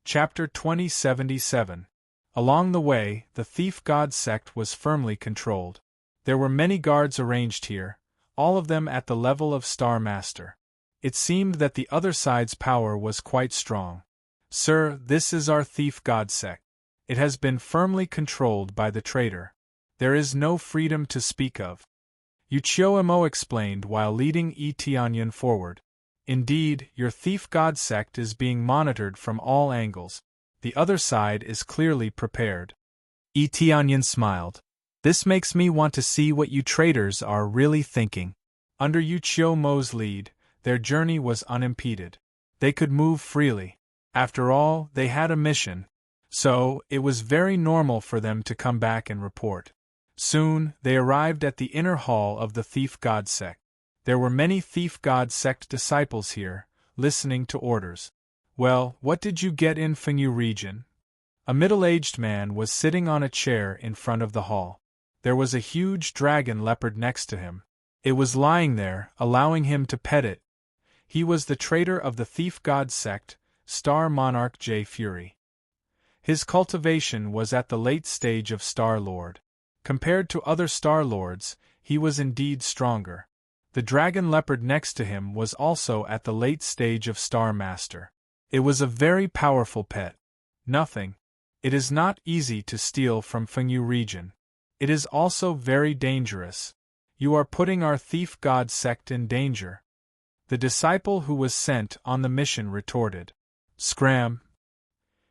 Chapter 2077. Along the way, the thief god sect was firmly controlled. There were many guards arranged here, all of them at the level of Star Master. It seemed that the other side's power was quite strong. Sir, this is our thief god sect. It has been firmly controlled by the traitor. There is no freedom to speak of. Uchiyo-emo explained while leading Tianyan forward. Indeed, your thief god sect is being monitored from all angles. The other side is clearly prepared. Tianyan smiled. This makes me want to see what you traitors are really thinking. Under Uchiyo-emo's lead, their journey was unimpeded. They could move freely. After all, they had a mission. So, it was very normal for them to come back and report. Soon, they arrived at the inner hall of the thief god sect. There were many thief god sect disciples here, listening to orders. Well, what did you get in Fengyu region? A middle-aged man was sitting on a chair in front of the hall. There was a huge dragon leopard next to him. It was lying there, allowing him to pet it. He was the traitor of the thief god sect, Star Monarch J. Fury. His cultivation was at the late stage of Star Lord. Compared to other Star Lords, he was indeed stronger. The dragon leopard next to him was also at the late stage of Star Master. It was a very powerful pet. Nothing. It is not easy to steal from Fengyu region. It is also very dangerous. You are putting our thief god sect in danger. The disciple who was sent on the mission retorted. Scram!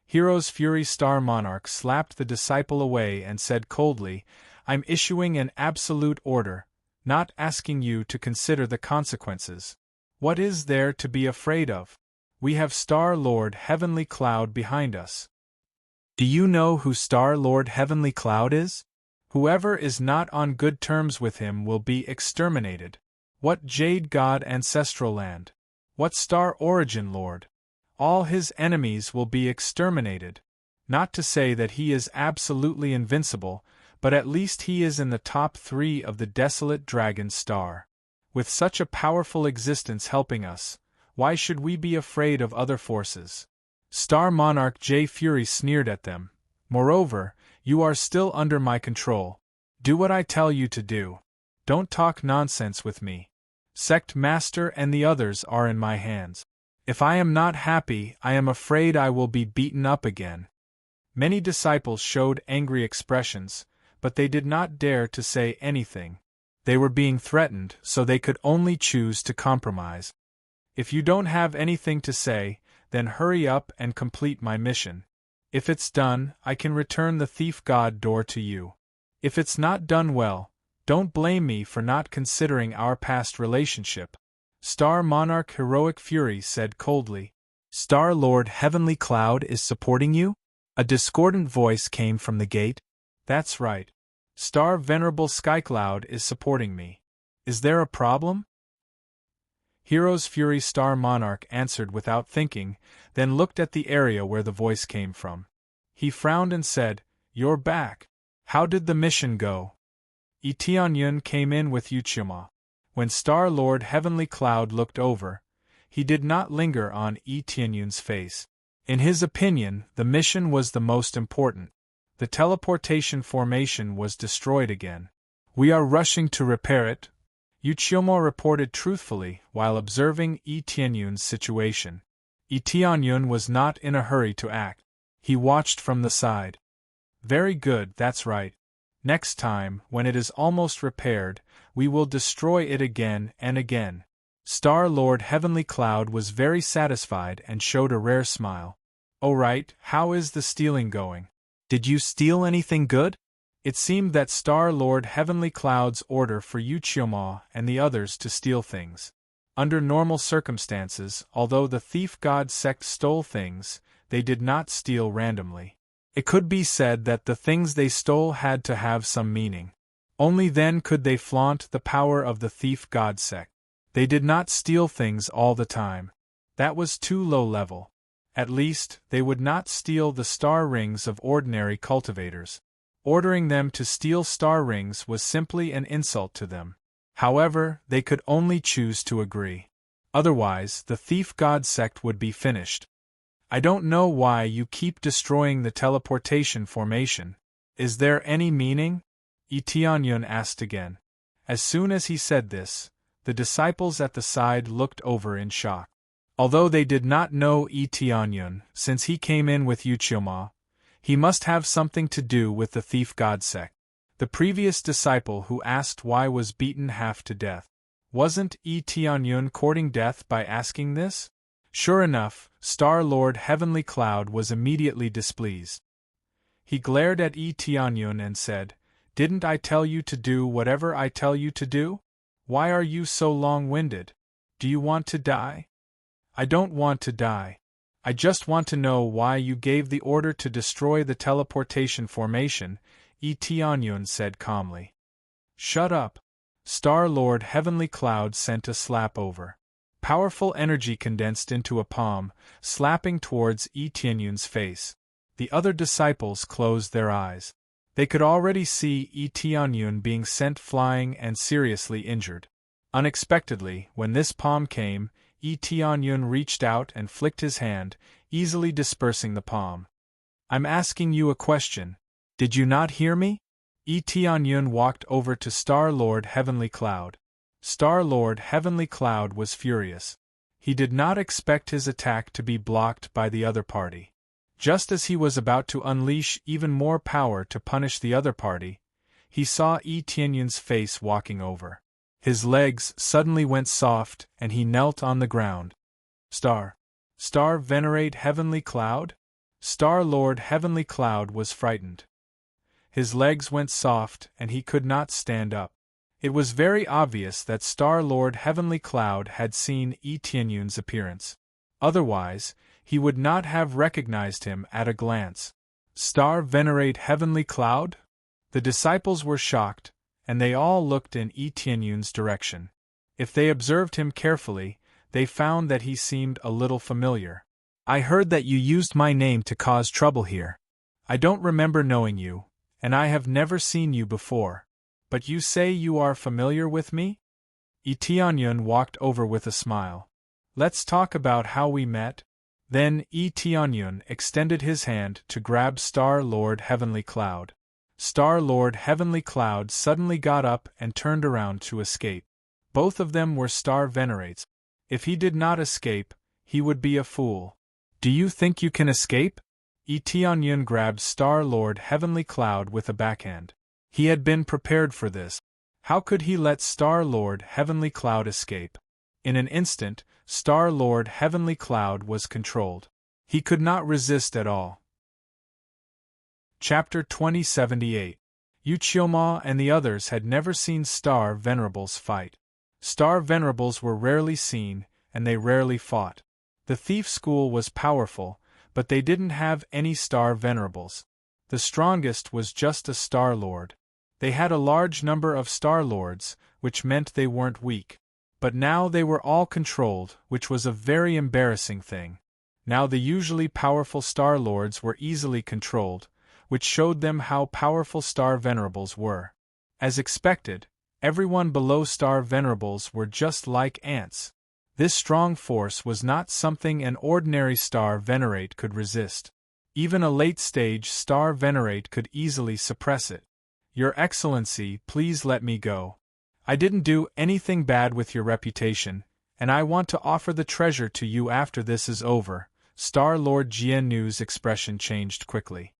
Hero's Fury Star Monarch slapped the disciple away and said coldly, I'm issuing an absolute order, not asking you to consider the consequences. What is there to be afraid of? We have Star Lord Heavenly Cloud behind us. Do you know who Star Lord Heavenly Cloud is? Whoever is not on good terms with him will be exterminated. What Jade God Ancestral Land? What Star Origin Lord? All his enemies will be exterminated. Not to say that he is absolutely invincible, but at least he is in the top 3 of the Desolate Dragon Star. With such a powerful existence helping us, why should we be afraid of other forces? Star Monarch J. Fury sneered at them. Moreover, you are still under my control. Do what I tell you to do. Don't talk nonsense with me. Sect Master and the others are in my hands. If I am not happy, I am afraid I will be beaten up again. Many disciples showed angry expressions, but they did not dare to say anything. They were being threatened, so they could only choose to compromise. If you don't have anything to say, then hurry up and complete my mission. If it's done, I can return the thief god door to you. If it's not done well, don't blame me for not considering our past relationship. Star Monarch Heroic Fury said coldly. Star Lord Heavenly Cloud is supporting you? A discordant voice came from the gate. That's right. Star Venerable Skycloud is supporting me. Is there a problem? Hero's Fury Star Monarch answered without thinking, then looked at the area where the voice came from. He frowned and said, You're back. How did the mission go? Tianyan came in with Uchiyo-emo. When Star Lord Heavenly Cloud looked over, he did not linger on Tianyan's face. In his opinion, the mission was the most important. The teleportation formation was destroyed again. We are rushing to repair it, Uchiyo-emo reported truthfully while observing Tianyan's situation. Tianyan was not in a hurry to act. He watched from the side. Very good, that's right. Next time, when it is almost repaired, we will destroy it again and again. Star Lord Heavenly Cloud was very satisfied and showed a rare smile. Oh right, how is the stealing going? Did you steal anything good? It seemed that Star Lord Heavenly Cloud's order for Uchiyo-emo and the others to steal things. Under normal circumstances, although the thief god sect stole things, they did not steal randomly. It could be said that the things they stole had to have some meaning. Only then could they flaunt the power of the thief god sect. They did not steal things all the time. That was too low level. At least, they would not steal the star rings of ordinary cultivators. Ordering them to steal star rings was simply an insult to them. However, they could only choose to agree. Otherwise, the thief god sect would be finished. I don't know why you keep destroying the teleportation formation. Is there any meaning? Yi Tianyun asked again. As soon as he said this, the disciples at the side looked over in shock. Although they did not know Yi Tianyun, since he came in with Yuqioma, he must have something to do with the thief god sect. The previous disciple who asked why was beaten half to death. Wasn't Yi Tianyun courting death by asking this? Sure enough, Star Lord Heavenly Cloud was immediately displeased. He glared at Yi Tianyun and said, "Didn't I tell you to do whatever I tell you to do? Why are you so long-winded? Do you want to die?" "I don't want to die. I just want to know why you gave the order to destroy the teleportation formation," Yi Tianyun said calmly. "Shut up." Star Lord Heavenly Cloud sent a slap over. Powerful energy condensed into a palm, slapping towards Yi Tianyun's face. The other disciples closed their eyes. They could already see Yi Tianyun being sent flying and seriously injured. Unexpectedly, when this palm came, Yi Tianyun reached out and flicked his hand, easily dispersing the palm. "I'm asking you a question. Did you not hear me?" Yi Tianyun walked over to Star Lord Heavenly Cloud. Star Lord Heavenly Cloud was furious. He did not expect his attack to be blocked by the other party. Just as he was about to unleash even more power to punish the other party, he saw Yi Tianyun's face walking over. His legs suddenly went soft and he knelt on the ground. Star Venerate Heavenly Cloud? Star Lord Heavenly Cloud was frightened. His legs went soft and he could not stand up. It was very obvious that Star Lord Heavenly Cloud had seen Yi Tianyun's appearance. Otherwise, he would not have recognized him at a glance. Star Venerate Heavenly Cloud? The disciples were shocked, and they all looked in Yi Tianyun's direction. If they observed him carefully, they found that he seemed a little familiar. "I heard that you used my name to cause trouble here. I don't remember knowing you, and I have never seen you before. But you say you are familiar with me?" Yi Tianyun walked over with a smile. "Let's talk about how we met." Then Yi Tianyun extended his hand to grab Star Lord Heavenly Cloud. Star Lord Heavenly Cloud suddenly got up and turned around to escape. Both of them were Star Venerates. If he did not escape, he would be a fool. "Do you think you can escape?" Yi Tianyun grabbed Star Lord Heavenly Cloud with a backhand. He had been prepared for this. How could he let Star Lord Heavenly Cloud escape? In an instant, Star Lord Heavenly Cloud was controlled. He could not resist at all. Chapter 2078. Yuqioma and the others had never seen Star Venerables fight. Star Venerables were rarely seen, and they rarely fought. The thief school was powerful, but they didn't have any Star Venerables. The strongest was just a Star Lord. They had a large number of Star Lords, which meant they weren't weak. But now they were all controlled, which was a very embarrassing thing. Now the usually powerful Star Lords were easily controlled, which showed them how powerful Star Venerables were. As expected, everyone below Star Venerables were just like ants. This strong force was not something an ordinary Star Venerate could resist. Even a late-stage Star Venerate could easily suppress it. "Your Excellency, please let me go. I didn't do anything bad with your reputation, and I want to offer the treasure to you after this is over." Star Lord Jiannu's expression changed quickly.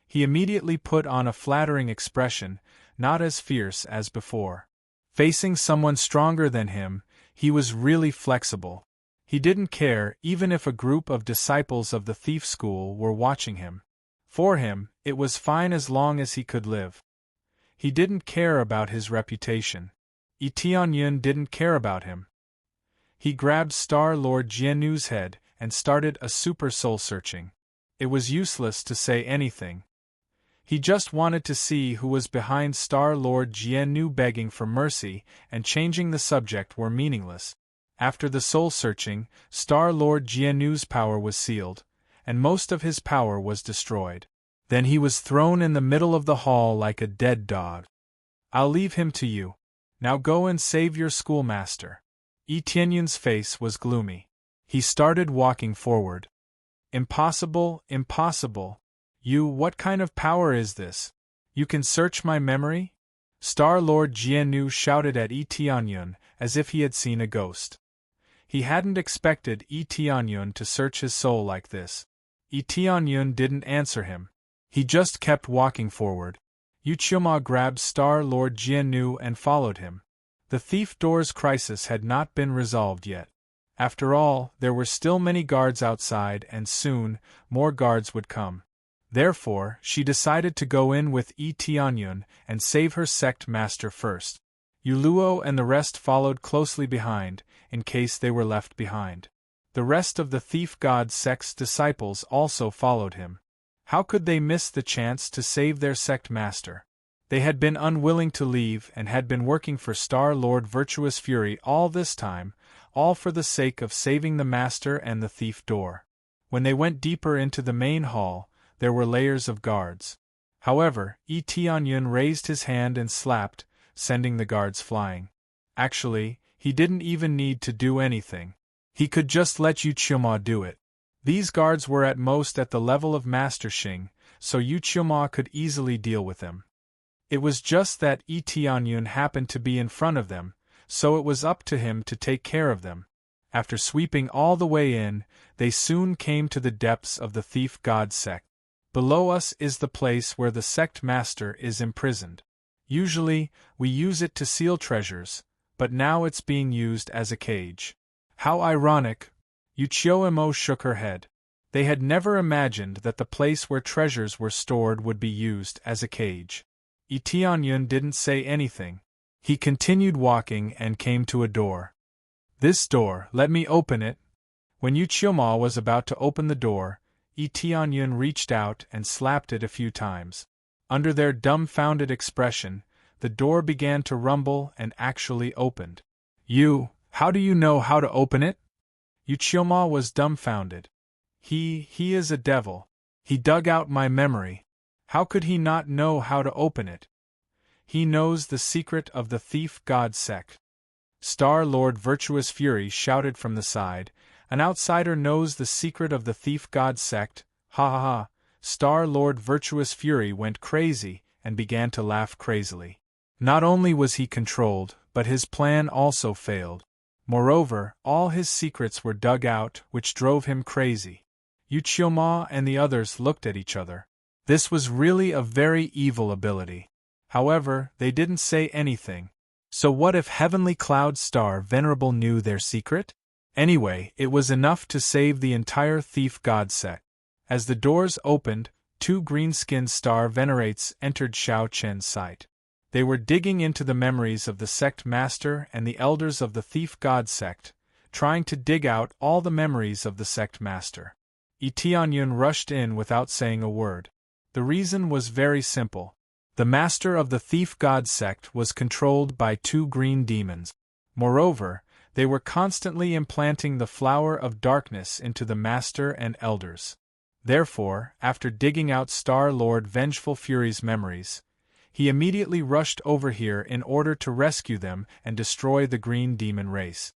He immediately put on a flattering expression, not as fierce as before. Facing someone stronger than him, he was really flexible. He didn't care even if a group of disciples of the thief school were watching him. For him, it was fine as long as he could live. He didn't care about his reputation. Yi Tianyun didn't care about him. He grabbed Star Lord Jiannu's head and started a super soul searching. It was useless to say anything. He just wanted to see who was behind Star Lord Jiannu. Begging for mercy and changing the subject were meaningless. After the soul searching, Star Lord Jiannu's power was sealed, and most of his power was destroyed. Then he was thrown in the middle of the hall like a dead dog. "I'll leave him to you. Now go and save your schoolmaster." Yi Tianyun's face was gloomy. He started walking forward. Impossible, impossible. What kind of power is this? You can search my memory? Star-Lord Jiannu shouted at Yi Tianyun as if he had seen a ghost. He hadn't expected Yi Tianyun to search his soul like this. Yi Tianyun didn't answer him. He just kept walking forward. Yu Qiuma grabbed Star-Lord Jiannu and followed him. The thief door's crisis had not been resolved yet. After all, there were still many guards outside and soon, more guards would come. Therefore, she decided to go in with Yi Tianyun and save her sect master first. Yu Luo and the rest followed closely behind, in case they were left behind. The rest of the thief god sect's disciples also followed him. How could they miss the chance to save their sect master? They had been unwilling to leave and had been working for Star-Lord Virtuous Fury all this time, all for the sake of saving the master and the thief door. When they went deeper into the main hall, there were layers of guards. However, Yi Tianyun raised his hand and slapped, sending the guards flying. Actually, he didn't even need to do anything. He could just let Yu Qiuma do it. These guards were at most at the level of Master Xing, so Yu Qiuma could easily deal with them. It was just that Yi Tianyun happened to be in front of them, so it was up to him to take care of them. After sweeping all the way in, they soon came to the depths of the thief god sect. Below us is the place where the sect master is imprisoned. Usually, we use it to seal treasures, but now it's being used as a cage. How ironic! Yu Qiuemo shook her head. They had never imagined that the place where treasures were stored would be used as a cage. Yi Tianyun didn't say anything. He continued walking and came to a door. This door, let me open it. When Yu Qiuma was about to open the door, Yi Tianyun reached out and slapped it a few times. Under their dumbfounded expression, the door began to rumble and actually opened. How do you know how to open it? Yu Qiuma was dumbfounded. He is a devil. He dug out my memory. How could he not know how to open it? He knows the secret of the thief god sect. Star-Lord Virtuous Fury shouted from the side, an outsider knows the secret of the thief god sect, ha ha ha. Star-Lord Virtuous Fury went crazy and began to laugh crazily. Not only was he controlled, but his plan also failed. Moreover, all his secrets were dug out, which drove him crazy. Yu Qiuma and the others looked at each other. This was really a very evil ability. However, they didn't say anything. So what if Heavenly Cloud Star Venerable knew their secret? Anyway, it was enough to save the entire thief god sect. As the doors opened, two green-skinned star venerates entered Xiao Chen's sight. They were digging into the memories of the sect master and the elders of the thief god sect, trying to dig out all the memories of the sect master. Yi Tianyun rushed in without saying a word. The reason was very simple. The master of the thief god sect was controlled by two green demons. Moreover, they were constantly implanting the flower of darkness into the master and elders. Therefore, after digging out Star-Lord Vengeful Fury's memories, he immediately rushed over here in order to rescue them and destroy the green demon race.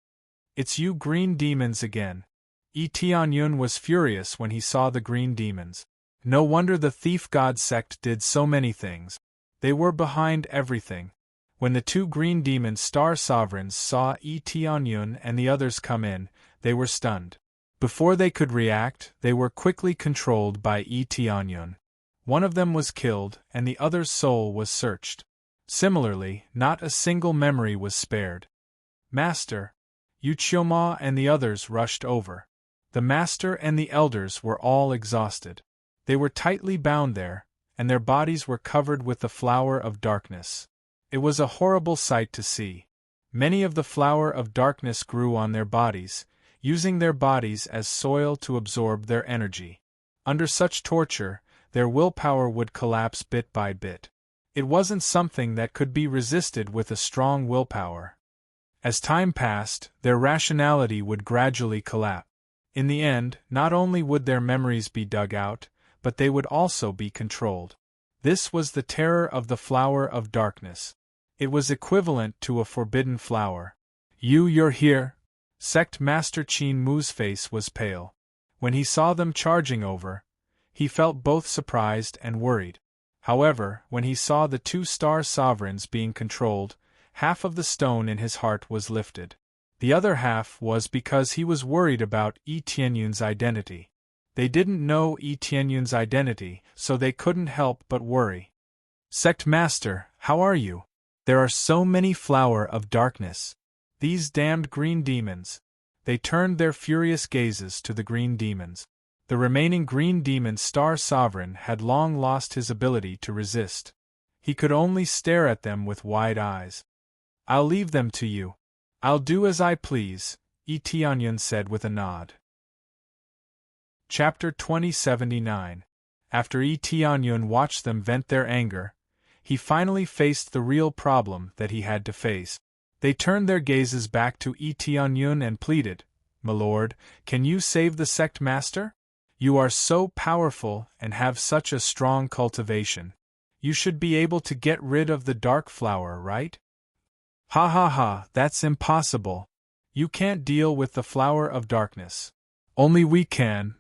It's you green demons again. Yi Tianyun was furious when he saw the green demons. No wonder the thief god sect did so many things. They were behind everything. When the two green demon star sovereigns saw Yi Tianyun and the others come in, they were stunned. Before they could react, they were quickly controlled by Yi Tianyun. One of them was killed, and the other's soul was searched. Similarly, not a single memory was spared. Master! Yu Qiuma and the others rushed over. The master and the elders were all exhausted. They were tightly bound there, and their bodies were covered with the flower of darkness. It was a horrible sight to see. Many of the flower of darkness grew on their bodies, using their bodies as soil to absorb their energy. Under such torture, their willpower would collapse bit by bit. It wasn't something that could be resisted with a strong willpower. As time passed, their rationality would gradually collapse. In the end, not only would their memories be dug out, but they would also be controlled. This was the terror of the flower of darkness. It was equivalent to a forbidden flower. You're here? Sect Master Qin Mu's face was pale. When he saw them charging over, he felt both surprised and worried. However, when he saw the two star sovereigns being controlled, half of the stone in his heart was lifted. The other half was because he was worried about Yi Tianyun's identity. They didn't know Yi Tianyun's identity, so they couldn't help but worry. Sect Master, how are you? There are so many flower of darkness. These damned green demons. They turned their furious gazes to the green demons. The remaining green demon star sovereign had long lost his ability to resist. He could only stare at them with wide eyes. I'll leave them to you. I'll do as I please, Yi Tianyun said with a nod. Chapter 2079. After Yi Tianyun watched them vent their anger, he finally faced the real problem that he had to face. They turned their gazes back to Yi Tianyun and pleaded, "My lord, can you save the sect master? You are so powerful and have such a strong cultivation. You should be able to get rid of the dark flower, right?" "Ha ha ha, that's impossible. You can't deal with the flower of darkness. Only we can."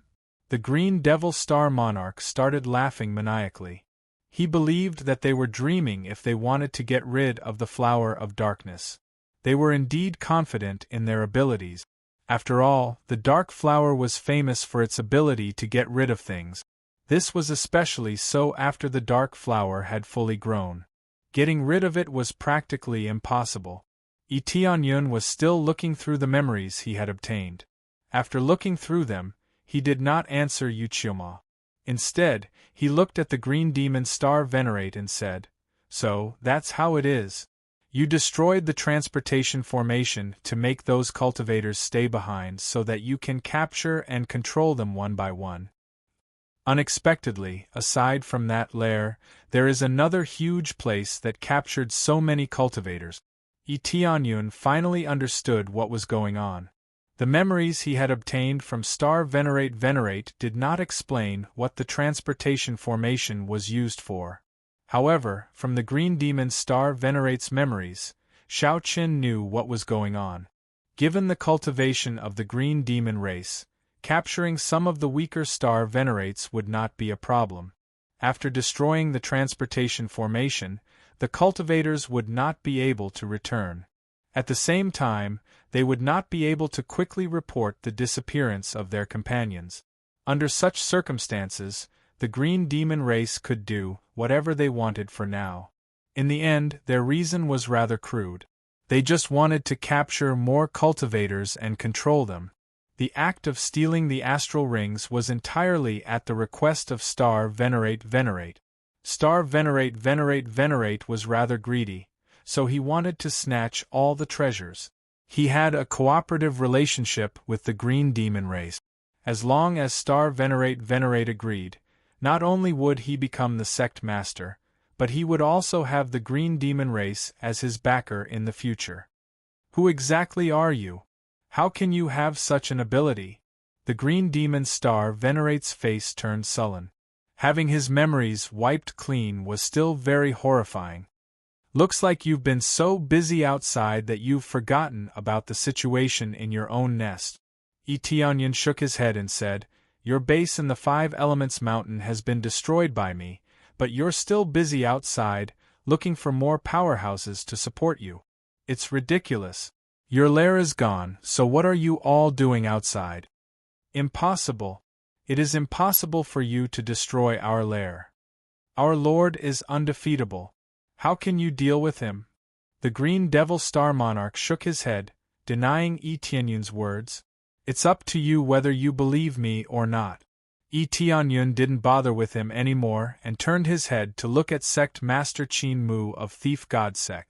The Green Devil Star Monarch started laughing maniacally. He believed that they were dreaming if they wanted to get rid of the flower of darkness. They were indeed confident in their abilities. After all, the dark flower was famous for its ability to get rid of things. This was especially so after the dark flower had fully grown. Getting rid of it was practically impossible. Yi Tianyun was still looking through the memories he had obtained. After looking through them, he did not answer Yuchima. Instead, he looked at the green demon Star Venerate and said, "So, that's how it is. You destroyed the transportation formation to make those cultivators stay behind so that you can capture and control them one by one." Unexpectedly, aside from that lair, there is another huge place that captured so many cultivators. Yi Tianyun finally understood what was going on. The memories he had obtained from Star Venerate did not explain what the transportation formation was used for. However, from the Green Demon Star Venerate's memories, Xiao Qin knew what was going on. Given the cultivation of the Green Demon race, capturing some of the weaker Star Venerates would not be a problem. After destroying the transportation formation, the cultivators would not be able to return. At the same time, they would not be able to quickly report the disappearance of their companions. Under such circumstances, the Green Demon race could do whatever they wanted for now. In the end, their reason was rather crude. They just wanted to capture more cultivators and control them. The act of stealing the astral rings was entirely at the request of Star Venerate. Star Venerate was rather greedy, so he wanted to snatch all the treasures. He had a cooperative relationship with the Green Demon race. As long as Star Venerate agreed, not only would he become the sect master, but he would also have the Green Demon race as his backer in the future. "Who exactly are you? How can you have such an ability?" The Green Demon Star Venerate's face turned sullen. Having his memories wiped clean was still very horrifying. "Looks like you've been so busy outside that you've forgotten about the situation in your own nest." Yi Tianyun shook his head and said, "Your base in the Five Elements Mountain has been destroyed by me, but you're still busy outside, looking for more powerhouses to support you. It's ridiculous. Your lair is gone, so what are you all doing outside?" "Impossible. It is impossible for you to destroy our lair. Our lord is undefeatable. How can you deal with him?" The Green Devil Star Monarch shook his head, denying Yi Tianyun's words. "It's up to you whether you believe me or not." Yi Tianyun didn't bother with him anymore and turned his head to look at Sect Master Qin Mu of Thief God Sect.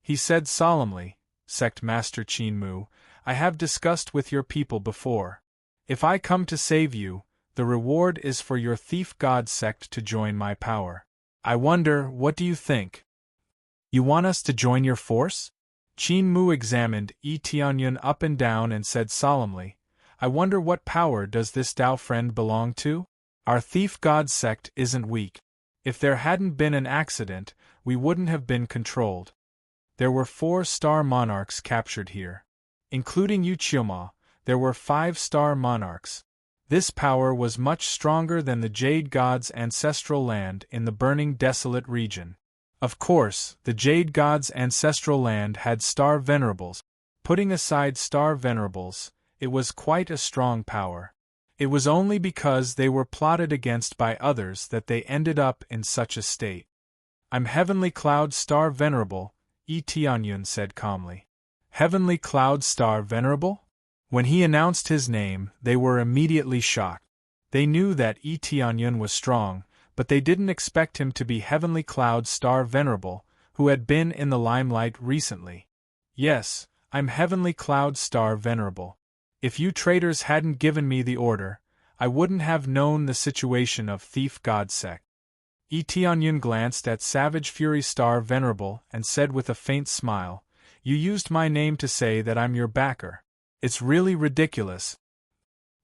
He said solemnly, "Sect Master Qin Mu, I have discussed with your people before. If I come to save you, the reward is for your Thief God Sect to join my power. I wonder, what do you think? You want us to join your force?" Qin Mu examined Yi Tianyun up and down and said solemnly, "I wonder what power does this Tao friend belong to? Our Thief God Sect isn't weak. If there hadn't been an accident, we wouldn't have been controlled." There were 4 star monarchs captured here. Including Yuchima, there were 5 star monarchs. This power was much stronger than the Jade God's ancestral land in the burning desolate region. Of course, the Jade God's ancestral land had star venerables. Putting aside star venerables, it was quite a strong power. It was only because they were plotted against by others that they ended up in such a state. I'm Heavenly Cloud Star Venerable, Tianyun said calmly. Heavenly Cloud Star Venerable? When he announced his name, they were immediately shocked. They knew that Tianyun was strong, but they didn't expect him to be Heavenly Cloud Star Venerable, who had been in the limelight recently. Yes, I'm Heavenly Cloud Star Venerable. If you traitors hadn't given me the order, I wouldn't have known the situation of Thief God Sect. Tianyun glanced at Savage Fury Star Venerable and said with a faint smile, You used my name to say that I'm your backer. It's really ridiculous.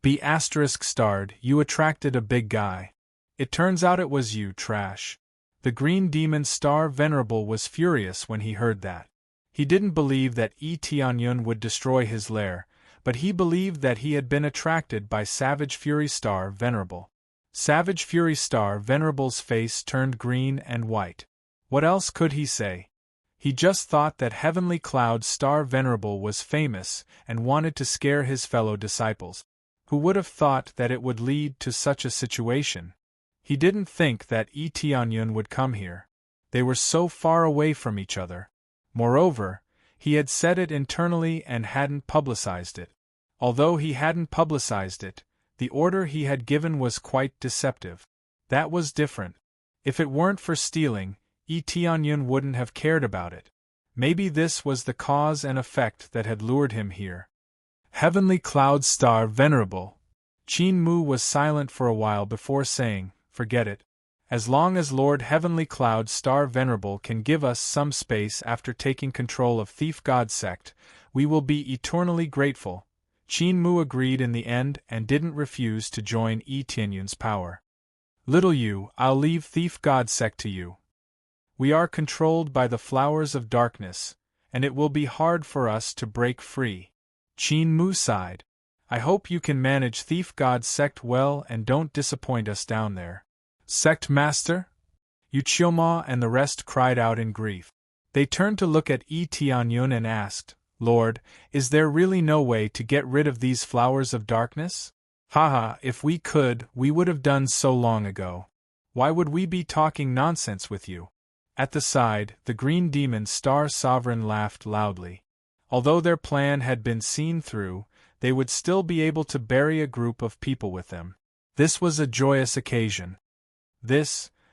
B***starred, you attracted a big guy. It turns out it was you, trash. The Green Demon Star Venerable was furious when he heard that. He didn't believe that Tianyun would destroy his lair, but he believed that he had been attracted by Savage Fury Star Venerable. Savage Fury Star Venerable's face turned green and white. What else could he say? He just thought that Heavenly Cloud Star Venerable was famous and wanted to scare his fellow disciples. Who would have thought that it would lead to such a situation? He didn't think that Tianyun would come here. They were so far away from each other. Moreover, he had said it internally and hadn't publicized it. Although he hadn't publicized it, the order he had given was quite deceptive. That was different. If it weren't for stealing, Tianyun wouldn't have cared about it. Maybe this was the cause and effect that had lured him here. Heavenly Cloud Star Venerable. Qin Mu was silent for a while before saying, Forget it. As long as Lord Heavenly Cloud Star Venerable can give us some space after taking control of Thief God Sect, we will be eternally grateful. Qin Mu agreed in the end and didn't refuse to join Tianyun's power. Little you, I'll leave Thief God Sect to you. We are controlled by the flowers of darkness, and it will be hard for us to break free. Qin Mu sighed. I hope you can manage Thief God Sect well and don't disappoint us down there. Sect Master? Yuchioma and the rest cried out in grief. They turned to look at Tianyun and asked, Lord, is there really no way to get rid of these flowers of darkness? Haha, if we could, we would have done so long ago. Why would we be talking nonsense with you? At the side, the Green Demon Star Sovereign laughed loudly. Although their plan had been seen through, they would still be able to bury a group of people with them. This was a joyous occasion.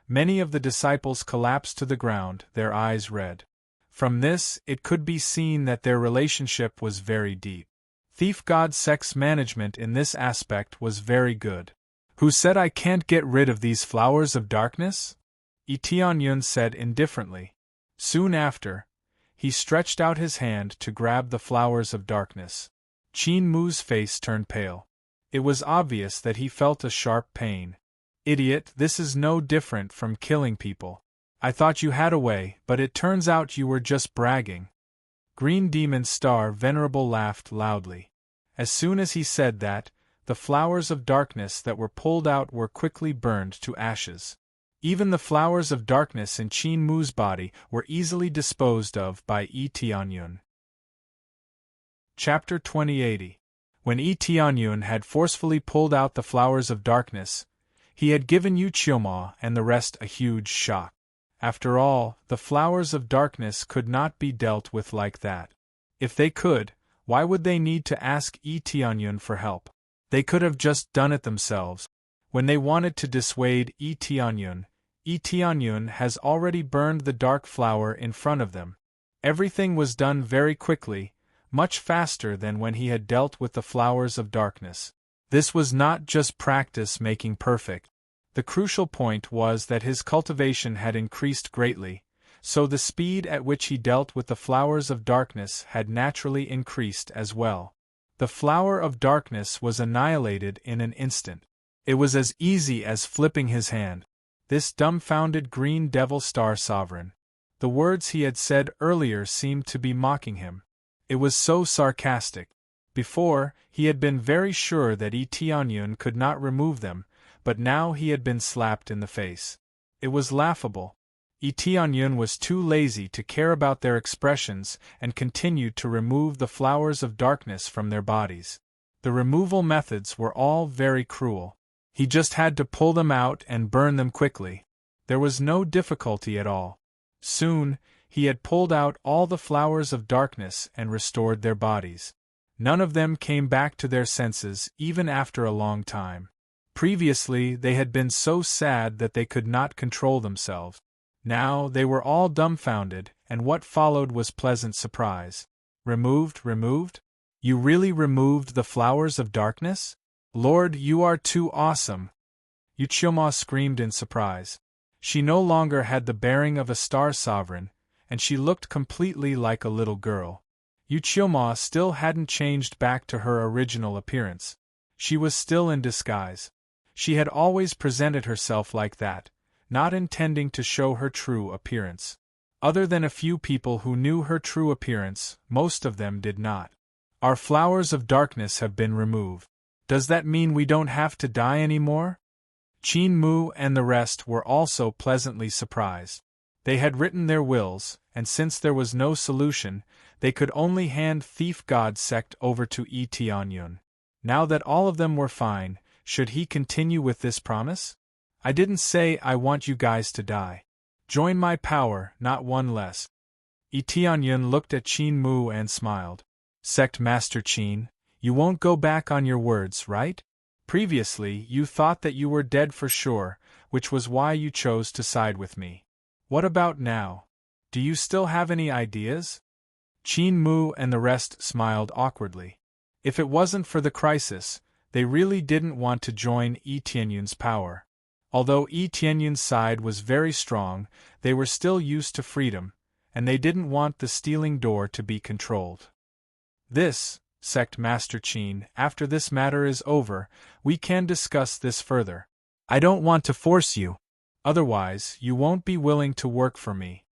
Many of the disciples collapsed to the ground, their eyes red. From this, it could be seen that their relationship was very deep. Thief God Sect's management in this aspect was very good. Who said I can't get rid of these flowers of darkness? Tianyun said indifferently. Soon after, he stretched out his hand to grab the flowers of darkness. Qin Mu's face turned pale. It was obvious that he felt a sharp pain. Idiot, this is no different from killing people. I thought you had a way, but it turns out you were just bragging. Green Demon Star Venerable laughed loudly. As soon as he said that, the flowers of darkness that were pulled out were quickly burned to ashes. Even the flowers of darkness in Qin Mu's body were easily disposed of by Tianyun. Chapter 2080. When Tianyun had forcefully pulled out the flowers of darkness, he had given Yuchioma and the rest a huge shock. After all, the flowers of darkness could not be dealt with like that. If they could, why would they need to ask Tianyun for help? They could have just done it themselves. When they wanted to dissuade Tianyun has already burned the dark flower in front of them. Everything was done very quickly, much faster than when he had dealt with the flowers of darkness. This was not just practice making perfect. The crucial point was that his cultivation had increased greatly, so the speed at which he dealt with the flowers of darkness had naturally increased as well. The flower of darkness was annihilated in an instant. It was as easy as flipping his hand. This dumbfounded Green Devil Star Sovereign. The words he had said earlier seemed to be mocking him. It was so sarcastic. Before, he had been very sure that Yi Tianyun could not remove them, but now he had been slapped in the face. It was laughable. Yi Tianyun was too lazy to care about their expressions and continued to remove the flowers of darkness from their bodies. The removal methods were all very cruel. He just had to pull them out and burn them quickly. There was no difficulty at all. Soon, he had pulled out all the flowers of darkness and restored their bodies. None of them came back to their senses even after a long time. Previously, they had been so sad that they could not control themselves. Now, they were all dumbfounded, and what followed was pleasant surprise. Removed? You really removed the flowers of darkness? Lord, you are too awesome! Yuchioma screamed in surprise. She no longer had the bearing of a star sovereign, and she looked completely like a little girl. Yuchioma still hadn't changed back to her original appearance. She was still in disguise. She had always presented herself like that, not intending to show her true appearance. Other than a few people who knew her true appearance, most of them did not. Our flowers of darkness have been removed. Does that mean we don't have to die anymore? Qin Mu and the rest were also pleasantly surprised. They had written their wills, and since there was no solution, they could only hand Thief God Sect over to Yi Tianyun. Now that all of them were fine, should he continue with this promise? I didn't say I want you guys to die. Join my power, not one less. Yi Tianyun looked at Qin Mu and smiled. Sect Master Qin, you won't go back on your words, right? Previously, you thought that you were dead for sure, which was why you chose to side with me. What about now? Do you still have any ideas? Qin Mu and the rest smiled awkwardly. If it wasn't for the crisis, they really didn't want to join Yi Tianyun's power. Although Yi Tianyun's side was very strong, they were still used to freedom, and they didn't want the stealing door to be controlled. This, Sect Master Qin, after this matter is over, we can discuss this further. I don't want to force you. Otherwise, you won't be willing to work for me.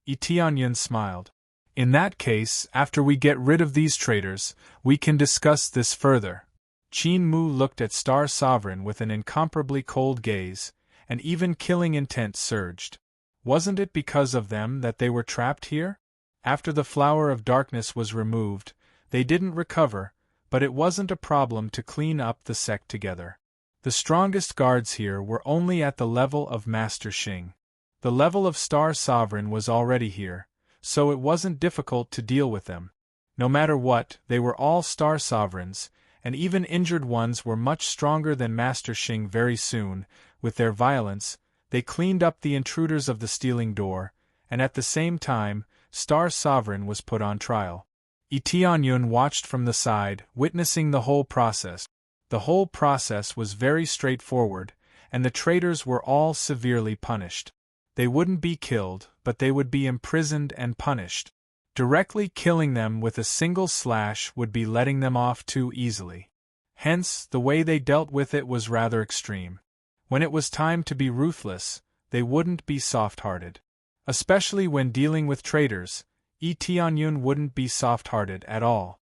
Yi Tianyun smiled. In that case, after we get rid of these traitors, we can discuss this further. Qin Mu looked at Star Sovereign with an incomparably cold gaze, and even killing intent surged. Wasn't it because of them that they were trapped here? After the flower of darkness was removed, they didn't recover, but it wasn't a problem to clean up the sect together. The strongest guards here were only at the level of Master Xing. The level of Star Sovereign was already here, so it wasn't difficult to deal with them. No matter what, they were all Star Sovereigns, and even injured ones were much stronger than Master Xing. Very soon, with their violence, they cleaned up the intruders of the stealing door, and at the same time, Star Sovereign was put on trial. Yi Tianyun watched from the side, witnessing the whole process. The whole process was very straightforward, and the traitors were all severely punished. They wouldn't be killed, but they would be imprisoned and punished. Directly killing them with a single slash would be letting them off too easily. Hence, the way they dealt with it was rather extreme. When it was time to be ruthless, they wouldn't be soft-hearted. Especially when dealing with traitors, Yi Tianyun wouldn't be soft-hearted at all.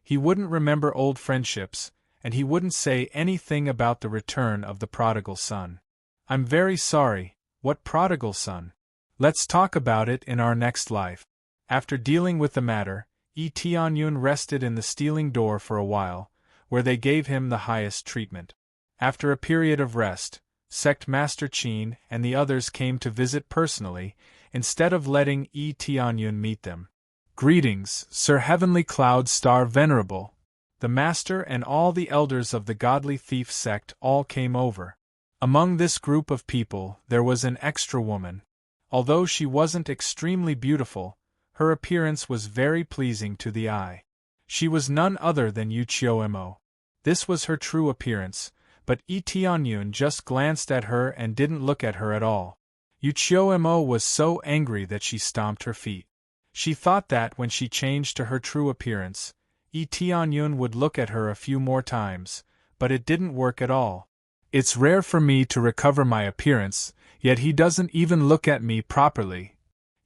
He wouldn't remember old friendships, and he wouldn't say anything about the return of the prodigal son. I'm very sorry, what prodigal son? Let's talk about it in our next life. After dealing with the matter, Yi Tianyun rested in the stealing door for a while, where they gave him the highest treatment. After a period of rest, Sect Master Qin and the others came to visit personally, instead of letting Yi Tianyun meet them. Greetings, Sir Heavenly Cloud Star Venerable. The Master and all the elders of the Godly Thief sect all came over. Among this group of people, there was an extra woman. Although she wasn't extremely beautiful, her appearance was very pleasing to the eye. She was none other than Yuchioma. This was her true appearance, but Yi Tianyun just glanced at her and didn't look at her at all. Yuchioma was so angry that she stomped her feet. She thought that when she changed to her true appearance, Yi Tianyun would look at her a few more times, but it didn't work at all. It's rare for me to recover my appearance, yet he doesn't even look at me properly.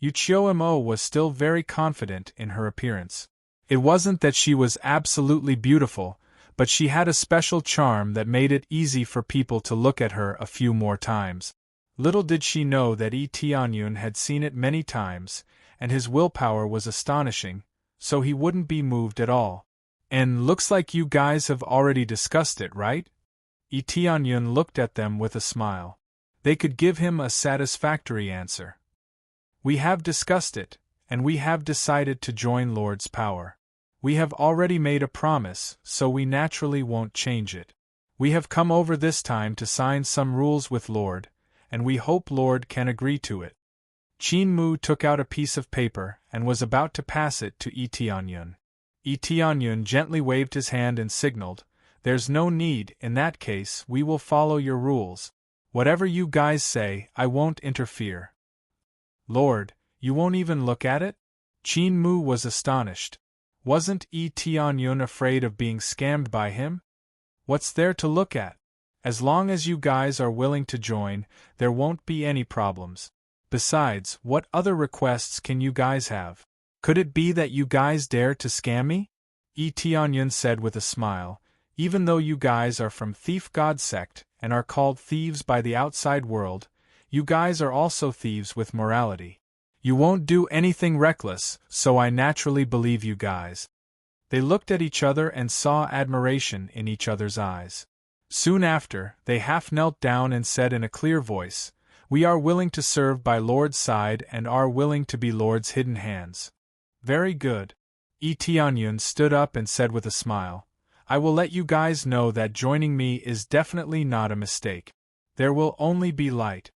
Yuchioma was still very confident in her appearance. It wasn't that she was absolutely beautiful, but she had a special charm that made it easy for people to look at her a few more times. Little did she know that Tianyun had seen it many times, and his willpower was astonishing, so he wouldn't be moved at all. And looks like you guys have already discussed it, right? Tianyun looked at them with a smile. They could give him a satisfactory answer. We have discussed it, and we have decided to join Lord's power. We have already made a promise, so we naturally won't change it. We have come over this time to sign some rules with Lord, and we hope Lord can agree to it. Qin Mu took out a piece of paper and was about to pass it to Tianyun. Tianyun gently waved his hand and signaled, "There's no need, in that case we will follow your rules. Whatever you guys say, I won't interfere." "Lord, you won't even look at it?" Qin Mu was astonished. Wasn't Tianyun afraid of being scammed by him? "What's there to look at? As long as you guys are willing to join, there won't be any problems. Besides, what other requests can you guys have? Could it be that you guys dare to scam me?" Tianyun said with a smile, "Even though you guys are from Thief God sect and are called thieves by the outside world, you guys are also thieves with morality. You won't do anything reckless, so I naturally believe you guys." They looked at each other and saw admiration in each other's eyes. Soon after, they half knelt down and said in a clear voice, "We are willing to serve by Lord's side and are willing to be Lord's hidden hands." "Very good." Tianyun stood up and said with a smile, "I will let you guys know that joining me is definitely not a mistake. There will only be light."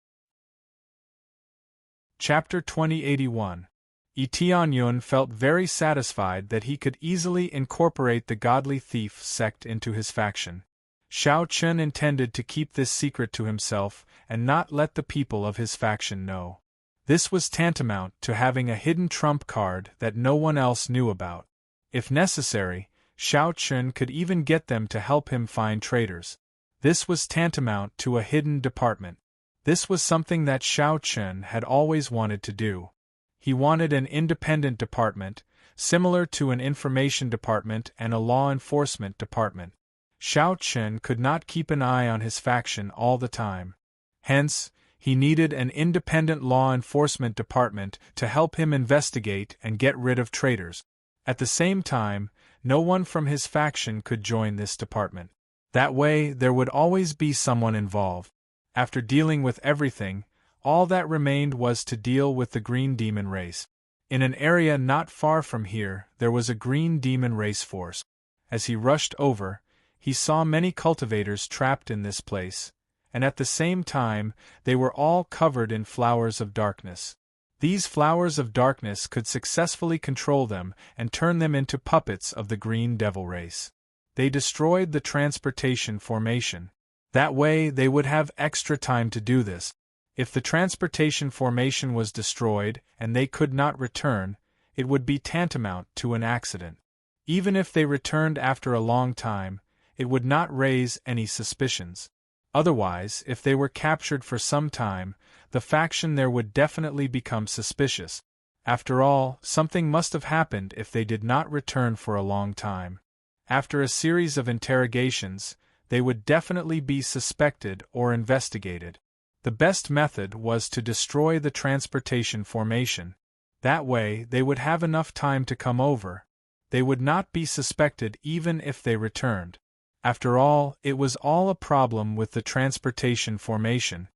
Chapter 2081. Tianyun felt very satisfied that he could easily incorporate the godly thief sect into his faction. Shao Chun intended to keep this secret to himself and not let the people of his faction know. This was tantamount to having a hidden trump card that no one else knew about. If necessary, Shao Chun could even get them to help him find traitors. This was tantamount to a hidden department. This was something that Shao Chun had always wanted to do. He wanted an independent department, similar to an information department and a law enforcement department. Shao Chun could not keep an eye on his faction all the time. Hence, he needed an independent law enforcement department to help him investigate and get rid of traitors. At the same time, no one from his faction could join this department. That way, there would always be someone involved. After dealing with everything, all that remained was to deal with the green demon race. In an area not far from here, there was a green demon race force. As he rushed over, he saw many cultivators trapped in this place, and at the same time, they were all covered in flowers of darkness. These flowers of darkness could successfully control them and turn them into puppets of the green devil race. They destroyed the transportation formation. That way, they would have extra time to do this. If the transportation formation was destroyed and they could not return, it would be tantamount to an accident. Even if they returned after a long time, it would not raise any suspicions. Otherwise, if they were captured for some time, the faction there would definitely become suspicious. After all, something must have happened if they did not return for a long time. After a series of interrogations, they would definitely be suspected or investigated. The best method was to destroy the transportation formation. That way, they would have enough time to come over. They would not be suspected even if they returned. After all, it was all a problem with the transportation formation.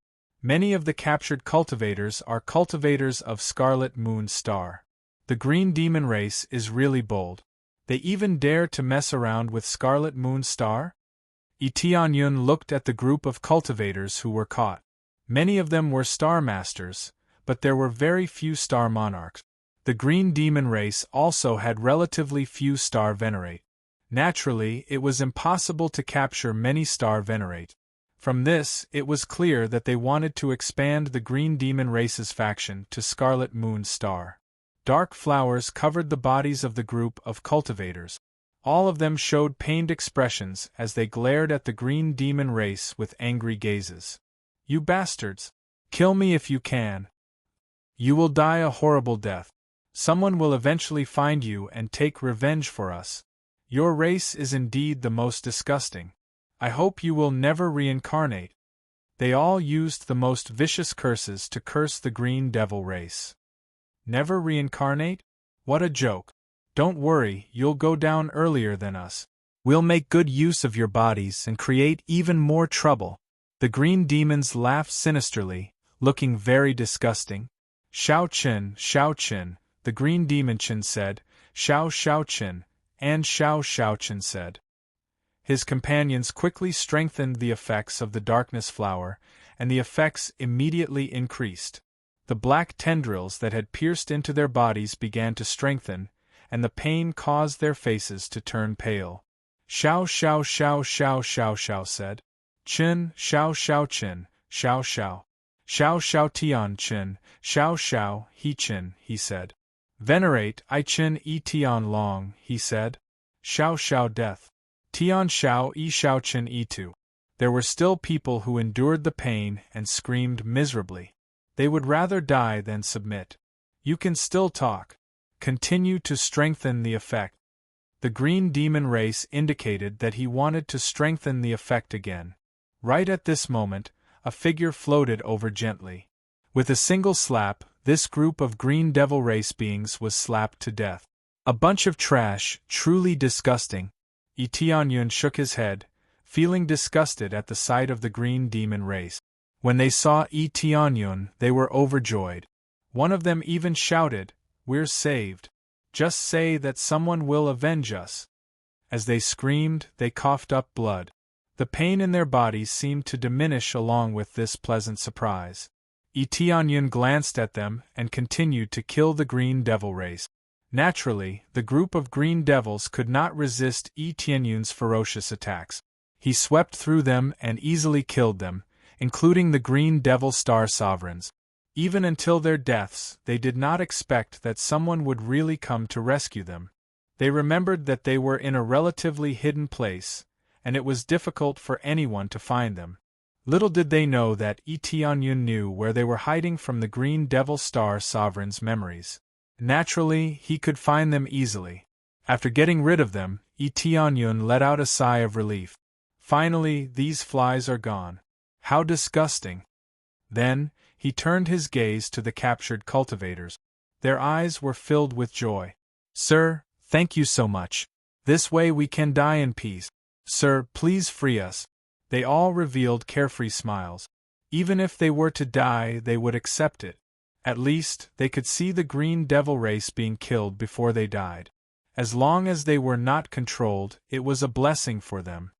Many of the captured cultivators are cultivators of Scarlet Moon Star. The Green Demon race is really bold. They even dare to mess around with Scarlet Moon Star? Tianyun looked at the group of cultivators who were caught. Many of them were Star Masters, but there were very few Star Monarchs. The Green Demon race also had relatively few Star Venerate. Naturally, it was impossible to capture many Star Venerate. From this, it was clear that they wanted to expand the Green Demon race's faction to Scarlet Moon Star. Dark flowers covered the bodies of the group of cultivators. All of them showed pained expressions as they glared at the Green Demon race with angry gazes. "You bastards! Kill me if you can! You will die a horrible death. Someone will eventually find you and take revenge for us. Your race is indeed the most disgusting. I hope you will never reincarnate. They all used the most vicious curses to curse the Green Devil race. Never reincarnate? What a joke. Don't worry, you'll go down earlier than us. We'll make good use of your bodies and create even more trouble. The green demons laughed sinisterly, looking very disgusting. Shao Qin, the green demon Qin said, Shao Qin, and Shao Qin said. His companions quickly strengthened the effects of the darkness flower, and the effects immediately increased. The black tendrils that had pierced into their bodies began to strengthen, and the pain caused their faces to turn pale. Shao said. Qin, Shao Qin, Shao. Shao Tian Qin, Shao He Qin, he said. Venerate I Qin E Tian Long, he said. Shao death. Tian Shao E Shao Qin E Tu. There were still people who endured the pain and screamed miserably. They would rather die than submit. You can still talk. Continue to strengthen the effect. The green demon race indicated that he wanted to strengthen the effect again. Right at this moment, a figure floated over gently. With a single slap, this group of green devil race beings was slapped to death. A bunch of trash, truly disgusting. Yi Tianyun shook his head, feeling disgusted at the sight of the green demon race. When they saw Yi Tianyun, they were overjoyed. One of them even shouted, "We're saved. Just say that someone will avenge us." As they screamed, they coughed up blood. The pain in their bodies seemed to diminish along with this pleasant surprise. Yi Tianyun glanced at them and continued to kill the green devil race. Naturally, the group of green devils could not resist Yi Tianyun's ferocious attacks. He swept through them and easily killed them, including the green devil star sovereigns. Even until their deaths, they did not expect that someone would really come to rescue them. They remembered that they were in a relatively hidden place, and it was difficult for anyone to find them. Little did they know that Yi Tianyun knew where they were hiding from the green devil star sovereign's memories. Naturally, he could find them easily. After getting rid of them, Yi Tianyun let out a sigh of relief. Finally, these flies are gone. How disgusting! Then, he turned his gaze to the captured cultivators. Their eyes were filled with joy. "Sir, thank you so much. This way we can die in peace. Sir, please free us." They all revealed carefree smiles. Even if they were to die, they would accept it. At least, they could see the green devil race being killed before they died. As long as they were not controlled, it was a blessing for them.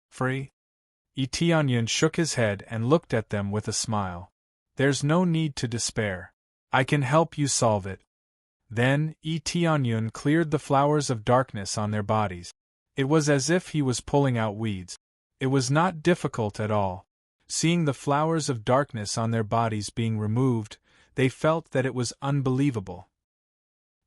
Free? Yi Tianyun shook his head and looked at them with a smile. "There's no need to despair. I can help you solve it." Then, Yi Tianyun cleared the flowers of darkness on their bodies. It was as if he was pulling out weeds. It was not difficult at all. Seeing the flowers of darkness on their bodies being removed, they felt that it was unbelievable.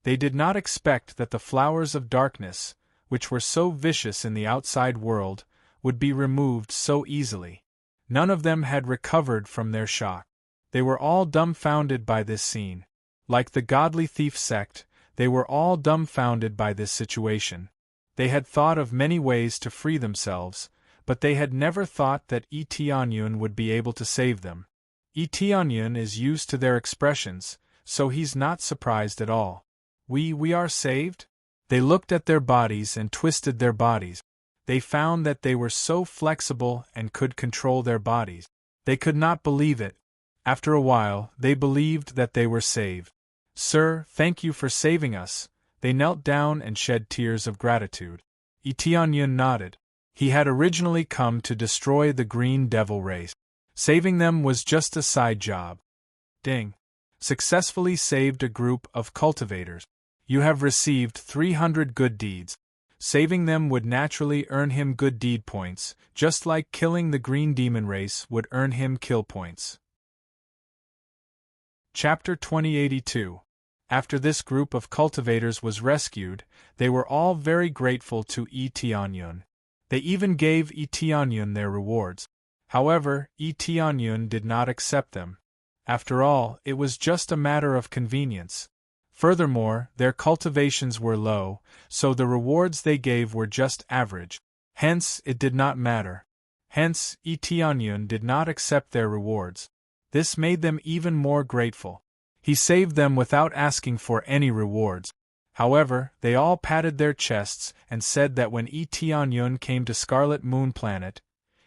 They did not expect that the flowers of darkness, which were so vicious in the outside world, would be removed so easily. None of them had recovered from their shock. They were all dumbfounded by this scene. Like the godly thief sect, they were all dumbfounded by this situation. They had thought of many ways to free themselves, but they had never thought that Yi Tianyun would be able to save them. Yi Tianyun is used to their expressions, so he's not surprised at all. We are saved?" They looked at their bodies and twisted their bodies. They found that they were so flexible and could control their bodies. They could not believe it. After a while, they believed that they were saved. "Sir, thank you for saving us." They knelt down and shed tears of gratitude. Yi Tianyun nodded. He had originally come to destroy the green devil race. Saving them was just a side job. Ding. Successfully saved a group of cultivators. You have received 300 good deeds. Saving them would naturally earn him good deed points, just like killing the green demon race would earn him kill points. Chapter 2082. After this group of cultivators was rescued, they were all very grateful to Yi Tianyun. They even gave Yi Tianyun their rewards. However, Yi Tianyun did not accept them. After all, it was just a matter of convenience. Furthermore, their cultivations were low, so the rewards they gave were just average. Hence, it did not matter. Hence, Tianyun did not accept their rewards. This made them even more grateful. He saved them without asking for any rewards. However, they all patted their chests and said that when Tianyun came to Scarlet Moon Planet,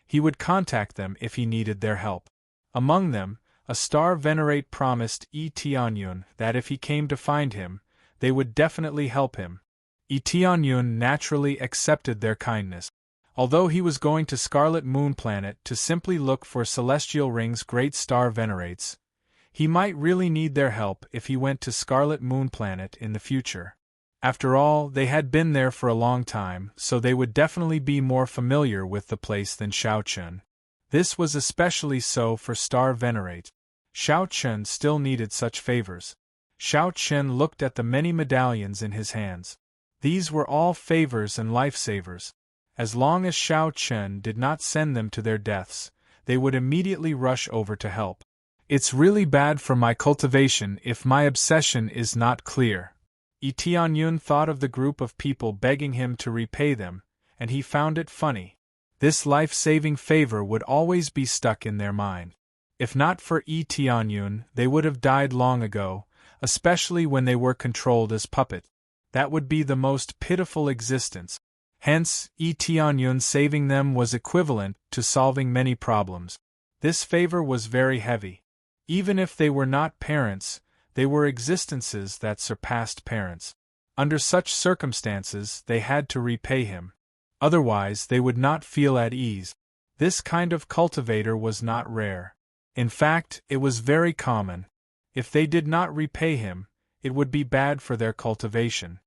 he would contact them if he needed their help. Among them, a star venerate promised Tianyun that if he came to find him, they would definitely help him. Tianyun naturally accepted their kindness. Although he was going to Scarlet Moon Planet to simply look for celestial rings great star venerates, he might really need their help if he went to Scarlet Moon Planet in the future. After all, they had been there for a long time, so they would definitely be more familiar with the place than Xiao Chun. This was especially so for Star Venerate. Xiao Chun still needed such favors. Xiao Chun looked at the many medallions in his hands. These were all favors and lifesavers. As long as Xiao Chun did not send them to their deaths, they would immediately rush over to help. It's really bad for my cultivation if my obsession is not clear. Tianyun thought of the group of people begging him to repay them, and he found it funny. This life-saving favor would always be stuck in their mind. If not for Tianyun, they would have died long ago, especially when they were controlled as puppets. That would be the most pitiful existence. Hence, Tianyun saving them was equivalent to solving many problems. This favor was very heavy. Even if they were not parents, they were existences that surpassed parents. Under such circumstances, they had to repay him. Otherwise, they would not feel at ease. This kind of cultivator was not rare. In fact, it was very common. If they did not repay him, it would be bad for their cultivation.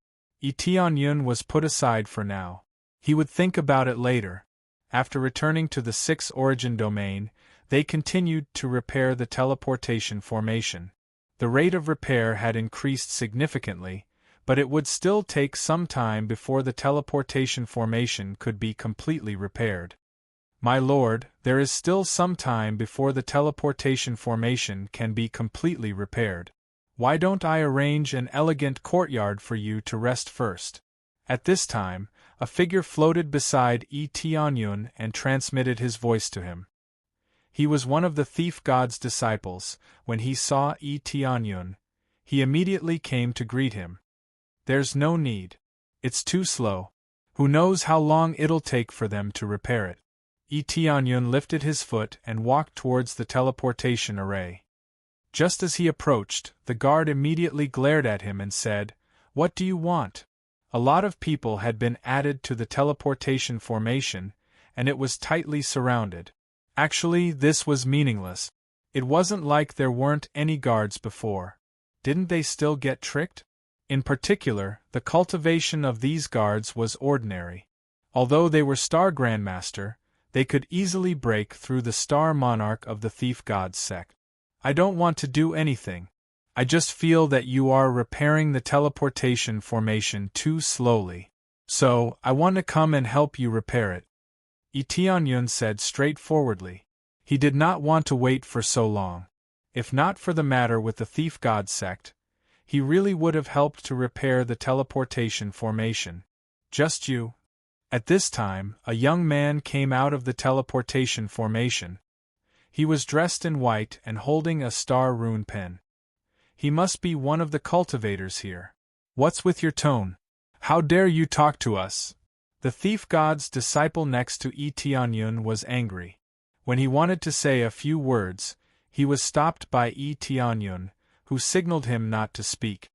Tianyun was put aside for now. He would think about it later. After returning to the 6th origin domain, they continued to repair the teleportation formation. The rate of repair had increased significantly, but it would still take some time before the teleportation formation could be completely repaired. My lord, there is still some time before the teleportation formation can be completely repaired. Why don't I arrange an elegant courtyard for you to rest first? At this time, a figure floated beside Tianyun and transmitted his voice to him. He was one of the thief god's disciples. When he saw Tianyun, he immediately came to greet him. There's no need. It's too slow. Who knows how long it'll take for them to repair it? Tianyun lifted his foot and walked towards the teleportation array. Just as he approached, the guard immediately glared at him and said, "What do you want?" A lot of people had been added to the teleportation formation, and it was tightly surrounded. Actually, this was meaningless. It wasn't like there weren't any guards before. Didn't they still get tricked? In particular, the cultivation of these guards was ordinary. Although they were Star Grandmaster, they could easily break through the Star Monarch of the Thief God's sect. I don't want to do anything. I just feel that you are repairing the teleportation formation too slowly. So, I want to come and help you repair it. Tianyun said straightforwardly. He did not want to wait for so long. If not for the matter with the Thief God sect, he really would have helped to repair the teleportation formation. Just you. At this time, a young man came out of the teleportation formation. He was dressed in white and holding a star rune pen. He must be one of the cultivators here. What's with your tone? How dare you talk to us? The thief god's disciple next to Tianyun was angry. When he wanted to say a few words, he was stopped by Tianyun, who signaled him not to speak.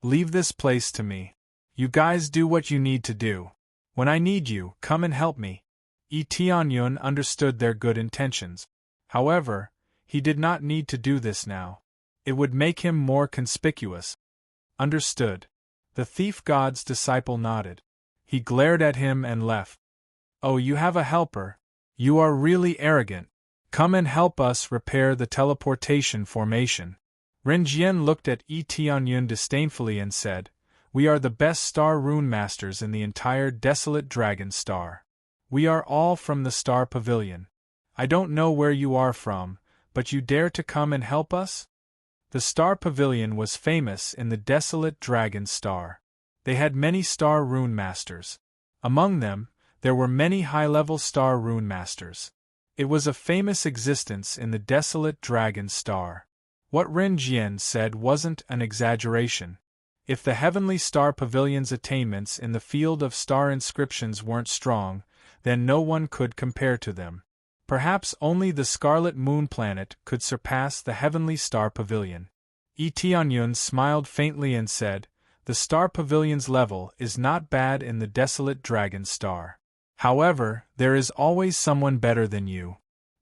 Leave this place to me. You guys do what you need to do. When I need you, come and help me. Tianyun understood their good intentions. However, he did not need to do this now. It would make him more conspicuous. Understood. The thief god's disciple nodded. He glared at him and left. Oh, you have a helper. You are really arrogant. Come and help us repair the teleportation formation. Renjian looked at Tianyun disdainfully and said, We are the best star rune masters in the entire desolate dragon star. We are all from the Star Pavilion. I don't know where you are from, but you dare to come and help us? The Star Pavilion was famous in the desolate Dragon Star. They had many Star Rune Masters. Among them, there were many high-level Star Rune Masters. It was a famous existence in the desolate Dragon Star. What Ren Jian said wasn't an exaggeration. If the Heavenly Star Pavilion's attainments in the field of star inscriptions weren't strong, then no one could compare to them. Perhaps only the Scarlet Moon Planet could surpass the Heavenly Star Pavilion. Yi Tianyun smiled faintly and said, "The Star Pavilion's level is not bad in the desolate Dragon Star. However, there is always someone better than you.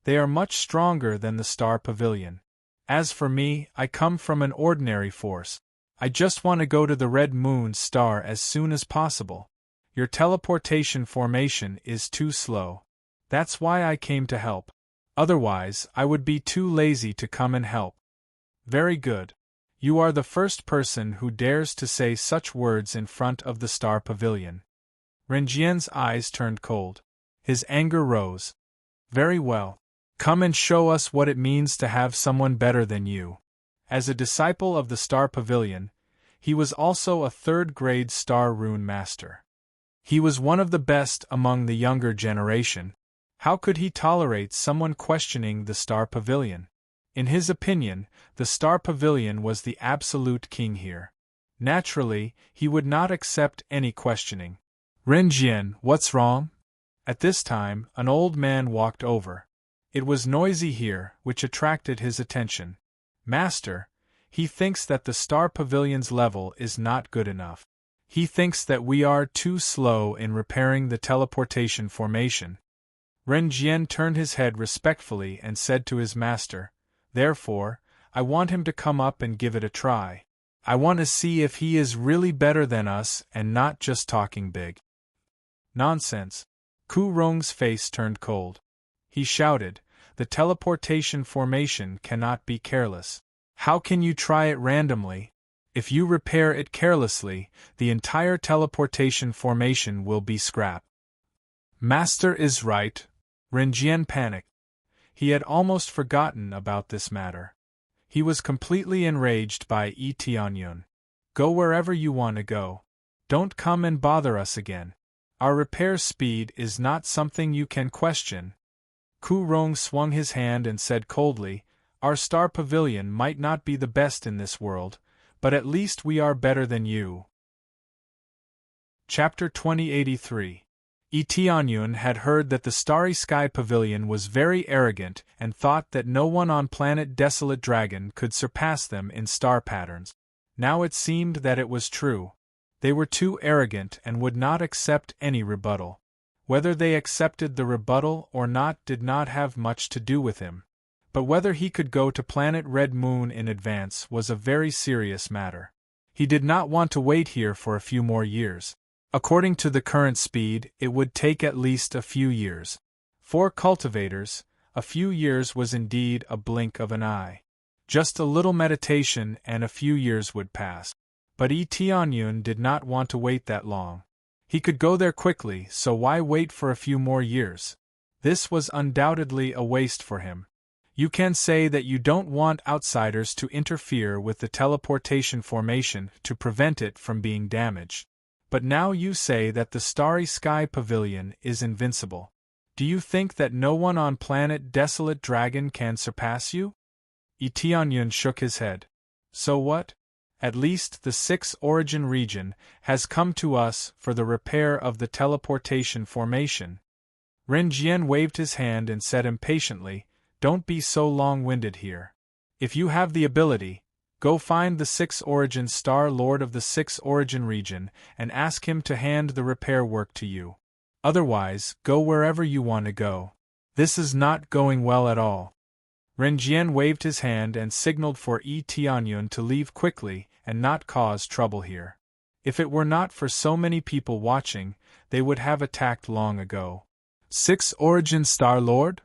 They are much stronger than the Star Pavilion. As for me, I come from an ordinary force. I just want to go to the Red Moon Star as soon as possible. Your teleportation formation is too slow. That's why I came to help. Otherwise, I would be too lazy to come and help." "Very good. You are the first person who dares to say such words in front of the Star Pavilion." Renjian's eyes turned cold. His anger rose. "Very well. Come and show us what it means to have someone better than you." As a disciple of the Star Pavilion, he was also a third-grade Star Rune Master. He was one of the best among the younger generation. How could he tolerate someone questioning the Star Pavilion? In his opinion, the Star Pavilion was the absolute king here. Naturally, he would not accept any questioning. "Ren Jian, what's wrong?" At this time, an old man walked over. It was noisy here, which attracted his attention. "Master, he thinks that the Star Pavilion's level is not good enough. He thinks that we are too slow in repairing the teleportation formation." Ren Jian turned his head respectfully and said to his master, "Therefore, I want him to come up and give it a try. I want to see if he is really better than us and not just talking big." "Nonsense." Ku Rong's face turned cold. He shouted, "The teleportation formation cannot be careless. How can you try it randomly? If you repair it carelessly, the entire teleportation formation will be scrap." "Master is right." Ren Jian panicked. He had almost forgotten about this matter. He was completely enraged by Yi Tianyun. "Go wherever you want to go. Don't come and bother us again. Our repair speed is not something you can question." Ku Rong swung his hand and said coldly, "Our Star Pavilion might not be the best in this world, but at least we are better than you." Chapter 2083. Yi Tianyun had heard that the Starry Sky Pavilion was very arrogant and thought that no one on planet Desolate Dragon could surpass them in star patterns. Now it seemed that it was true. They were too arrogant and would not accept any rebuttal. Whether they accepted the rebuttal or not did not have much to do with him. But whether he could go to planet Red Moon in advance was a very serious matter. He did not want to wait here for a few more years. According to the current speed, it would take at least a few years. For cultivators, a few years was indeed a blink of an eye. Just a little meditation and a few years would pass. But Yi Tianyun did not want to wait that long. He could go there quickly, so why wait for a few more years? This was undoubtedly a waste for him. You can say that you don't want outsiders to interfere with the teleportation formation to prevent it from being damaged. But now you say that the Starry Sky Pavilion is invincible. Do you think that no one on planet Desolate Dragon can surpass you? Yi Tianyun shook his head. So what? At least the 6th origin region has come to us for the repair of the teleportation formation. Ren Jian waved his hand and said impatiently, "Don't be so long-winded here. If you have the ability, go find the 6th origin Star Lord of the 6th origin region and ask him to hand the repair work to you. Otherwise, go wherever you want to go. This is not going well at all." Ren Jian waved his hand and signaled for Yi Tianyun to leave quickly and not cause trouble here. If it were not for so many people watching, they would have attacked long ago. 6th origin Star Lord?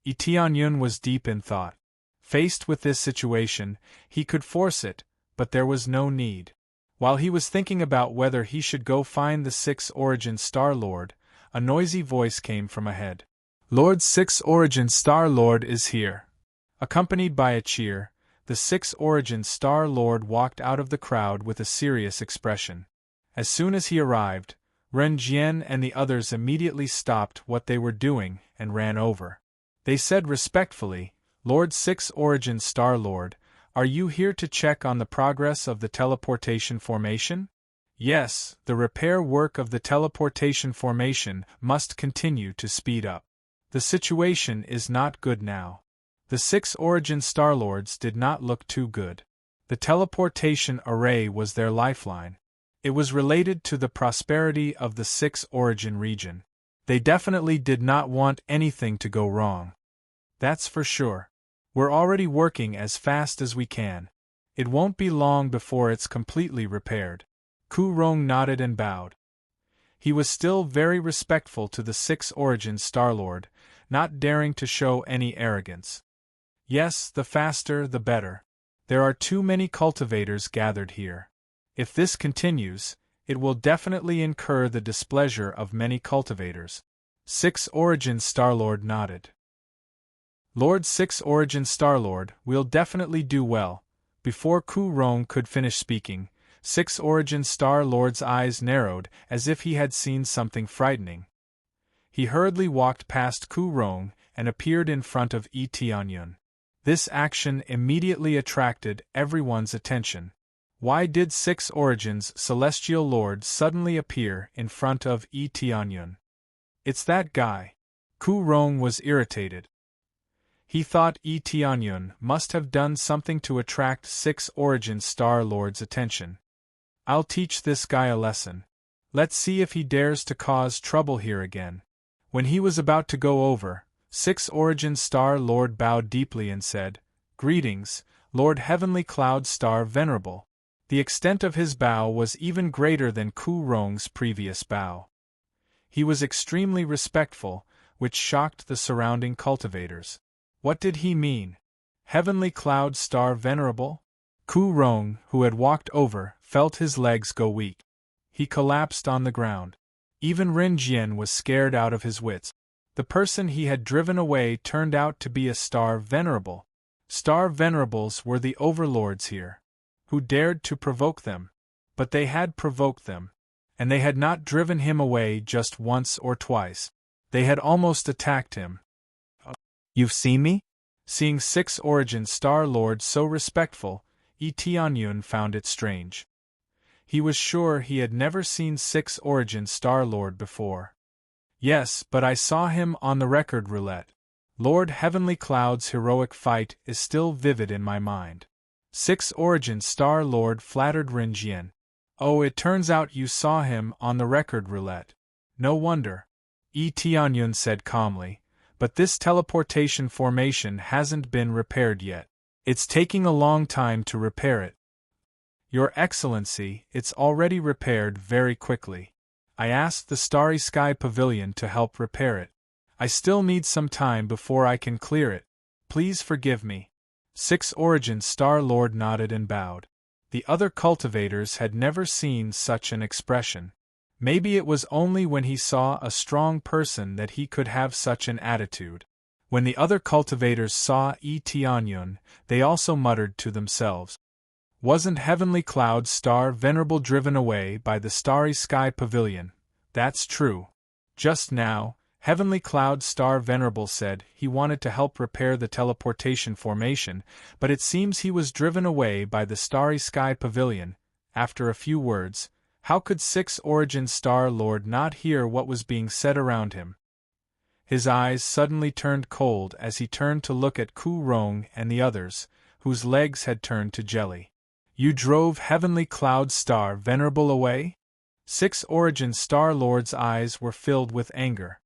Yi Tianyun was deep in thought. Faced with this situation, he could force it, but there was no need. While he was thinking about whether he should go find the 6th origin Star Lord, a noisy voice came from ahead. "Lord 6th origin Star Lord is here." Accompanied by a cheer, The Six Origin Star Lord walked out of the crowd with a serious expression. As soon as he arrived, Ren Jian and the others immediately stopped what they were doing and ran over. They said respectfully, "Lord Six Origin Star Lord, are you here to check on the progress of the teleportation formation?" "Yes, the repair work of the teleportation formation must continue to speed up. The situation is not good now." The Six Origin Star Lords did not look too good. The teleportation array was their lifeline. It was related to the prosperity of the Six Origin region. They definitely did not want anything to go wrong. "That's for sure. We're already working as fast as we can. It won't be long before it's completely repaired." Ku Rong nodded and bowed. He was still very respectful to the Six Origin Star Lord, not daring to show any arrogance. "Yes, the faster the better. There are too many cultivators gathered here. If this continues, it will definitely incur the displeasure of many cultivators." Six Origin Starlord nodded. "Lord Six Origin Starlord, we'll definitely do well." Before Ku Rong could finish speaking, Six Origin Star Lord's eyes narrowed as if he had seen something frightening. He hurriedly walked past Ku Rong and appeared in front of Yi Tianyun. This action immediately attracted everyone's attention. Why did Six Origins Celestial Lord suddenly appear in front of Yi Tianyun? "It's that guy." Ku Rong was irritated. He thought Yi Tianyun must have done something to attract Six Origin Star Lord's attention. "I'll teach this guy a lesson. Let's see if he dares to cause trouble here again." When he was about to go over, Six Origin Star Lord bowed deeply and said, "Greetings, Lord Heavenly Cloud Star Venerable." The extent of his bow was even greater than Ku Rong's previous bow. He was extremely respectful, which shocked the surrounding cultivators. What did he mean? Heavenly Cloud Star Venerable? Ku Rong, who had walked over, felt his legs go weak. He collapsed on the ground. Even Ren Jian was scared out of his wits. The person he had driven away turned out to be a Star Venerable. Star Venerables were the overlords here. Who dared to provoke them? But they had provoked them. And they had not driven him away just once or twice. They had almost attacked him. "You've seen me?" Seeing Six Origin Star Lord so respectful, Yi Tianyun found it strange. He was sure he had never seen Six Origin Star Lord before. "Yes, but I saw him on the record roulette. Lord Heavenly Cloud's heroic fight is still vivid in my mind." Six Origin Star Lord flattered Ren Jian. "Oh, it turns out you saw him on the record roulette. No wonder," Yi Tianyun said calmly, "but this teleportation formation hasn't been repaired yet. It's taking a long time to repair it." "Your Excellency, it's already repaired very quickly. I asked the Starry Sky Pavilion to help repair it. I still need some time before I can clear it. Please forgive me." Six Origin Star Lord nodded and bowed. The other cultivators had never seen such an expression. Maybe it was only when he saw a strong person that he could have such an attitude. When the other cultivators saw Yi Tianyun, they also muttered to themselves. "Wasn't Heavenly Cloud Star Venerable driven away by the Starry Sky Pavilion?" "That's true. Just now, Heavenly Cloud Star Venerable said he wanted to help repair the teleportation formation, but it seems he was driven away by the Starry Sky Pavilion." After a few words, how could Six Origin Star Lord not hear what was being said around him? His eyes suddenly turned cold as he turned to look at Ku Rong and the others, whose legs had turned to jelly. "You drove Heavenly Cloud Star Venerable away?" Six Origin Star Lord's eyes were filled with anger.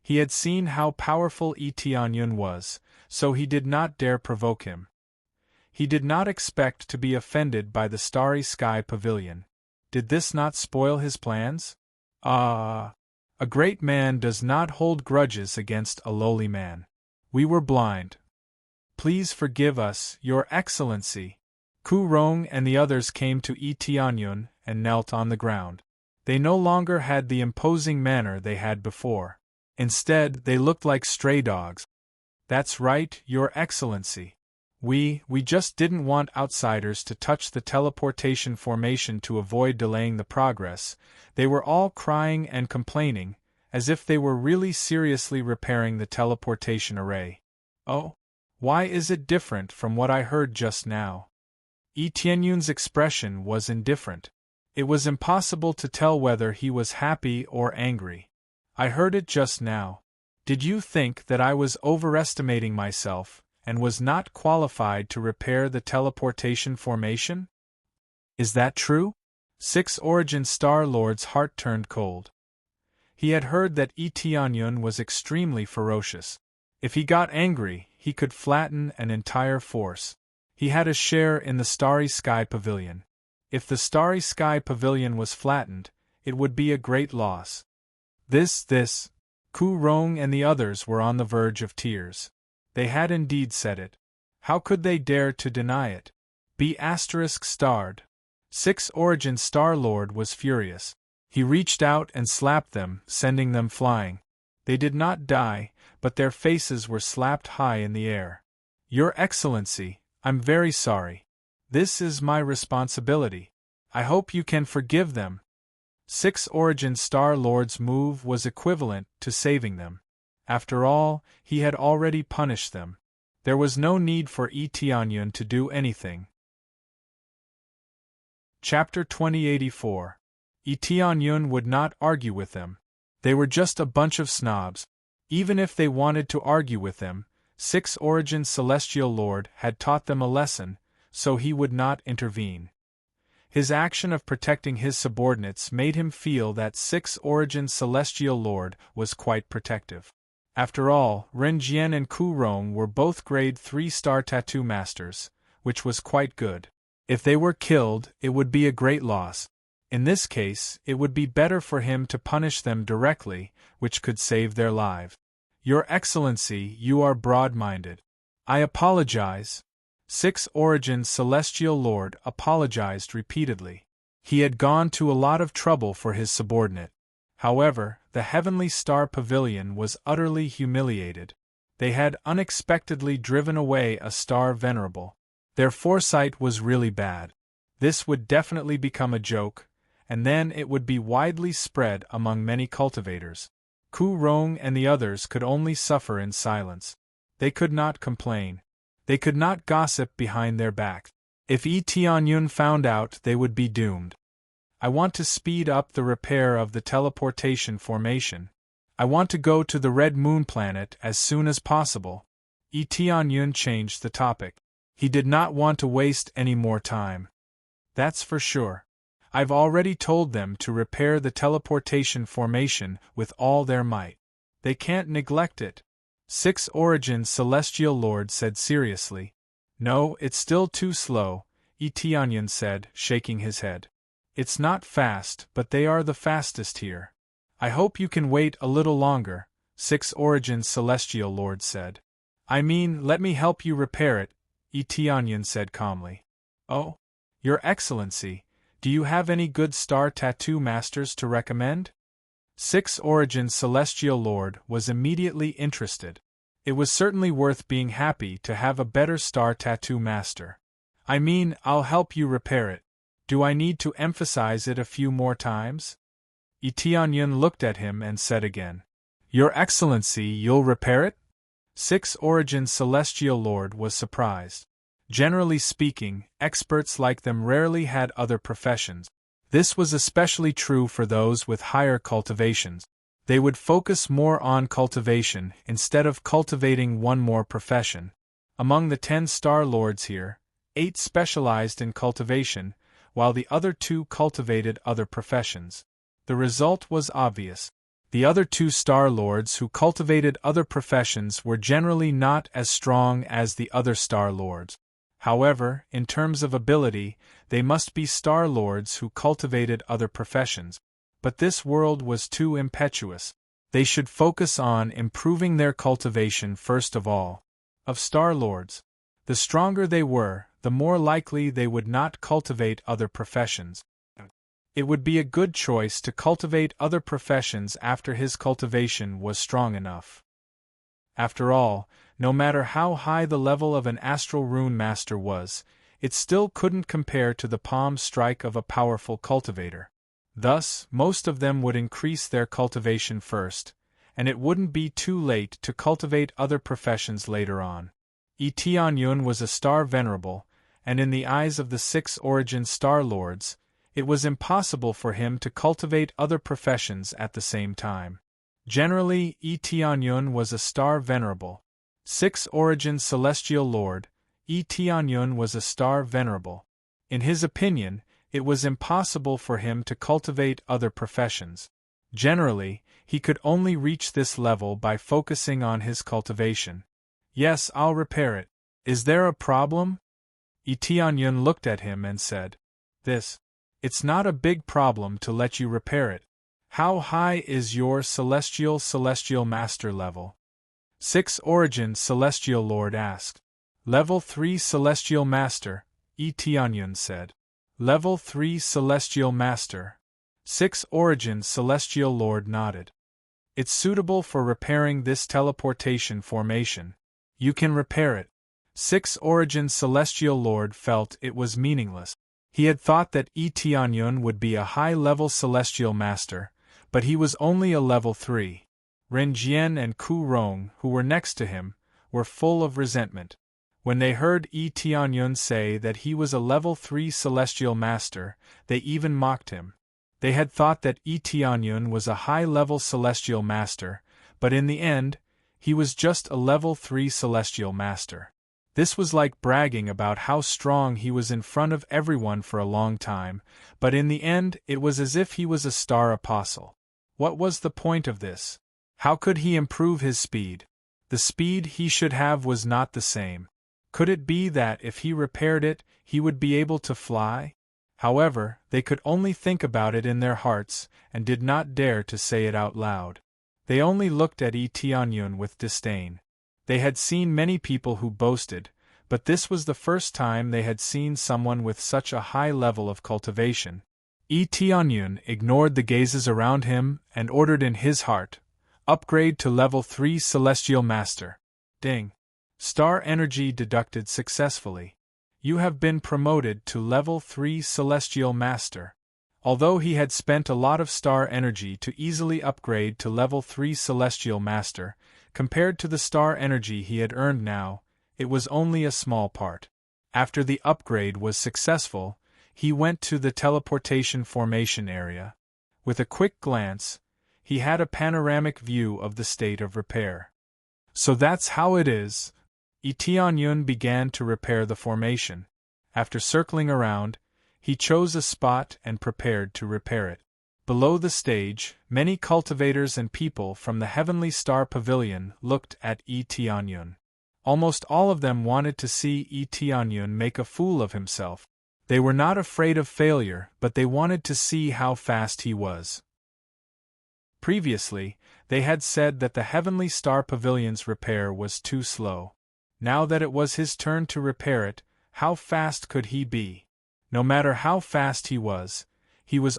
He had seen how powerful Yi Tianyun was, so he did not dare provoke him. He did not expect to be offended by the Starry Sky Pavilion. Did this not spoil his plans? A great man does not hold grudges against a lowly man. We were blind. Please forgive us, Your Excellency. Ku Rong and the others came to Yi Tianyun and knelt on the ground. They no longer had the imposing manner they had before. Instead, they looked like stray dogs. "That's right, Your Excellency. We just didn't want outsiders to touch the teleportation formation to avoid delaying the progress. They were all crying and complaining, as if they were really seriously repairing the teleportation array. Oh? Why is it different from what I heard just now? Tianyun's expression was indifferent. It was impossible to tell whether he was happy or angry. I heard it just now. Did you think that I was overestimating myself, and was not qualified to repair the teleportation formation? Is that true? Six Origin Star-Lord's heart turned cold. He had heard that Tianyun was extremely ferocious. If he got angry, he could flatten an entire force. He had a share in the Starry Sky Pavilion. If the Starry Sky Pavilion was flattened, it would be a great loss. Ku Rong and the others were on the verge of tears. They had indeed said it. How could they dare to deny it? ********************* Six Origin Star-Lord was furious. He reached out and slapped them, sending them flying. They did not die, but their faces were slapped high in the air. Your Excellency, I'm very sorry. This is my responsibility. I hope you can forgive them. Six Origin Star-Lord's move was equivalent to saving them. After all, he had already punished them. There was no need for Tianyun to do anything. Chapter 2084. Tianyun would not argue with them. They were just a bunch of snobs. Even if they wanted to argue with them, Six Origin Celestial Lord had taught them a lesson, so he would not intervene. His action of protecting his subordinates made him feel that Six Origin Celestial Lord was quite protective. After all, Ren Jian and Ku Rong were both grade 3-star tattoo masters, which was quite good. If they were killed, it would be a great loss. In this case, it would be better for him to punish them directly, which could save their lives. Your Excellency, you are broad-minded. I apologize. Six Origin Celestial Lord apologized repeatedly. He had gone to a lot of trouble for his subordinate. However, the Heavenly Star Pavilion was utterly humiliated. They had unexpectedly driven away a star venerable. Their foresight was really bad. This would definitely become a joke, and then it would be widely spread among many cultivators. Ku Rong and the others could only suffer in silence. They could not complain. They could not gossip behind their backs. If Tianyun found out, they would be doomed. I want to speed up the repair of the teleportation formation. I want to go to the Red Moon planet as soon as possible. Tianyun changed the topic. He did not want to waste any more time. That's for sure. I've already told them to repair the teleportation formation with all their might. They can't neglect it. Six Origin Celestial Lord said seriously. No, it's still too slow, Tianyun said, shaking his head. It's not fast, but they are the fastest here. I hope you can wait a little longer, Six Origin Celestial Lord said. I mean, let me help you repair it, Tianyun said calmly. Oh? Your Excellency, do you have any good star tattoo masters to recommend? Six Origin Celestial Lord was immediately interested. It was certainly worth being happy to have a better star tattoo master. I mean, I'll help you repair it. Do I need to emphasize it a few more times? Tianyun looked at him and said again. Your Excellency, you'll repair it? Six Origin Celestial Lord was surprised. Generally speaking, experts like them rarely had other professions. This was especially true for those with higher cultivations. They would focus more on cultivation instead of cultivating one more profession. Among the 10 Star Lords here, 8 specialized in cultivation, while the other 2 cultivated other professions. The result was obvious. The other 2 Star Lords who cultivated other professions were generally not as strong as the other Star Lords. However, in terms of ability, they must be Star Lords who cultivated other professions. But this world was too impetuous. They should focus on improving their cultivation first of all. Of Star Lords, the stronger they were, the more likely they would not cultivate other professions. It would be a good choice to cultivate other professions after his cultivation was strong enough. After all, no matter how high the level of an astral rune master was, it still couldn't compare to the palm strike of a powerful cultivator. Thus, most of them would increase their cultivation first, and it wouldn't be too late to cultivate other professions later on. Tianyun was a star venerable, and in the eyes of the 6 origin star lords, it was impossible for him to cultivate other professions at the same time. Generally, Tianyun was a star venerable. 6 origin celestial lord, Tianyun was a star venerable. In his opinion, it was impossible for him to cultivate other professions. Generally, he could only reach this level by focusing on his cultivation. Yes, I'll repair it. Is there a problem? Tianyun looked at him and said, It's not a big problem to let you repair it. How high is your celestial master level? 6 origin celestial lord asked. Level 3 celestial master, Tianyun said. Level 3 celestial master. 6 origin celestial lord nodded. It's suitable for repairing this teleportation formation. You can repair it. 6 origin celestial lord felt it was meaningless. He had thought that Tianyun would be a high-level celestial master, but he was only a level 3. Ren Jian and Ku Rong, who were next to him, were full of resentment. When they heard Tianyun say that he was a level 3 celestial master, they even mocked him. They had thought that Tianyun was a high-level celestial master, but in the end, he was just a level 3 celestial master. This was like bragging about how strong he was in front of everyone for a long time, but in the end it was as if he was a star apostle. What was the point of this? How could he improve his speed? The speed he should have was not the same. Could it be that if he repaired it, he would be able to fly? However, they could only think about it in their hearts, and did not dare to say it out loud. They only looked at Tianyun with disdain. They had seen many people who boasted, but this was the first time they had seen someone with such a high level of cultivation. Tianyun ignored the gazes around him and ordered in his heart, "Upgrade to level 3 celestial master." Ding. Star energy deducted successfully. You have been promoted to level 3 celestial master. Although he had spent a lot of star energy to easily upgrade to level 3 celestial master, compared to the star energy he had earned now, it was only a small part. After the upgrade was successful, he went to the teleportation formation area. With a quick glance, he had a panoramic view of the state of repair. So that's how it is. Tianyun began to repair the formation. After circling around, he chose a spot and prepared to repair it. Below the stage, many cultivators and people from the Heavenly Star Pavilion looked at Tianyun. Almost all of them wanted to see Tianyun make a fool of himself. They were not afraid of failure, but they wanted to see how fast he was. Previously, they had said that the Heavenly Star Pavilion's repair was too slow. Now that it was his turn to repair it, how fast could he be? No matter how fast he was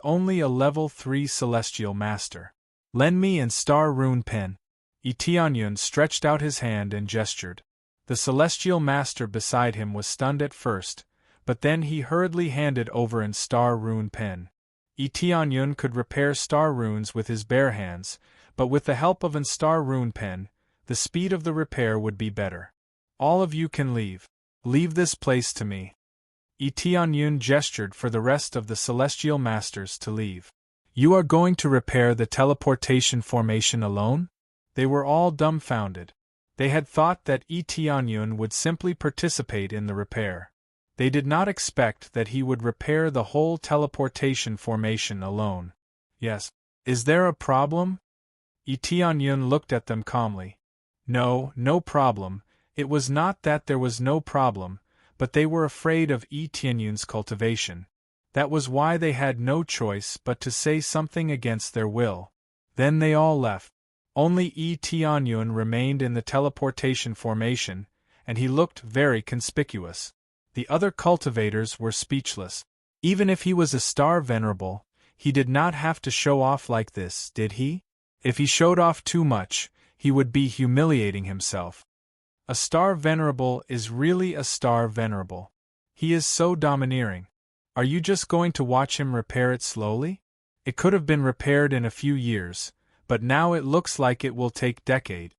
only a level 3 celestial master. Lend me an star rune pen. Tianyun stretched out his hand and gestured. The celestial master beside him was stunned at first, but then he hurriedly handed over an star rune pen. Tianyun could repair star runes with his bare hands, but with the help of an star rune pen, the speed of the repair would be better. All of you can leave. Leave this place to me. Tianyun gestured for the rest of the celestial masters to leave. You are going to repair the teleportation formation alone? They were all dumbfounded. They had thought that Tianyun would simply participate in the repair. They did not expect that he would repair the whole teleportation formation alone. Yes. Is there a problem? Tianyun looked at them calmly. No problem. It was not that there was no problem, but they were afraid of Tianyun's cultivation. That was why they had no choice but to say something against their will. Then they all left. Only Tianyun remained in the teleportation formation, and he looked very conspicuous. The other cultivators were speechless. Even if he was a star venerable, he did not have to show off like this, did he? If he showed off too much, He would be humiliating himself. A star venerable is really a star venerable. He is so domineering. Are you just going to watch him repair it slowly? It could have been repaired in a few years, but now it looks like it will take decades.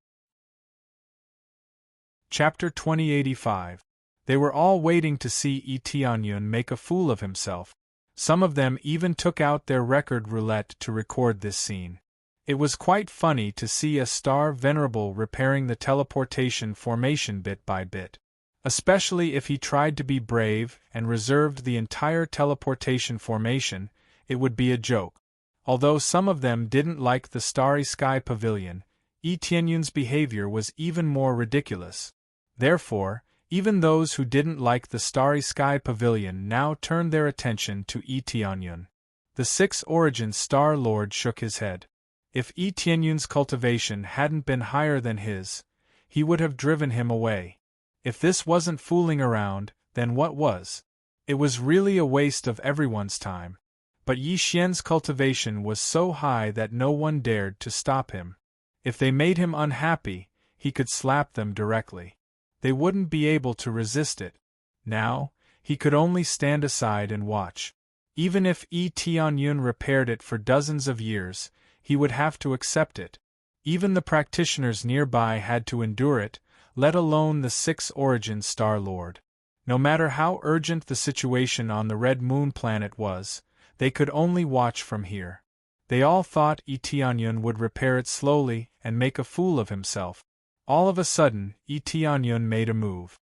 Chapter 2085. They were all waiting to see Yi Tianyun make a fool of himself. Some of them even took out their record roulette to record this scene. It was quite funny to see a star venerable repairing the teleportation formation bit by bit. Especially if he tried to be brave and reserved the entire teleportation formation, it would be a joke. Although some of them didn't like the Starry Sky Pavilion, Yi Tianyun's behavior was even more ridiculous. Therefore, even those who didn't like the Starry Sky Pavilion now turned their attention to Yi Tianyun. The Six Origins Star Lord shook his head. If Yi Tianyun's cultivation hadn't been higher than his, he would have driven him away. If this wasn't fooling around, then what was? It was really a waste of everyone's time. But Yi Xian's cultivation was so high that no one dared to stop him. If they made him unhappy, he could slap them directly. They wouldn't be able to resist it. Now, he could only stand aside and watch. Even if Yi Tianyun repaired it for dozens of years, he would have to accept it. Even the practitioners nearby had to endure it, let alone the Six Origins Star Lord. No matter how urgent the situation on the Red Moon planet was, they could only watch from here. They all thought Yi Tianyun would repair it slowly and make a fool of himself. All of a sudden, Yi Tianyun made a move.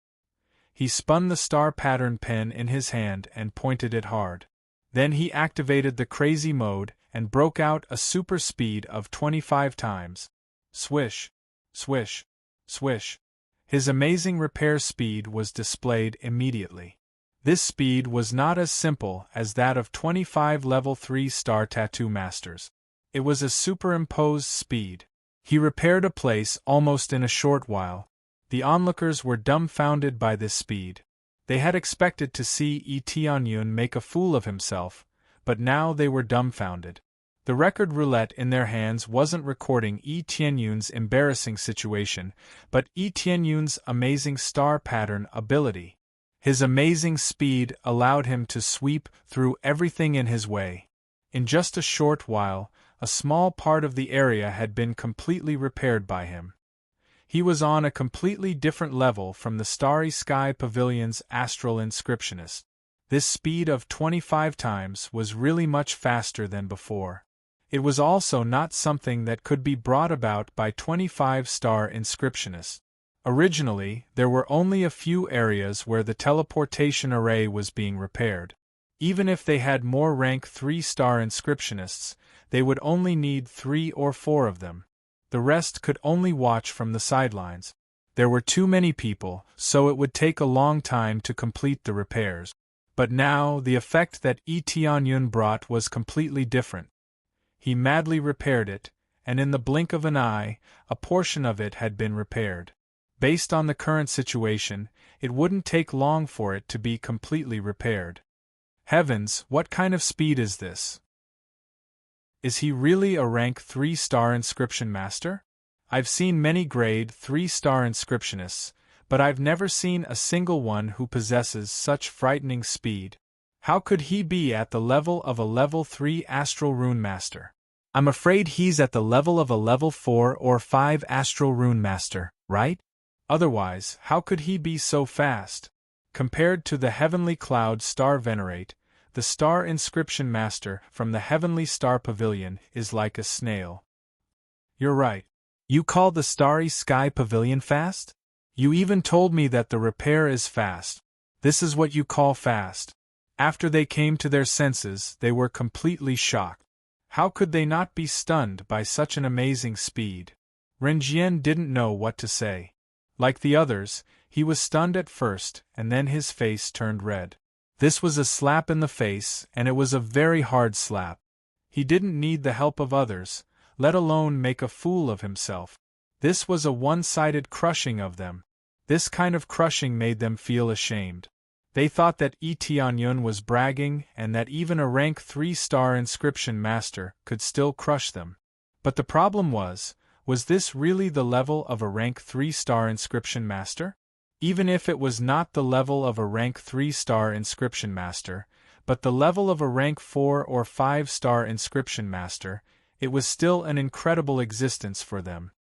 He spun the star pattern pen in his hand and pointed it hard. Then he activated the crazy mode and broke out a super speed of 25 times. Swish, swish, swish. His amazing repair speed was displayed immediately. This speed was not as simple as that of 25 level 3 star tattoo masters. It was a superimposed speed. He repaired a place almost in a short while. The onlookers were dumbfounded by this speed. They had expected to see Yi Tianyun make a fool of himself, but now they were dumbfounded. The record roulette in their hands wasn't recording Yi Tianyun's embarrassing situation, but Yi Tianyun's amazing star pattern ability. His amazing speed allowed him to sweep through everything in his way. In just a short while, a small part of the area had been completely repaired by him. He was on a completely different level from the Starry Sky Pavilion's astral inscriptionist. This speed of 25 times was really much faster than before. It was also not something that could be brought about by 25-star inscriptionists. Originally, there were only a few areas where the teleportation array was being repaired. Even if they had more rank 3-star inscriptionists, they would only need 3 or 4 of them. The rest could only watch from the sidelines. There were too many people, so it would take a long time to complete the repairs. But now, the effect that Yi Tianyun brought was completely different. He madly repaired it, and in the blink of an eye, a portion of it had been repaired. Based on the current situation, it wouldn't take long for it to be completely repaired. Heavens, what kind of speed is this? Is he really a rank 3-star inscription master? I've seen many grade 3-star inscriptionists, but I've never seen a single one who possesses such frightening speed. How could he be at the level of a level 3 astral rune master? I'm afraid he's at the level of a level 4 or 5 astral rune master, right? Otherwise, how could he be so fast? Compared to the Heavenly Cloud Star Venerate, the Star Inscription Master from the Heavenly Star Pavilion is like a snail. You're right. You call the Starry Sky Pavilion fast? You even told me that the repair is fast. This is what you call fast. After they came to their senses, they were completely shocked. How could they not be stunned by such an amazing speed? Renjian didn't know what to say. Like the others, he was stunned at first, and then his face turned red. This was a slap in the face, and it was a very hard slap. He didn't need the help of others, let alone make a fool of himself. This was a one-sided crushing of them. This kind of crushing made them feel ashamed. They thought that Yi Tianyun was bragging and that even a rank 3-star inscription master could still crush them. But the problem was, Was this really the level of a rank 3-star inscription master? Even if it was not the level of a rank 3-star inscription master, but the level of a rank 4 or 5-star inscription master, it was still an incredible existence for them.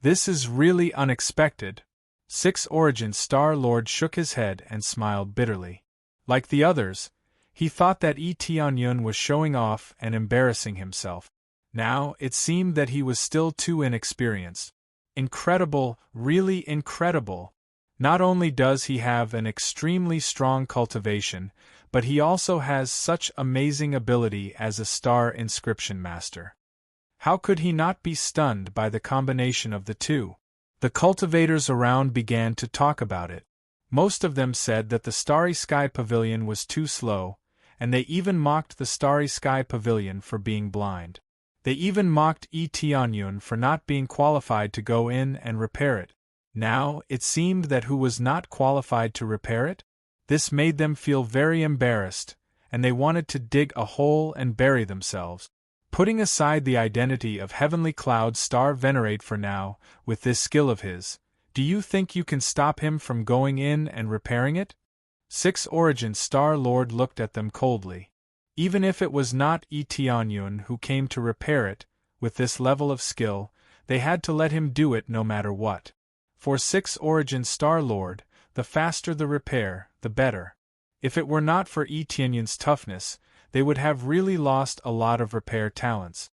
This is really unexpected. 6 Origin Star Lord shook his head and smiled bitterly. Like the others, he thought that Tianyun was showing off and embarrassing himself. Now, it seemed that he was still too inexperienced. Incredible, really incredible. Not only does he have an extremely strong cultivation, but he also has such amazing ability as a star inscription master. How could he not be stunned by the combination of the two? The cultivators around began to talk about it. Most of them said that the Starry Sky Pavilion was too slow, and they even mocked the Starry Sky Pavilion for being blind. They even mocked Tianyun for not being qualified to go in and repair it. Now, it seemed that who was not qualified to repair it? This made them feel very embarrassed, and they wanted to dig a hole and bury themselves. Putting aside the identity of Heavenly Cloud Star Venerate for now, with this skill of his, do you think you can stop him from going in and repairing it? 6 Origin Star Lord looked at them coldly. Even if it was not Tianyun who came to repair it, with this level of skill, they had to let him do it no matter what. For 6 Origin Star Lord, the faster the repair, the better. If it were not for Tianyun's toughness, they would have really lost a lot of repair talents.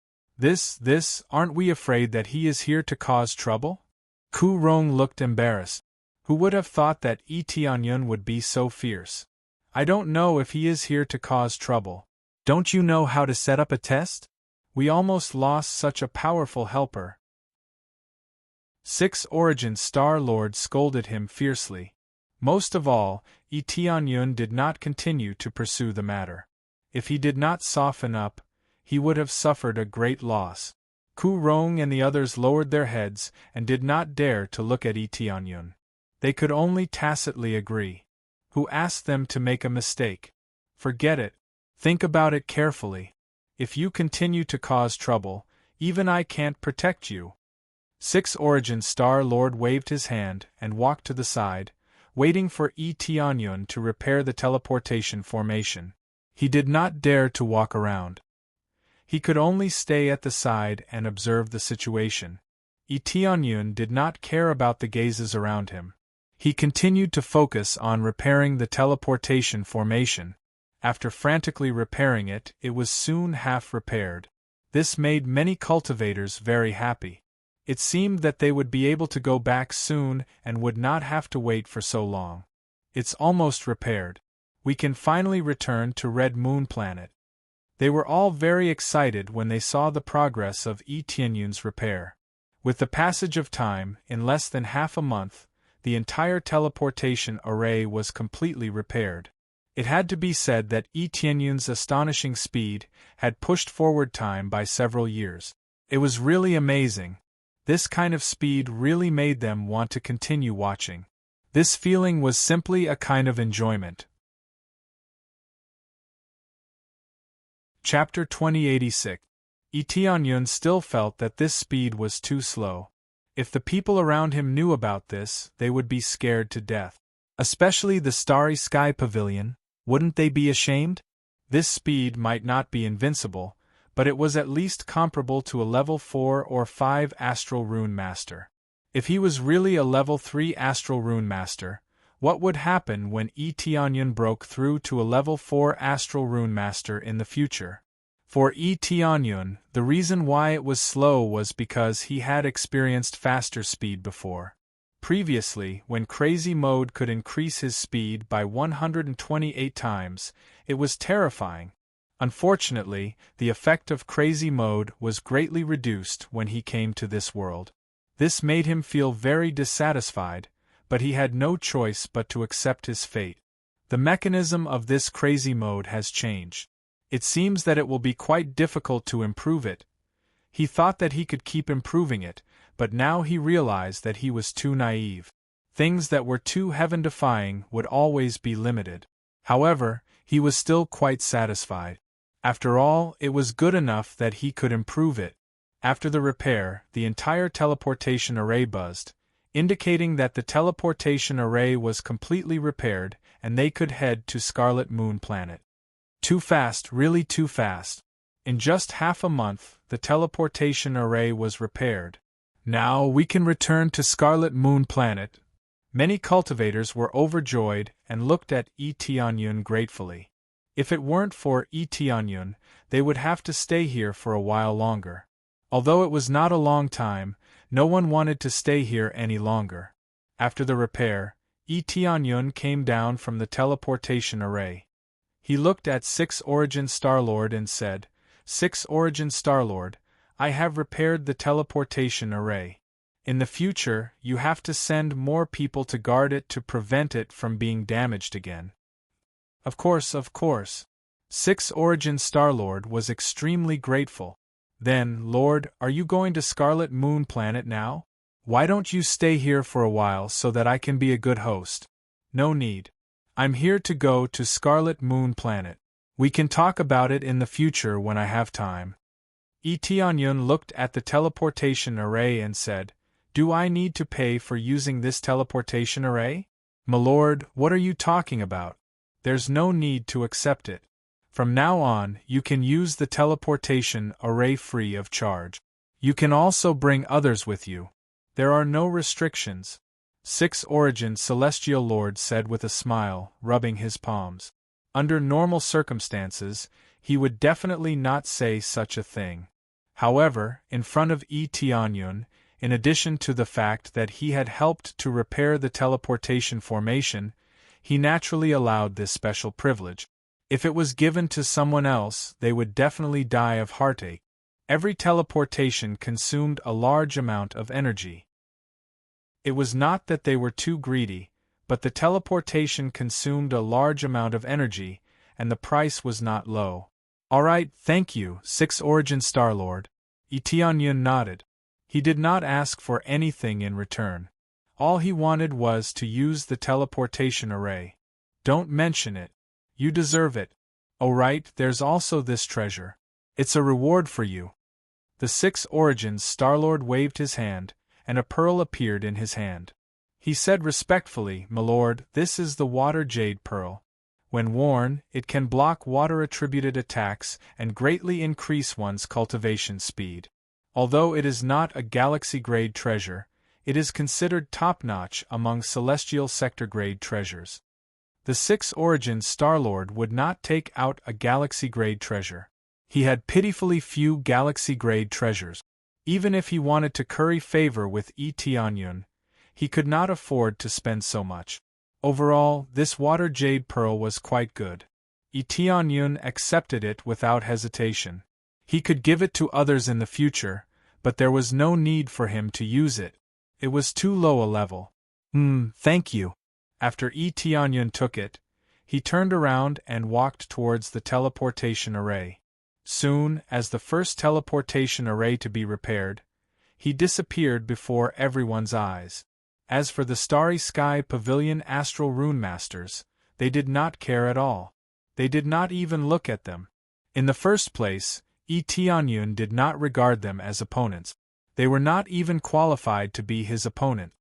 Aren't we afraid that he is here to cause trouble? Ku Rong looked embarrassed. Who would have thought that Tianyun would be so fierce? I don't know if he is here to cause trouble. Don't you know how to set up a test? We almost lost such a powerful helper. 6 Origin Star Lord scolded him fiercely. Most of all, Tianyun did not continue to pursue the matter. If he did not soften up, he would have suffered a great loss. Ku Rong and the others lowered their heads and did not dare to look at Tianyun. They could only tacitly agree. Who asked them to make a mistake? Forget it. Think about it carefully. If you continue to cause trouble, even I can't protect you. 6 Origin Star Lord waved his hand and walked to the side, waiting for Tianyun to repair the teleportation formation. He did not dare to walk around. He could only stay at the side and observe the situation. Tianyun did not care about the gazes around him. He continued to focus on repairing the teleportation formation. After frantically repairing it, it was soon half repaired. This made many cultivators very happy. It seemed that they would be able to go back soon and would not have to wait for so long. It's almost repaired. We can finally return to Red Moon Planet. They were all very excited when they saw the progress of Tianyun's repair. With the passage of time, in less than half a month, the entire teleportation array was completely repaired. It had to be said that Tianyun's astonishing speed had pushed forward time by several years. It was really amazing. This kind of speed really made them want to continue watching. This feeling was simply a kind of enjoyment. Chapter 2086. Tianyun still felt that this speed was too slow. If the people around him knew about this, they would be scared to death. Especially the Starry Sky Pavilion. Wouldn't they be ashamed? This speed might not be invincible, but it was at least comparable to a level 4 or 5 Astral Rune Master. If he was really a level 3 Astral Rune Master, what would happen when Tianyun broke through to a level 4 Astral Rune Master in the future? For Tianyun, the reason why it was slow was because he had experienced faster speed before. Previously, when Crazy Mode could increase his speed by 128 times, it was terrifying. Unfortunately, the effect of Crazy Mode was greatly reduced when he came to this world. This made him feel very dissatisfied, but he had no choice but to accept his fate. The mechanism of this Crazy Mode has changed. It seems that it will be quite difficult to improve it. He thought that he could keep improving it, but now he realized that he was too naive. Things that were too heaven-defying would always be limited. However, he was still quite satisfied. After all, it was good enough that he could improve it. After the repair, the entire teleportation array buzzed, indicating that the teleportation array was completely repaired and they could head to Scarlet Moon Planet. Too fast, really too fast. In just half a month, the teleportation array was repaired. Now we can return to Scarlet Moon Planet. Many cultivators were overjoyed and looked at Tianyun gratefully. If it weren't for Tianyun, they would have to stay here for a while longer. Although it was not a long time, no one wanted to stay here any longer. After the repair, Tianyun came down from the teleportation array. He looked at 6 Origin Starlord and said, "6 Origin Starlord, I have repaired the teleportation array. In the future, you have to send more people to guard it to prevent it from being damaged again." Of course. 6 Origin Starlord was extremely grateful. "Then, Lord, are you going to Scarlet Moon Planet now? Why don't you stay here for a while so that I can be a good host?" "No need. I'm here to go to Scarlet Moon Planet. We can talk about it in the future when I have time." Tianyun looked at the teleportation array and said, "Do I need to pay for using this teleportation array?" "My lord, what are you talking about? There's no need to accept it. From now on, you can use the teleportation array free of charge. You can also bring others with you. There are no restrictions," 6 Origin Celestial Lord said with a smile, rubbing his palms. Under normal circumstances, he would definitely not say such a thing. However, in front of Tianyun, in addition to the fact that he had helped to repair the teleportation formation, he naturally allowed this special privilege. If it was given to someone else, they would definitely die of heartache. Every teleportation consumed a large amount of energy. It was not that they were too greedy, but the teleportation consumed a large amount of energy, and the price was not low. "All right, thank you, 6 Origin Starlord." Tianyun nodded. He did not ask for anything in return. All he wanted was to use the teleportation array. "Don't mention it. You deserve it. Oh right, there's also this treasure. It's a reward for you." The 6 Origins Starlord waved his hand, and a pearl appeared in his hand. He said respectfully, "My lord, this is the Water Jade Pearl. When worn, it can block water-attributed attacks and greatly increase one's cultivation speed. Although it is not a galaxy-grade treasure, it is considered top-notch among celestial sector-grade treasures." The 6 Origins Starlord would not take out a galaxy-grade treasure. He had pitifully few galaxy-grade treasures. Even if he wanted to curry favor with Tianyun, he could not afford to spend so much. Overall, this Water Jade Pearl was quite good. Tianyun accepted it without hesitation. He could give it to others in the future, but there was no need for him to use it. It was too low a level. Thank you." After Tianyun took it, he turned around and walked towards the teleportation array. Soon, as the first teleportation array to be repaired, he disappeared before everyone's eyes. As for the Starry Sky Pavilion Astral Rune Masters, they did not care at all. They did not even look at them. In the first place, Tianyun did not regard them as opponents. They were not even qualified to be his opponent.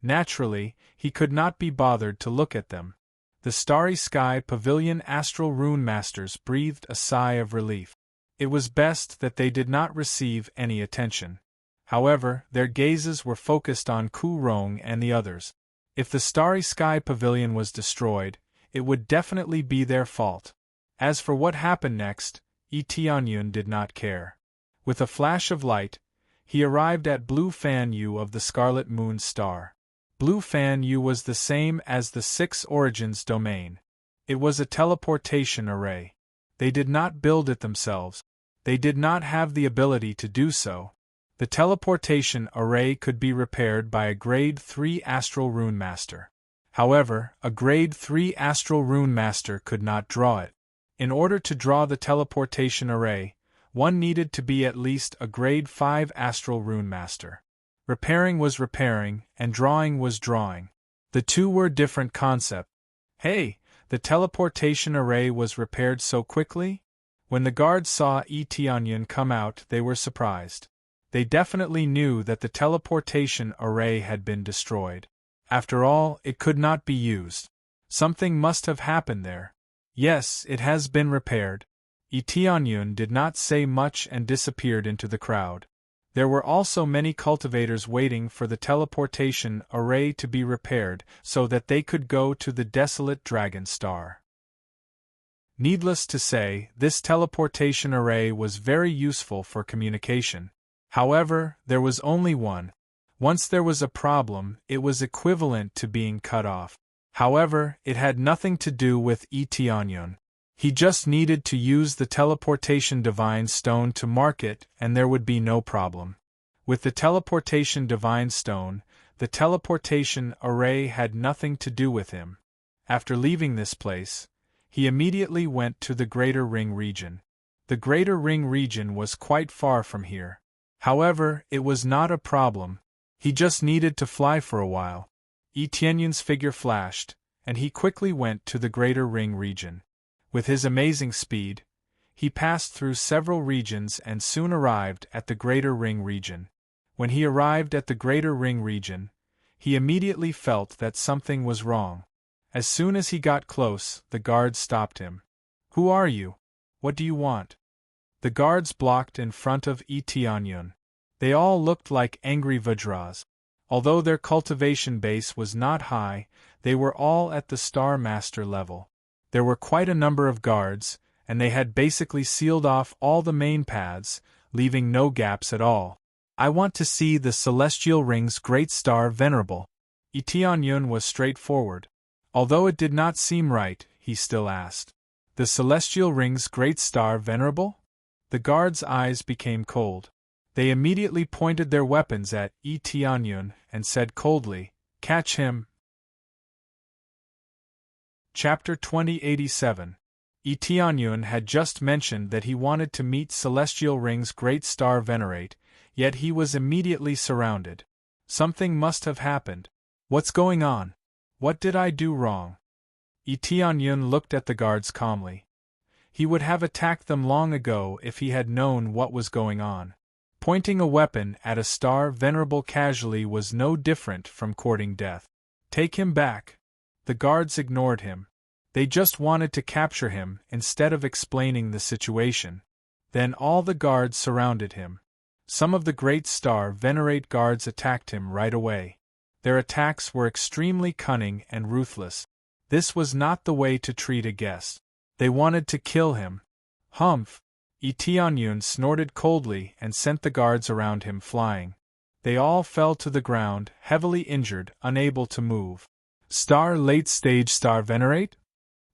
Naturally, he could not be bothered to look at them. The Starry Sky Pavilion Astral Rune Masters breathed a sigh of relief. It was best that they did not receive any attention. However, their gazes were focused on Ku Rong and the others. If the Starry Sky Pavilion was destroyed, it would definitely be their fault. As for what happened next, Tianyun did not care. With a flash of light, he arrived at Blue Fan Yu of the Scarlet Moon Star. Blue Fan Yu was the same as the 6 Origins domain. It was a teleportation array. They did not build it themselves. They did not have the ability to do so. The teleportation array could be repaired by a Grade 3 Astral Rune Master. However, a Grade 3 Astral Rune Master could not draw it. In order to draw the teleportation array, one needed to be at least a Grade 5 Astral Rune Master. Repairing was repairing, and drawing was drawing. The two were different concepts. Hey, the teleportation array was repaired so quickly? When the guards saw Tianyun come out, they were surprised. They definitely knew that the teleportation array had been destroyed. After all, it could not be used. Something must have happened there. Yes, it has been repaired. Tianyun did not say much and disappeared into the crowd. There were also many cultivators waiting for the teleportation array to be repaired so that they could go to the desolate Dragon Star. Needless to say, this teleportation array was very useful for communication. However, there was only one. Once there was a problem, it was equivalent to being cut off. However, it had nothing to do with Tianyun. He just needed to use the teleportation divine stone to mark it, and there would be no problem. With the teleportation divine stone, the teleportation array had nothing to do with him. After leaving this place, he immediately went to the Greater Ring region. The Greater Ring region was quite far from here. However, it was not a problem. He just needed to fly for a while. Tianyun's figure flashed, and he quickly went to the Greater Ring region. With his amazing speed, he passed through several regions and soon arrived at the Greater Ring region. When he arrived at the Greater Ring region, he immediately felt that something was wrong. As soon as he got close, the guards stopped him. "Who are you? What do you want?" The guards blocked in front of Tianyun. They all looked like angry Vajras. Although their cultivation base was not high, they were all at the Star Master level. There were quite a number of guards, and they had basically sealed off all the main paths, leaving no gaps at all. "I want to see the Celestial Ring's Great Star Venerable." Tianyun was straightforward. Although it did not seem right, he still asked. "The Celestial Ring's Great Star Venerable?" The guards' eyes became cold. They immediately pointed their weapons at Tianyun and said coldly, "Catch him." Chapter 2087. Tianyun had just mentioned that he wanted to meet Celestial Ring's Great Star Venerate, yet he was immediately surrounded. Something must have happened. What's going on? What did I do wrong? Tianyun looked at the guards calmly. He would have attacked them long ago if he had known what was going on. Pointing a weapon at a star venerable casually was no different from courting death. "Take him back." The guards ignored him. They just wanted to capture him instead of explaining the situation. Then all the guards surrounded him. Some of the Great Star Venerate guards attacked him right away. Their attacks were extremely cunning and ruthless. This was not the way to treat a guest. They wanted to kill him. "Humph!" Tianyun snorted coldly and sent the guards around him flying. They all fell to the ground, heavily injured, unable to move. Late stage Star Venerate?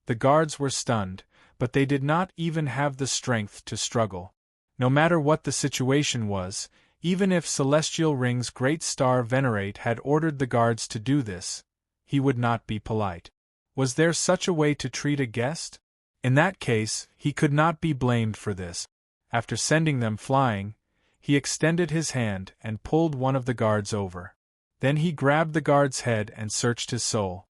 The guards were stunned, but they did not even have the strength to struggle. No matter what the situation was, even if Celestial Ring's Great Star Venerate had ordered the guards to do this, he would not be polite. Was there such a way to treat a guest? In that case, he could not be blamed for this. After sending them flying, he extended his hand and pulled one of the guards over. Then he grabbed the guard's head and searched his soul.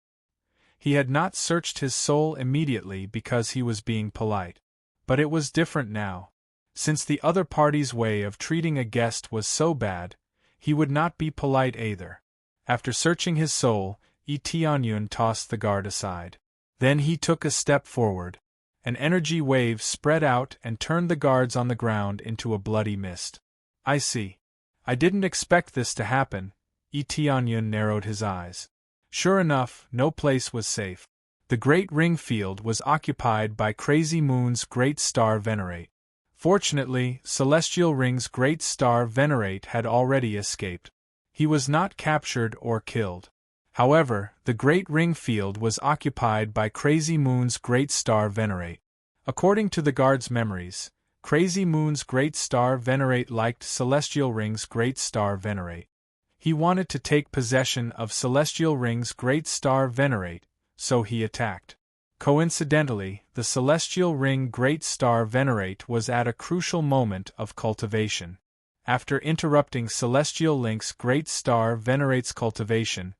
He had not searched his soul immediately because he was being polite. But it was different now. Since the other party's way of treating a guest was so bad, he would not be polite either. After searching his soul, Tianyun tossed the guard aside. Then he took a step forward. An energy wave spread out and turned the guards on the ground into a bloody mist. "I see. I didn't expect this to happen." Tianyun narrowed his eyes. Sure enough, no place was safe. The Great Ring Field was occupied by Crazy Moon's Great Star Venerate. Fortunately, Celestial Ring's Great Star Venerate had already escaped. He was not captured or killed. However, the Great Ring Field was occupied by Crazy Moon's Great Star Venerate. According to the guard's memories, Crazy Moon's Great Star Venerate liked Celestial Ring's Great Star Venerate. He wanted to take possession of Celestial Ring's Great Star Venerate, so he attacked. Coincidentally, the Celestial Ring Great Star Venerate was at a crucial moment of cultivation. After interrupting Celestial Link's Great Star Venerate's cultivation,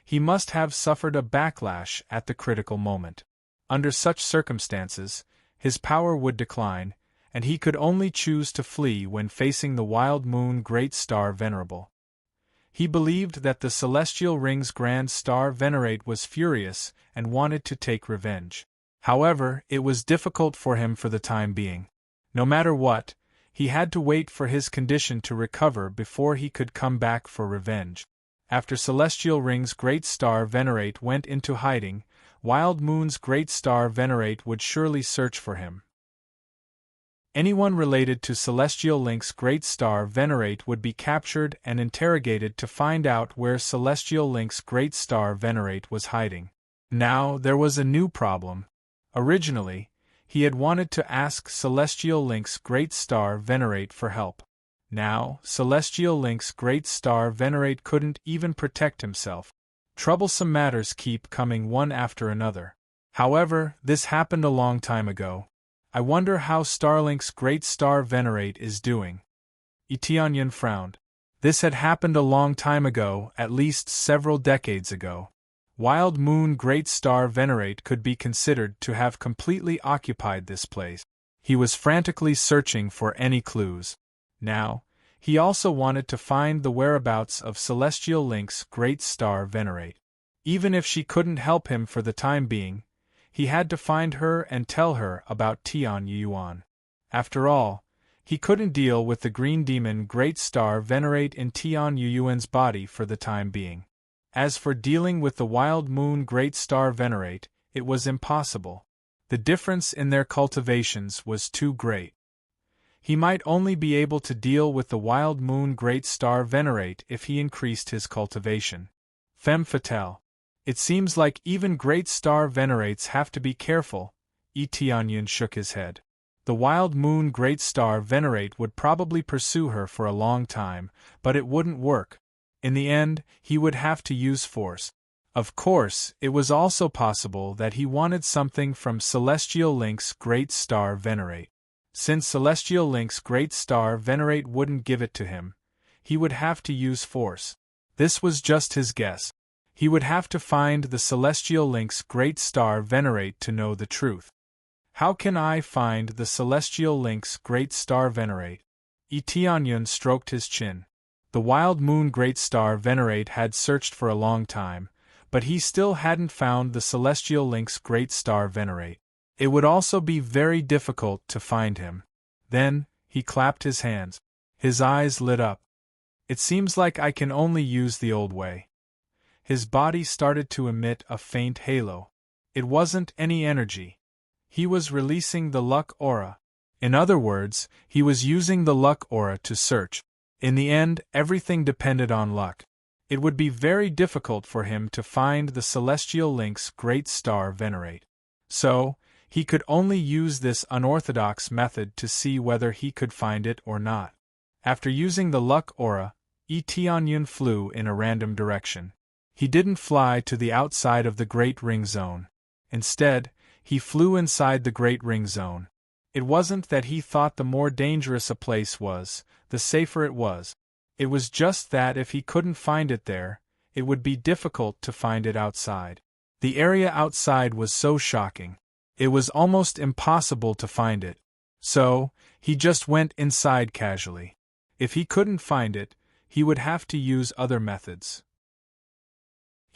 he must have suffered a backlash at the critical moment. Under such circumstances, his power would decline, and he could only choose to flee when facing the wild moon great star venerable. He believed that the celestial ring's grand star venerate was furious and wanted to take revenge. However, it was difficult for him for the time being. No matter what, he had to wait for his condition to recover before he could come back for revenge. After Celestial Ring's great star venerate went into hiding, Wild Moon's great star venerate would surely search for him. Anyone related to Celestial Link's great star venerate would be captured and interrogated to find out where Celestial Link's great star venerate was hiding. Now there was a new problem. Originally, he had wanted to ask Celestial Link's great star venerate for help. Now, Celestial Link's great star venerate couldn't even protect himself. Troublesome matters keep coming one after another. However, this happened a long time ago. I wonder how Starlink's great star venerate is doing. Tianyan frowned. This had happened a long time ago, at least several decades ago. Wild Moon Great Star Venerate could be considered to have completely occupied this place. He was frantically searching for any clues. Now, he also wanted to find the whereabouts of Celestial Link's Great Star Venerate. Even if she couldn't help him for the time being, he had to find her and tell her about Tian Yuan. After all, he couldn't deal with the Green Demon Great Star Venerate in Tian Yuan's body for the time being. As for dealing with the Wild Moon Great Star Venerate, it was impossible. The difference in their cultivations was too great. He might only be able to deal with the Wild Moon Great Star Venerate if he increased his cultivation. Femme fatale. It seems like even Great Star Venerates have to be careful. Tianyan shook his head. The Wild Moon Great Star Venerate would probably pursue her for a long time, but it wouldn't work. In the end, he would have to use force. Of course, it was also possible that he wanted something from Celestial Link's Great Star Venerate. Since Celestial Link's Great Star Venerate wouldn't give it to him, he would have to use force. This was just his guess. He would have to find the Celestial Link's Great Star Venerate to know the truth. How can I find the Celestial Link's Great Star Venerate? Tianyan stroked his chin. The Wild Moon Great Star Venerate had searched for a long time, but he still hadn't found the Celestial Link's Great Star Venerate. It would also be very difficult to find him. Then, he clapped his hands. His eyes lit up. It seems like I can only use the old way. His body started to emit a faint halo. It wasn't any energy. He was releasing the luck aura. In other words, he was using the luck aura to search. In the end, everything depended on luck. It would be very difficult for him to find the Celestial Link's Great Star Venerate. So, he could only use this unorthodox method to see whether he could find it or not. After using the luck aura, Tianyan flew in a random direction. He didn't fly to the outside of the Great Ring Zone. Instead, he flew inside the Great Ring Zone. It wasn't that he thought the more dangerous a place was, the safer it was. It was just that if he couldn't find it there, it would be difficult to find it outside. The area outside was so shocking. It was almost impossible to find it. So, he just went inside casually. If he couldn't find it, he would have to use other methods.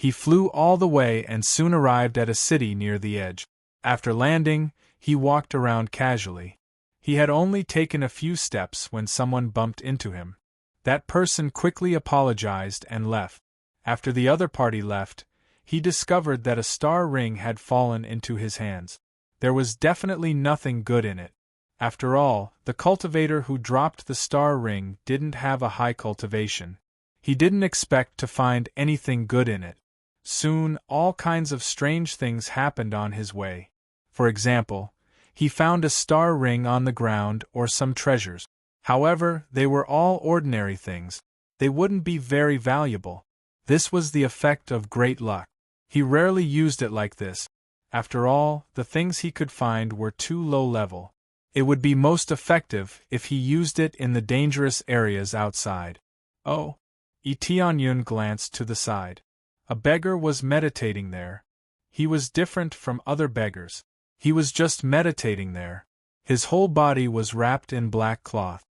He flew all the way and soon arrived at a city near the edge. After landing, he walked around casually. He had only taken a few steps when someone bumped into him. That person quickly apologized and left. After the other party left, he discovered that a star ring had fallen into his hands. There was definitely nothing good in it. After all, the cultivator who dropped the star ring didn't have a high cultivation. He didn't expect to find anything good in it. Soon, all kinds of strange things happened on his way. For example, he found a star ring on the ground or some treasures. However, they were all ordinary things. They wouldn't be very valuable. This was the effect of great luck. He rarely used it like this. After all, the things he could find were too low level. It would be most effective if he used it in the dangerous areas outside. Oh! Tianyun glanced to the side. A beggar was meditating there. He was different from other beggars. He was just meditating there. His whole body was wrapped in black cloth.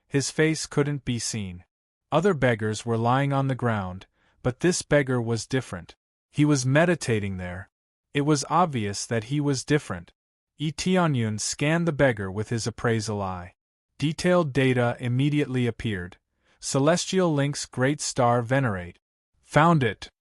His face couldn't be seen. Other beggars were lying on the ground, but this beggar was different. He was meditating there. It was obvious that he was different. Tianyun scanned the beggar with his appraisal eye. Detailed data immediately appeared. Celestial Link's Great Star Venerate. Found it.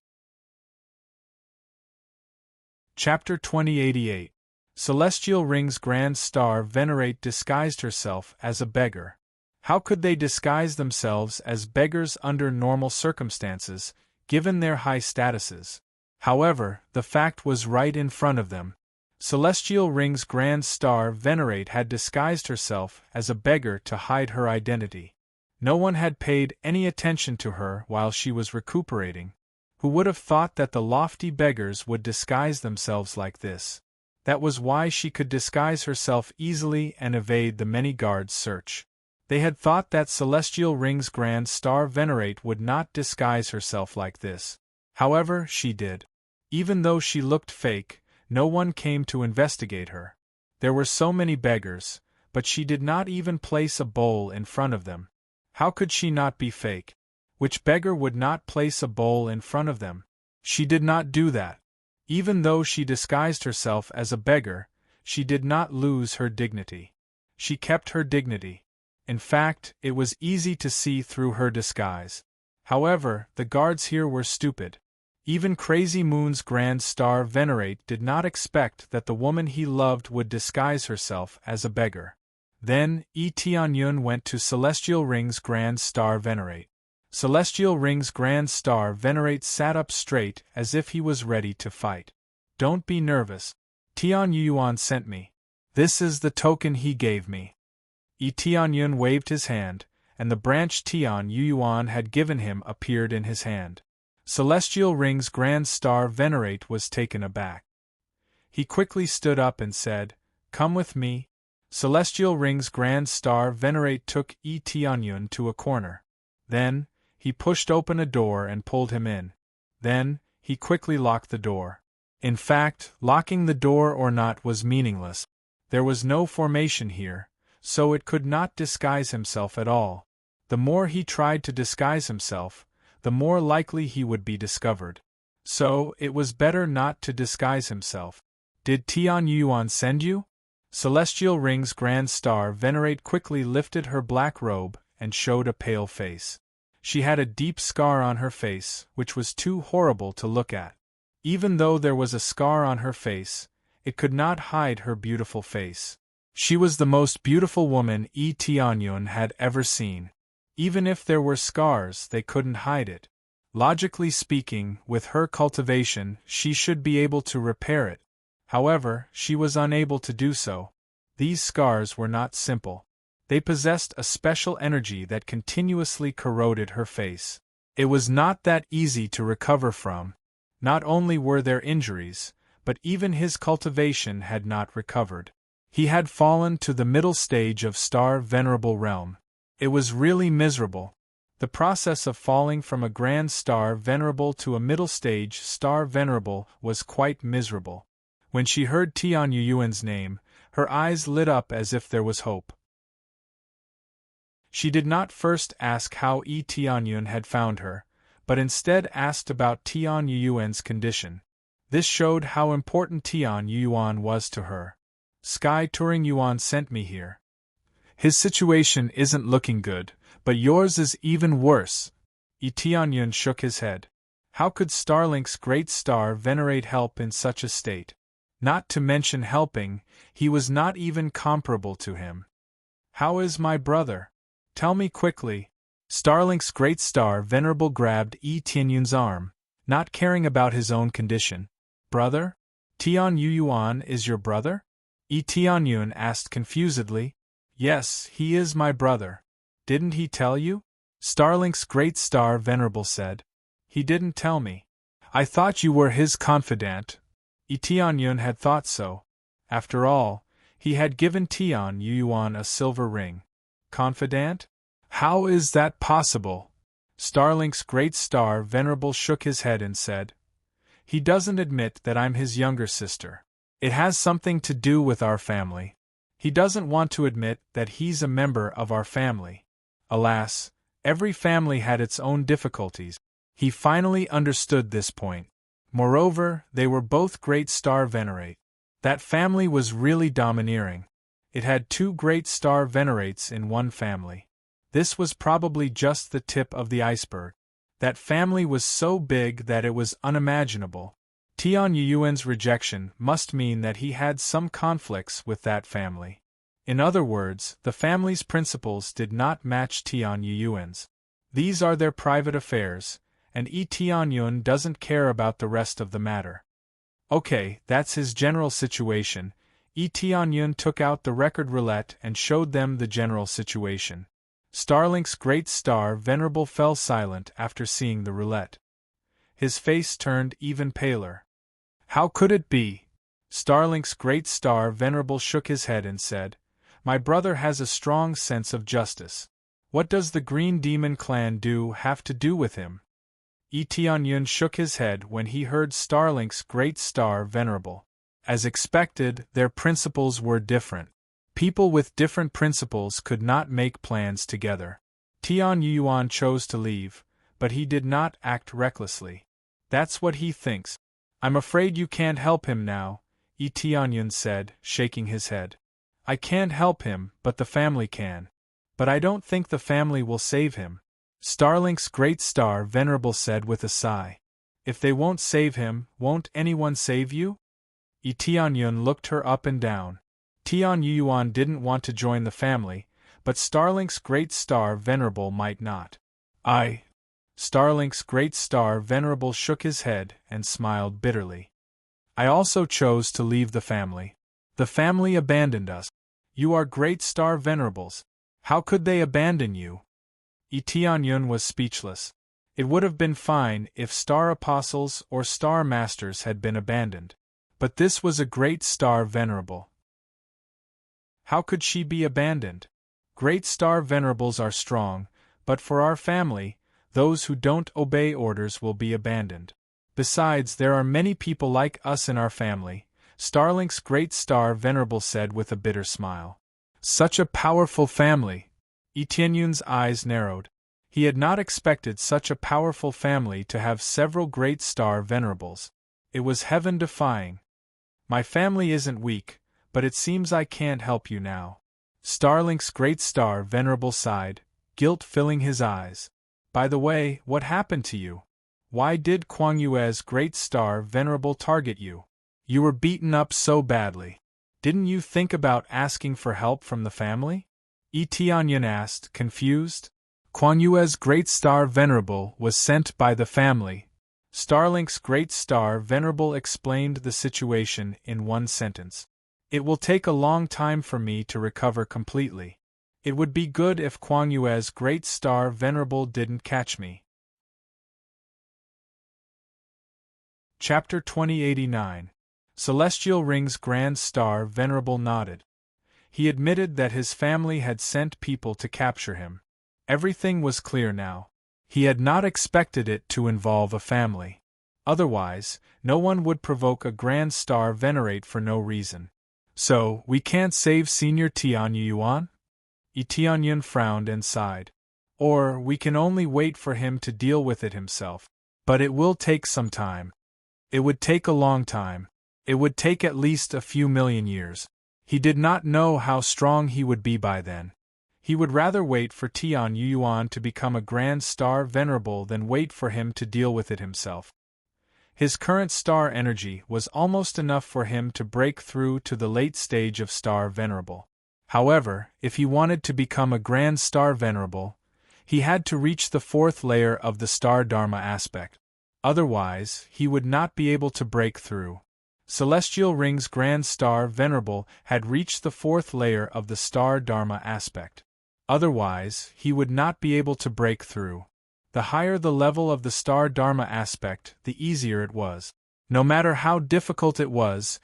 Chapter 2088. Celestial Ring's Grand Star Venerate disguised herself as a beggar. How could they disguise themselves as beggars under normal circumstances, given their high statuses? However, the fact was right in front of them. Celestial Ring's Grand Star Venerate had disguised herself as a beggar to hide her identity. No one had paid any attention to her while she was recuperating. Who would have thought that the lofty beggars would disguise themselves like this? That was why she could disguise herself easily and evade the many guards' search. They had thought that Celestial Ring's Grand Star Venerate would not disguise herself like this. However, she did. Even though she looked fake, no one came to investigate her. There were so many beggars, but she did not even place a bowl in front of them. How could she not be fake? Which beggar would not place a bowl in front of them? She did not do that. Even though she disguised herself as a beggar, she did not lose her dignity. She kept her dignity. In fact, it was easy to see through her disguise. However, the guards here were stupid. Even Crazy Moon's Grand Star Venerate did not expect that the woman he loved would disguise herself as a beggar. Then, Tianyun went to Celestial Ring's Grand Star Venerate. Celestial Ring's Grand Star Venerate sat up straight as if he was ready to fight. Don't be nervous. Tianyuan sent me. This is the token he gave me. Tianyun waved his hand, and the branch Tianyuan had given him appeared in his hand. Celestial Ring's Grand Star Venerate was taken aback. He quickly stood up and said, "Come with me." Celestial Ring's Grand Star Venerate took Tianyun to a corner. Then, he pushed open a door and pulled him in. Then, he quickly locked the door. In fact, locking the door or not was meaningless. There was no formation here, so it could not disguise himself at all. The more he tried to disguise himself, the more likely he would be discovered. So, it was better not to disguise himself. Did Tianyuan send you? Celestial Ring's Grand Star Venerate quickly lifted her black robe and showed a pale face. She had a deep scar on her face, which was too horrible to look at. Even though there was a scar on her face, it could not hide her beautiful face. She was the most beautiful woman Tianyun had ever seen. Even if there were scars, they couldn't hide it. Logically speaking, with her cultivation, she should be able to repair it. However, she was unable to do so. These scars were not simple. They possessed a special energy that continuously corroded her face. It was not that easy to recover from. Not only were there injuries, but even his cultivation had not recovered. He had fallen to the middle stage of Star Venerable Realm. It was really miserable. The process of falling from a Grand Star Venerable to a middle stage Star Venerable was quite miserable. When she heard Tianyuan's name, her eyes lit up as if there was hope. She did not first ask how Tianyun had found her, but instead asked about Tianyuan's condition. This showed how important Tianyuan was to her. Sky Touring Yuan sent me here. His situation isn't looking good, but yours is even worse. Tianyun shook his head. How could Starlink's Great Star Venerate help in such a state? Not to mention helping, he was not even comparable to him. How is my brother? Tell me quickly. Starlink's Great Star Venerable grabbed Tianyun's arm, not caring about his own condition. Brother? Tianyuan is your brother? Tianyun asked confusedly. Yes, he is my brother. Didn't he tell you? Starlink's Great Star Venerable said. He didn't tell me. I thought you were his confidant. Tianyun had thought so. After all, he had given Tianyuan a silver ring. Confidant? How is that possible? Starlink's Great Star Venerable shook his head and said. He doesn't admit that I'm his younger sister. It has something to do with our family. He doesn't want to admit that he's a member of our family. Alas, every family had its own difficulties. He finally understood this point. Moreover, they were both great star venerate. That family was really domineering. It had 2 great star venerates in one family. This was probably just the tip of the iceberg. That family was so big that it was unimaginable. Tian Yuan's rejection must mean that he had some conflicts with that family. In other words, the family's principles did not match Tian Yuan's. These are their private affairs, and Tian Yuan doesn't care about the rest of the matter. Okay, that's his general situation. Tian Yuan took out the record roulette and showed them the general situation. Starlink's great star venerable fell silent after seeing the roulette. His face turned even paler. How could it be? Starlink's great star venerable shook his head and said, "My brother has a strong sense of justice. What does the Green Demon clan have to do with him?" Tian Yuan shook his head when he heard Starlink's great star venerable. As expected, their principles were different. People with different principles could not make plans together. Tian Yuan chose to leave, but he did not act recklessly. That's what he thinks. I'm afraid you can't help him now, Tian Yuan said, shaking his head. I can't help him, but the family can. But I don't think the family will save him. Starlink's great star venerable said with a sigh. If they won't save him, won't anyone save you? Tian Yuan looked her up and down. Tian Yuan didn't want to join the family, but Starlink's great star venerable might not. Starlink's great star venerable shook his head and smiled bitterly. I also chose to leave the family. The family abandoned us. You are great star venerables. How could they abandon you? Tian Yuan was speechless. It would have been fine if star apostles or star masters had been abandoned. But this was a great star venerable. How could she be abandoned? Great star venerables are strong, but for our family, those who don't obey orders will be abandoned. Besides, there are many people like us in our family, Starlink's great star venerable said with a bitter smile. Such a powerful family! Tian Yuan's eyes narrowed. He had not expected such a powerful family to have several great star venerables. It was heaven-defying. My family isn't weak, but it seems I can't help you now. Starlink's great star venerable sighed, guilt filling his eyes. By the way, what happened to you? Why did Kuang Yue's great star venerable target you? You were beaten up so badly. Didn't you think about asking for help from the family? Tian Yuan asked, confused. Kuang Yue's great star venerable was sent by the family. Starlink's great star venerable explained the situation in one sentence. It will take a long time for me to recover completely. It would be good if Kuang Yue's great star venerable didn't catch me. Chapter 2089. Celestial Ring's Grand Star Venerable nodded. He admitted that his family had sent people to capture him. Everything was clear now. He had not expected it to involve a family. Otherwise, no one would provoke a Grand Star Venerate for no reason. So, we can't save Senior Tian Yuan? Tian Yuan frowned and sighed. Or, we can only wait for him to deal with it himself. But it will take some time. It would take a long time. It would take at least a few million years. He did not know how strong he would be by then. He would rather wait for Tian Yuan to become a Grand Star Venerable than wait for him to deal with it himself. His current star energy was almost enough for him to break through to the late stage of Star Venerable. However, if he wanted to become a Grand Star Venerable, he had to reach the 4th layer of the Star Dharma aspect. Otherwise, he would not be able to break through. Celestial Ring's Grand Star Venerable had reached the 4th layer of the Star Dharma aspect. Otherwise, he would not be able to break through. The higher the level of the Star Dharma aspect, the easier it was. No matter how difficult it was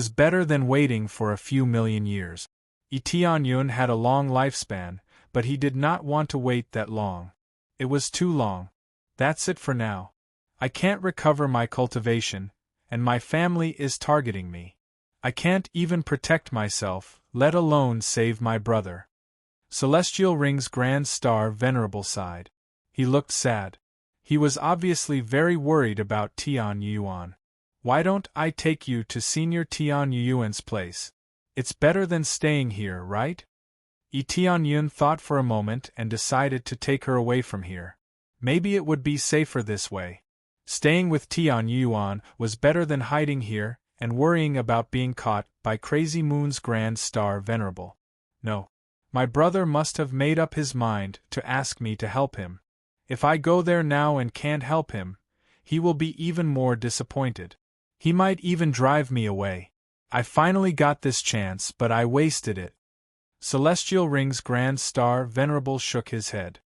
better than waiting for a few million years. Tian Yuan had a long lifespan, but he did not want to wait that long. It was too long. That's it for now. I can't recover my cultivation, and my family is targeting me. I can't even protect myself, let alone save my brother. Celestial Ring's Grand Star Venerable sighed. He looked sad. He was obviously very worried about Tian Yuan. Why don't I take you to Senior Tian Yuan's place? It's better than staying here, right? Tian Yun thought for a moment and decided to take her away from here. Maybe it would be safer this way. Staying with Tian Yuan was better than hiding here and worrying about being caught by Crazy Moon's Grand Star Venerable. No. My brother must have made up his mind to ask me to help him. If I go there now and can't help him, he will be even more disappointed. He might even drive me away. I finally got this chance, but I wasted it. Celestial Ring's Grand Star Venerable shook his head.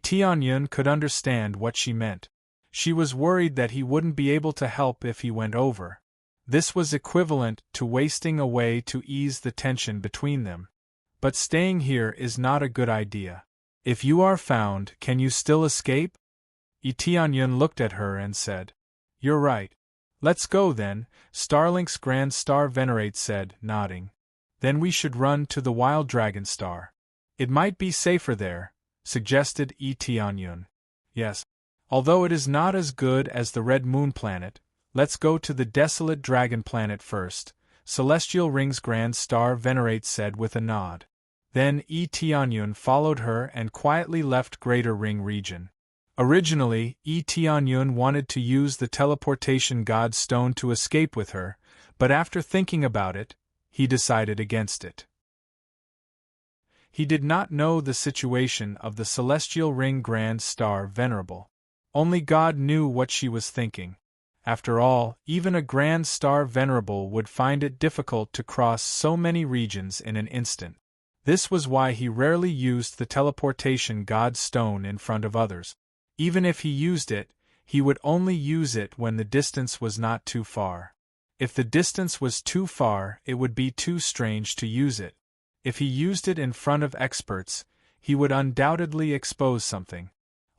Tian Yun could understand what she meant. She was worried that he wouldn't be able to help if he went over. This was equivalent to wasting away to ease the tension between them. But staying here is not a good idea. If you are found, can you still escape? Tian Yun looked at her and said, You're right. Let's go then, Starlink's Grand Star Venerate said, nodding. Then we should run to the Wild Dragon Star. It might be safer there, suggested Tian Yun. Yes. Although it is not as good as the Red Moon Planet, let's go to the Desolate Dragon Planet first, Celestial Ring's Grand Star Venerate said with a nod. Then Tian Yun followed her and quietly left Greater Ring region. Originally, Tian Yun wanted to use the teleportation god stone to escape with her, but after thinking about it, he decided against it. He did not know the situation of the Celestial Ring Grand Star Venerable. Only God knew what she was thinking. After all, even a Grand Star Venerable would find it difficult to cross so many regions in an instant. This was why he rarely used the teleportation god stone in front of others. Even if he used it, he would only use it when the distance was not too far. If the distance was too far, it would be too strange to use it. If he used it in front of experts, he would undoubtedly expose something.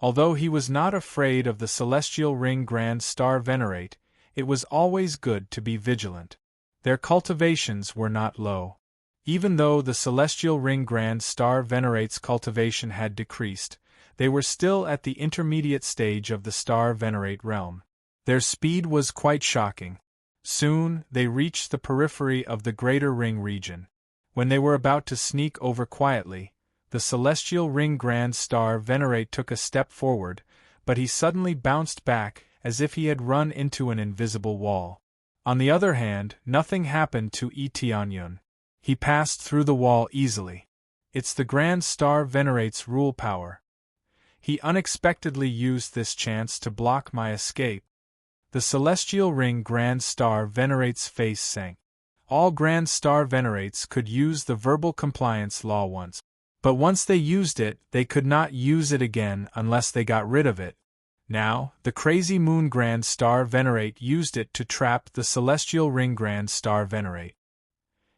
Although he was not afraid of the Celestial Ring Grand Star Venerate, it was always good to be vigilant. Their cultivations were not low. Even though the Celestial Ring Grand Star Venerate's cultivation had decreased, they were still at the intermediate stage of the Star Venerate realm. Their speed was quite shocking. Soon, they reached the periphery of the Greater Ring region. When they were about to sneak over quietly, the Celestial Ring Grand Star Venerate took a step forward, but he suddenly bounced back as if he had run into an invisible wall. On the other hand, nothing happened to Tian Yun. He passed through the wall easily. It's the Grand Star Venerate's rule power. He unexpectedly used this chance to block my escape. The Celestial Ring Grand Star Venerate's face sank. All Grand Star Venerates could use the verbal compliance law once. But once they used it, they could not use it again unless they got rid of it. Now, the Crazy Moon Grand Star Venerate used it to trap the Celestial Ring Grand Star Venerate.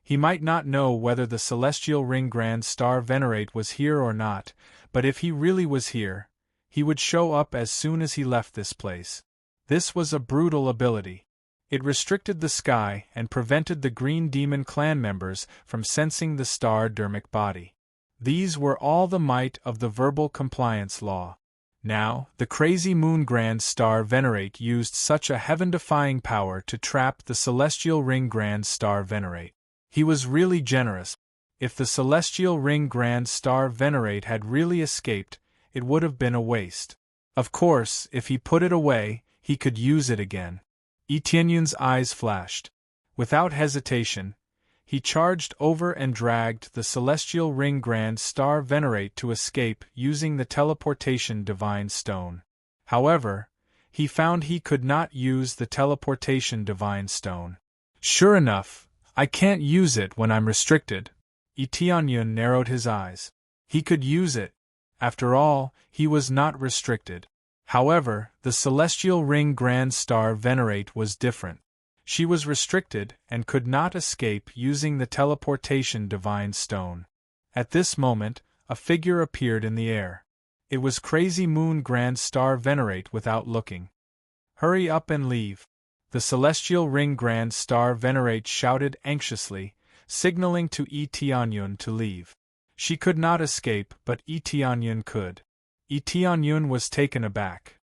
He might not know whether the Celestial Ring Grand Star Venerate was here or not, but if he really was here, he would show up as soon as he left this place. This was a brutal ability. It restricted the sky and prevented the Green Demon clan members from sensing the star dermic body. These were all the might of the verbal compliance law. Now, the Crazy Moon Grand Star Venerate used such a heaven-defying power to trap the Celestial Ring Grand Star Venerate. He was really generous. If the Celestial Ring Grand Star Venerate had really escaped, it would have been a waste. Of course, if he put it away, he could use it again. Tian Yun's eyes flashed. Without hesitation, he charged over and dragged the Celestial Ring Grand Star Venerate to escape using the teleportation Divine Stone. However, he found he could not use the teleportation Divine Stone. Sure enough, I can't use it when I'm restricted. Tian Yun narrowed his eyes. He could use it. After all, he was not restricted. However, the Celestial Ring Grand Star Venerate was different. She was restricted and could not escape using the teleportation Divine Stone. At this moment, a figure appeared in the air. It was Crazy Moon Grand Star Venerate without looking. Hurry up and leave. The Celestial Ring Grand Star Venerate shouted anxiously, signaling to Yi Tianyun to leave. She could not escape, but Yi Tianyun could. Yi Tianyun was taken aback.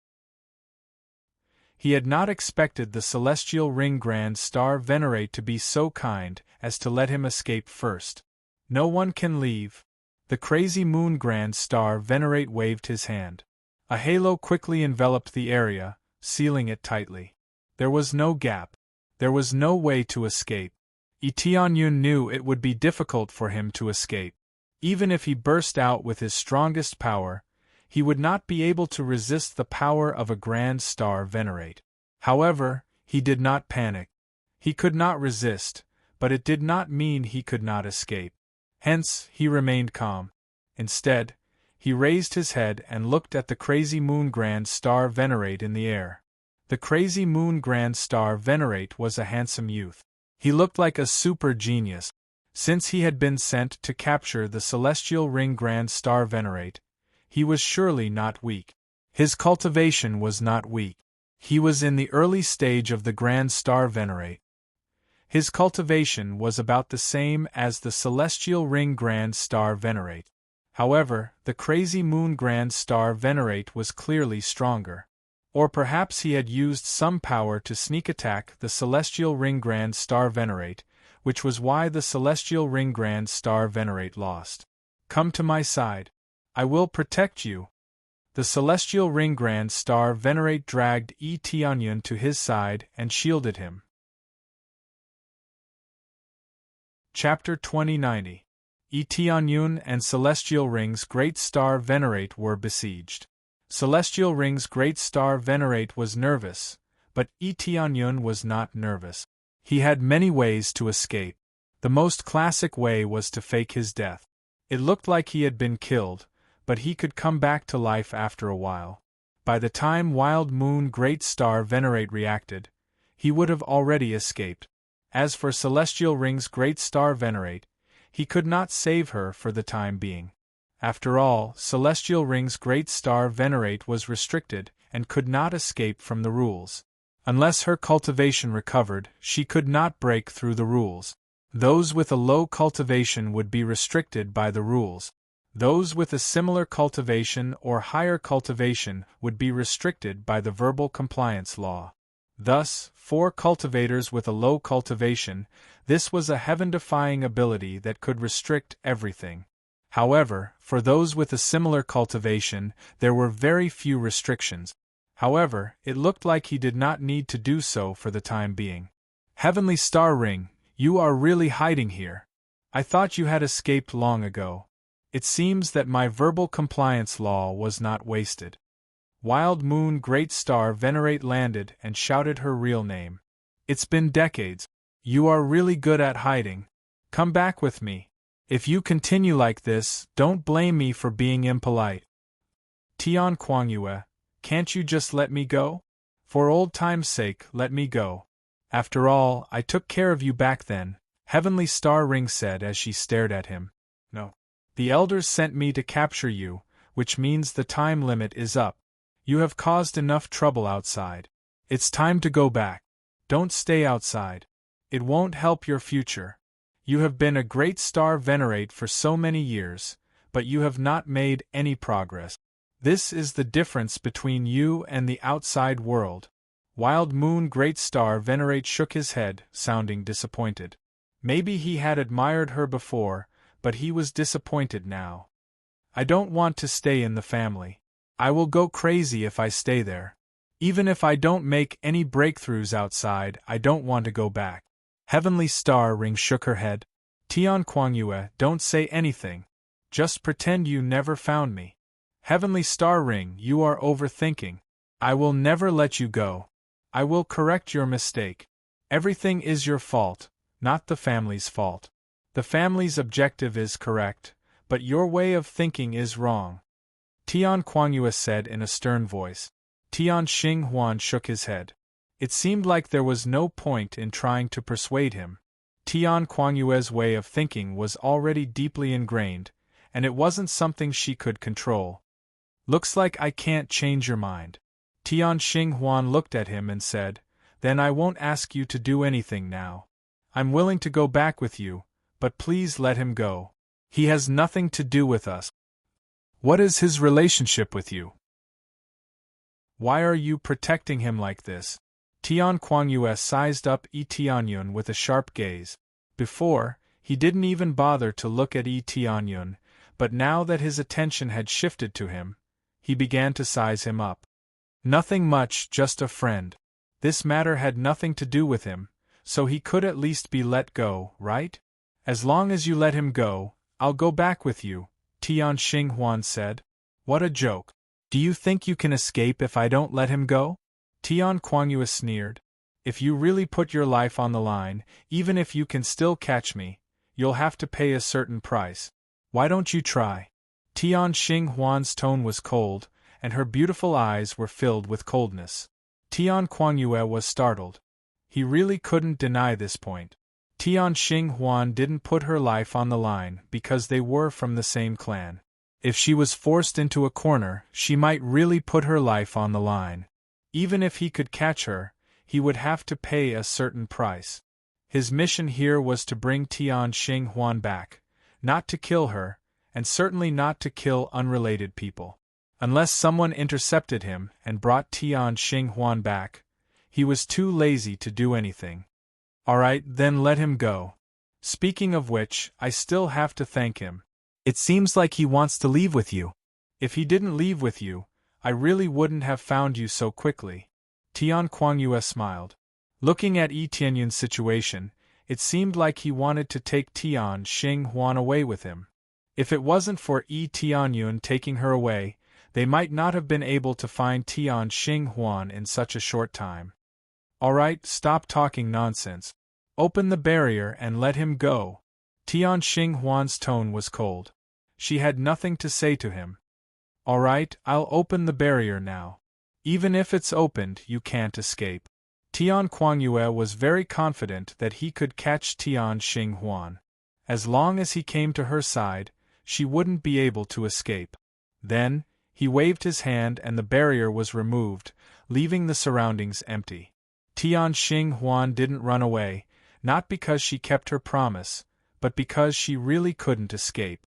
He had not expected the celestial ring Grand Star Venerate to be so kind as to let him escape first. No one can leave. The crazy moon Grand Star Venerate waved his hand. A halo quickly enveloped the area, sealing it tightly. There was no gap. There was no way to escape. Yi Tianyun knew it would be difficult for him to escape. Even if he burst out with his strongest power, he would not be able to resist the power of a Grand Star Venerate. However, he did not panic. He could not resist, but it did not mean he could not escape. Hence, he remained calm. Instead, he raised his head and looked at the crazy moon Grand Star Venerate in the air. The crazy moon Grand Star Venerate was a handsome youth. He looked like a super genius. Since he had been sent to capture the celestial ring Grand Star Venerate, he was surely not weak. His cultivation was not weak. He was in the early stage of the Grand Star Venerate. His cultivation was about the same as the celestial ring Grand Star Venerate. However, the crazy moon Grand Star Venerate was clearly stronger. Or perhaps he had used some power to sneak attack the celestial ring Grand Star Venerate, which was why the celestial ring Grand Star Venerate lost. Come to my side. I will protect you. The celestial ring Grand Star Venerate dragged Yi Tianyun to his side and shielded him. Chapter 2090. Yi Tianyun and Celestial Ring's Great Star Venerate were besieged. Celestial Ring's Great Star Venerate was nervous, but Yi Tianyun was not nervous. He had many ways to escape. The most classic way was to fake his death. It looked like he had been killed, but he could come back to life after a while. By the time Wild Moon Great Star Venerate reacted, he would have already escaped. As for Celestial Ring's Great Star Venerate, he could not save her for the time being. After all, Celestial Ring's Great Star Venerate was restricted and could not escape from the rules. Unless her cultivation recovered, she could not break through the rules. Those with a low cultivation would be restricted by the rules. Those with a similar cultivation or higher cultivation would be restricted by the verbal compliance law. Thus, for cultivators with a low cultivation, this was a heaven-defying ability that could restrict everything. However, for those with a similar cultivation, there were very few restrictions. However, it looked like he did not need to do so for the time being. Heavenly Star Ring, you are really hiding here. I thought you had escaped long ago. It seems that my verbal compliance law was not wasted. Wild Moon Great Star Venerate landed and shouted her real name. It's been decades. You are really good at hiding. Come back with me. If you continue like this, don't blame me for being impolite. Tian Kuangyue, can't you just let me go? For old time's sake, let me go. After all, I took care of you back then, Heavenly Star Ring said as she stared at him. No. The elders sent me to capture you, which means the time limit is up. You have caused enough trouble outside. It's time to go back. Don't stay outside. It won't help your future. You have been a Great Star Venerate for so many years, but you have not made any progress. This is the difference between you and the outside world. Wild Moon Great Star Venerate shook his head, sounding disappointed. Maybe he had admired her before, but he was disappointed now. I don't want to stay in the family. I will go crazy if I stay there. Even if I don't make any breakthroughs outside, I don't want to go back. Heavenly Star Ring shook her head. Tian Kuangyue, don't say anything. Just pretend you never found me. Heavenly Star Ring, you are overthinking. I will never let you go. I will correct your mistake. Everything is your fault, not the family's fault. The family's objective is correct, but your way of thinking is wrong. Tian Kuangyue said in a stern voice. Tian Xinghuan shook his head. It seemed like there was no point in trying to persuade him. Tian Kuangyue's way of thinking was already deeply ingrained, and it wasn't something she could control. Looks like I can't change your mind. Tian Xinghuan looked at him and said, Then I won't ask you to do anything now. I'm willing to go back with you, but please let him go. He has nothing to do with us. What is his relationship with you? Why are you protecting him like this? Tian Kuang-Yue sized up Yi Tianyun with a sharp gaze. Before, he didn't even bother to look at Yi Tianyun, but now that his attention had shifted to him, he began to size him up. Nothing much, just a friend. This matter had nothing to do with him, so he could at least be let go, right? As long as you let him go, I'll go back with you, Tian Xinghuan said. What a joke. Do you think you can escape if I don't let him go? Tian Kuang-Yue sneered. If you really put your life on the line, even if you can still catch me, you'll have to pay a certain price. Why don't you try? Tian Xinghuan's tone was cold, and her beautiful eyes were filled with coldness. Tian Kuang-Yue was startled. He really couldn't deny this point. Tian Xinghuan didn't put her life on the line because they were from the same clan. If she was forced into a corner, she might really put her life on the line. Even if he could catch her, he would have to pay a certain price. His mission here was to bring Tian Xinghuan back, not to kill her, and certainly not to kill unrelated people. Unless someone intercepted him and brought Tian Xinghuan back, he was too lazy to do anything. Alright, then let him go. Speaking of which, I still have to thank him. It seems like he wants to leave with you. If he didn't leave with you, I really wouldn't have found you so quickly. Tian Kuang-Yue smiled. Looking at Yi Tianyun's situation, it seemed like he wanted to take Tian Xinghuan away with him. If it wasn't for Yi Tianyun taking her away, they might not have been able to find Tian Xinghuan in such a short time. Alright, stop talking nonsense. Open the barrier and let him go. Tian Xinghuan's tone was cold. She had nothing to say to him. Alright, I'll open the barrier now. Even if it's opened, you can't escape. Tian Kuang-Yue was very confident that he could catch Tian Xinghuan. As long as he came to her side, she wouldn't be able to escape. Then, he waved his hand and the barrier was removed, leaving the surroundings empty. Tian Xinghuan didn't run away, not because she kept her promise, but because she really couldn't escape.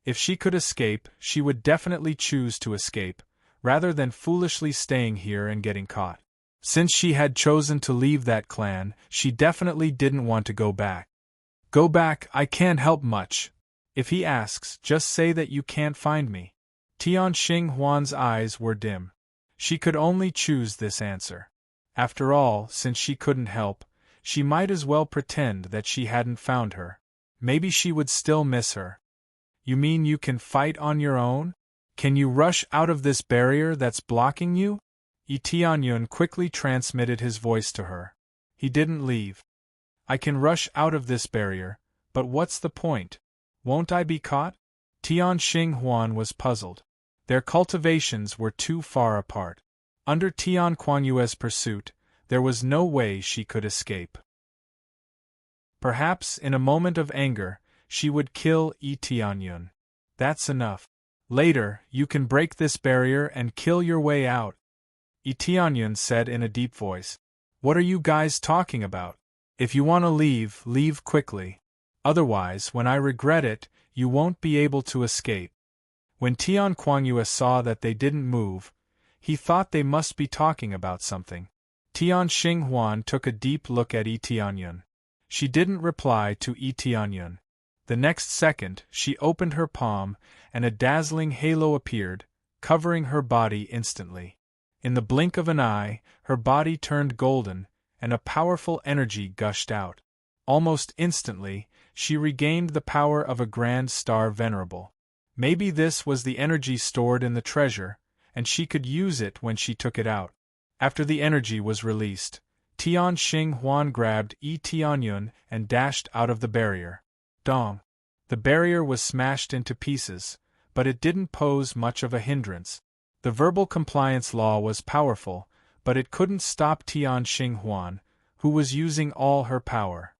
If she could escape, she would definitely choose to escape, rather than foolishly staying here and getting caught. Since she had chosen to leave that clan, she definitely didn't want to go back. Go back, I can't help much. If he asks, just say that you can't find me. Tian Xinghuan's eyes were dim. She could only choose this answer. After all, since she couldn't help, she might as well pretend that she hadn't found her. Maybe she would still miss her. You mean you can fight on your own? Can you rush out of this barrier that's blocking you? Yi Tianyun quickly transmitted his voice to her. He didn't leave. I can rush out of this barrier, but what's the point? Won't I be caught? Tian Xinghuan was puzzled. Their cultivations were too far apart. Under Tian Kuang-Yue's pursuit, there was no way she could escape. Perhaps, in a moment of anger, she would kill Yi Tianyun. That's enough. Later, you can break this barrier and kill your way out. Yi Tianyun said in a deep voice. What are you guys talking about? If you want to leave, leave quickly. Otherwise, when I regret it, you won't be able to escape. When Tian Kuang-Yue saw that they didn't move, he thought they must be talking about something. Tian Xinghuan took a deep look at Yi Tianyun. She didn't reply to Yi Tianyun. The next second, she opened her palm, and a dazzling halo appeared, covering her body instantly. In the blink of an eye, her body turned golden, and a powerful energy gushed out. Almost instantly, she regained the power of a grand star venerable. Maybe this was the energy stored in the treasure, and she could use it when she took it out. After the energy was released, Tian Xinghuan grabbed Yi Tianyun and dashed out of the barrier. Dong! The barrier was smashed into pieces, but it didn't pose much of a hindrance. The verbal compliance law was powerful, but it couldn't stop Tian Xinghuan, who was using all her power.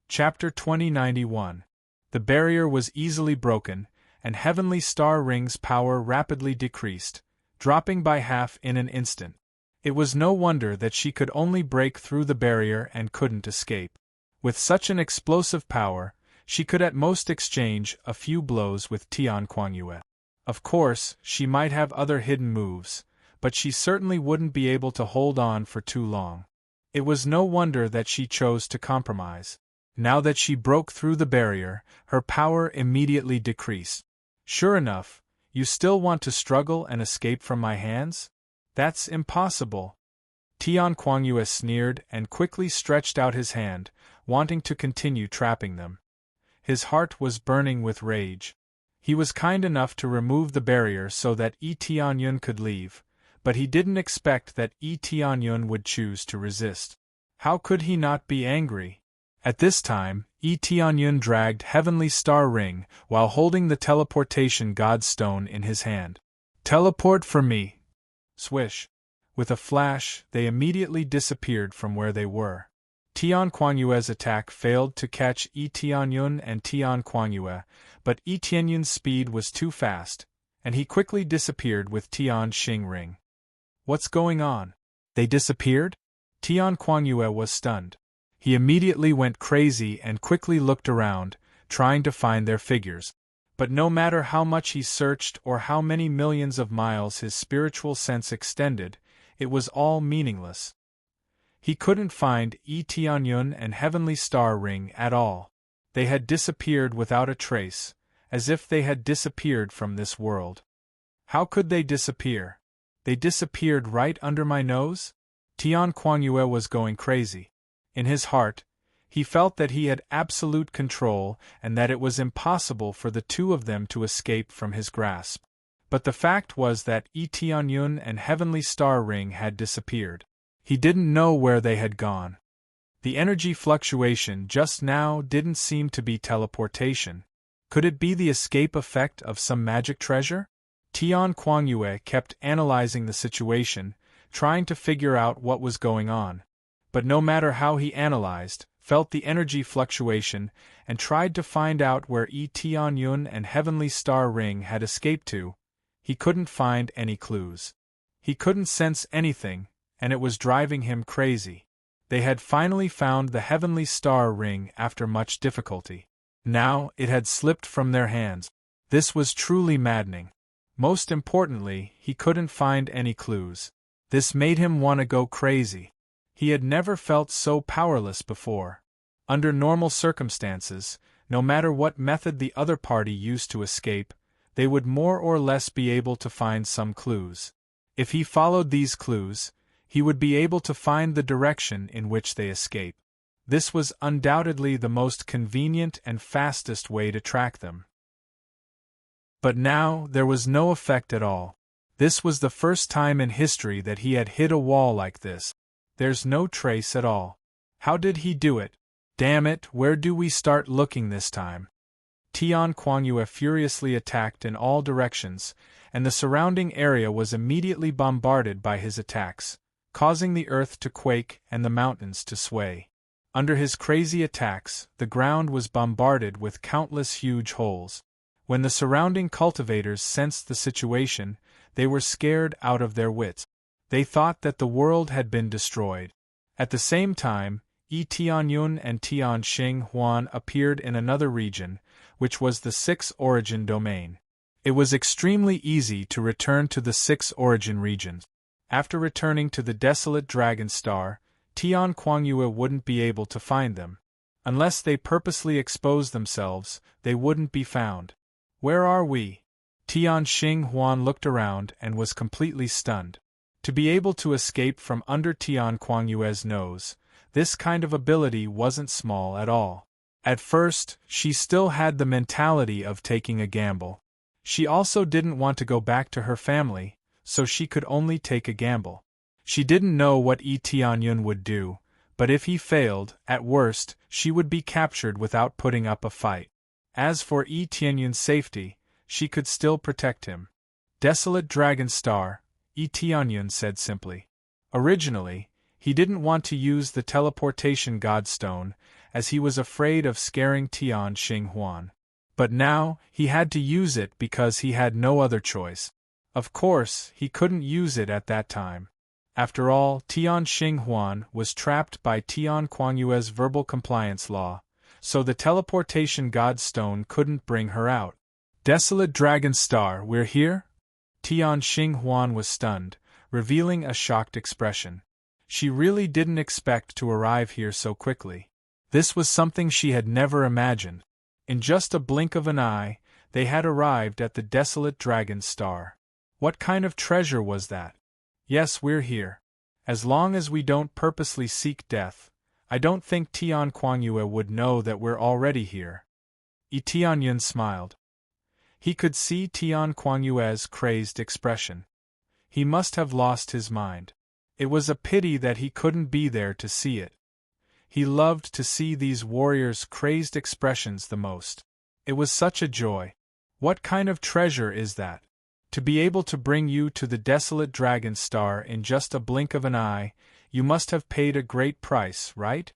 Chapter 2091. The barrier was easily broken, and Heavenly Star Ring's power rapidly decreased, dropping by half in an instant. It was no wonder that she could only break through the barrier and couldn't escape. With such an explosive power, she could at most exchange a few blows with Tian Kuangyue. Of course, she might have other hidden moves, but she certainly wouldn't be able to hold on for too long. It was no wonder that she chose to compromise. Now that she broke through the barrier, her power immediately decreased. Sure enough, you still want to struggle and escape from my hands? That's impossible. Tian Kuangyue sneered and quickly stretched out his hand, wanting to continue trapping them. His heart was burning with rage. He was kind enough to remove the barrier so that Yi Tianyun could leave, but he didn't expect that Yi Tianyun would choose to resist. How could he not be angry? At this time, Yi Tianyun dragged Heavenly Star Ring while holding the teleportation God Stone in his hand. Teleport for me! Swish! With a flash, they immediately disappeared from where they were. Tian Kuangyue's attack failed to catch Yi Tianyun and Tian Kuangyue, but Yi Tianyun's speed was too fast, and he quickly disappeared with Tian Xing Ring. What's going on? They disappeared? Tian Kuangyue was stunned. He immediately went crazy and quickly looked around, trying to find their figures. But no matter how much he searched or how many millions of miles his spiritual sense extended, it was all meaningless. He couldn't find Yi Tianyun and Heavenly Star Ring at all. They had disappeared without a trace, as if they had disappeared from this world. How could they disappear? They disappeared right under my nose? Tian Kuangyue was going crazy. In his heart, he felt that he had absolute control and that it was impossible for the two of them to escape from his grasp. But the fact was that Yi Tianyun and Heavenly Star Ring had disappeared. He didn't know where they had gone. The energy fluctuation just now didn't seem to be teleportation. Could it be the escape effect of some magic treasure? Tian Kuangyue kept analyzing the situation, trying to figure out what was going on. But no matter how he analyzed, felt the energy fluctuation, and tried to find out where Yi Tianyun and Heavenly Star Ring had escaped to, he couldn't find any clues. He couldn't sense anything, and it was driving him crazy. They had finally found the Heavenly Star Ring after much difficulty. Now it had slipped from their hands. This was truly maddening. Most importantly, he couldn't find any clues. This made him want to go crazy. He had never felt so powerless before. Under normal circumstances, no matter what method the other party used to escape, they would more or less be able to find some clues. If he followed these clues, he would be able to find the direction in which they escape. This was undoubtedly the most convenient and fastest way to track them. But now there was no effect at all. This was the first time in history that he had hit a wall like this. There's no trace at all. How did he do it? Damn it, where do we start looking this time? Tian Kuangyue furiously attacked in all directions, and the surrounding area was immediately bombarded by his attacks, causing the earth to quake and the mountains to sway. Under his crazy attacks, the ground was bombarded with countless huge holes. When the surrounding cultivators sensed the situation, they were scared out of their wits. They thought that the world had been destroyed. At the same time, Yi Tianyun and Tian Xing Huan appeared in another region, which was the 6 origin domain. It was extremely easy to return to the 6 origin regions. After returning to the desolate Dragon Star, Tian Kuangyue wouldn't be able to find them. Unless they purposely exposed themselves, they wouldn't be found. Where are we? Tian Xing Huan looked around and was completely stunned. To be able to escape from under Tian Kuangyue's nose, this kind of ability wasn't small at all. At first, she still had the mentality of taking a gamble. She also didn't want to go back to her family, so she could only take a gamble. She didn't know what Yi Tianyun would do, but if he failed, at worst, she would be captured without putting up a fight. As for Yi Tianyun's safety, she could still protect him. Desolate Dragon Star, Yi Tianyun said simply. Originally, he didn't want to use the teleportation God Stone, as he was afraid of scaring Tian Xing Huan. But now, he had to use it because he had no other choice. Of course, he couldn't use it at that time. After all, Tian Xinghuan was trapped by Tian Kuangyue's verbal compliance law, so the teleportation godstone couldn't bring her out. Desolate Dragon Star, we're here? Tian Xinghuan was stunned, revealing a shocked expression. She really didn't expect to arrive here so quickly. This was something she had never imagined. In just a blink of an eye, they had arrived at the desolate Dragon Star. What kind of treasure was that? Yes, we're here. As long as we don't purposely seek death, I don't think Tian Kuangyue would know that we're already here. Tianyun smiled. He could see Tian Kuangyue's crazed expression. He must have lost his mind. It was a pity that he couldn't be there to see it. He loved to see these warriors' crazed expressions the most. It was such a joy. What kind of treasure is that? To be able to bring you to the desolate Dragon Star in just a blink of an eye, you must have paid a great price, right?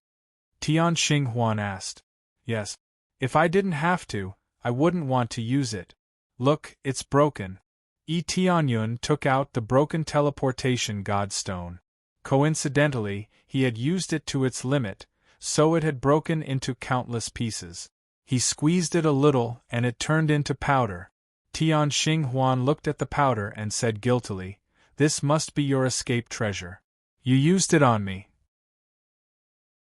Tian Xinghuan asked. Yes. If I didn't have to, I wouldn't want to use it. Look, it's broken. Tianyun took out the broken teleportation godstone. Coincidentally, he had used it to its limit, so it had broken into countless pieces. He squeezed it a little and it turned into powder. Tian Xinghuan looked at the powder and said guiltily, "This must be your escape treasure. You used it on me.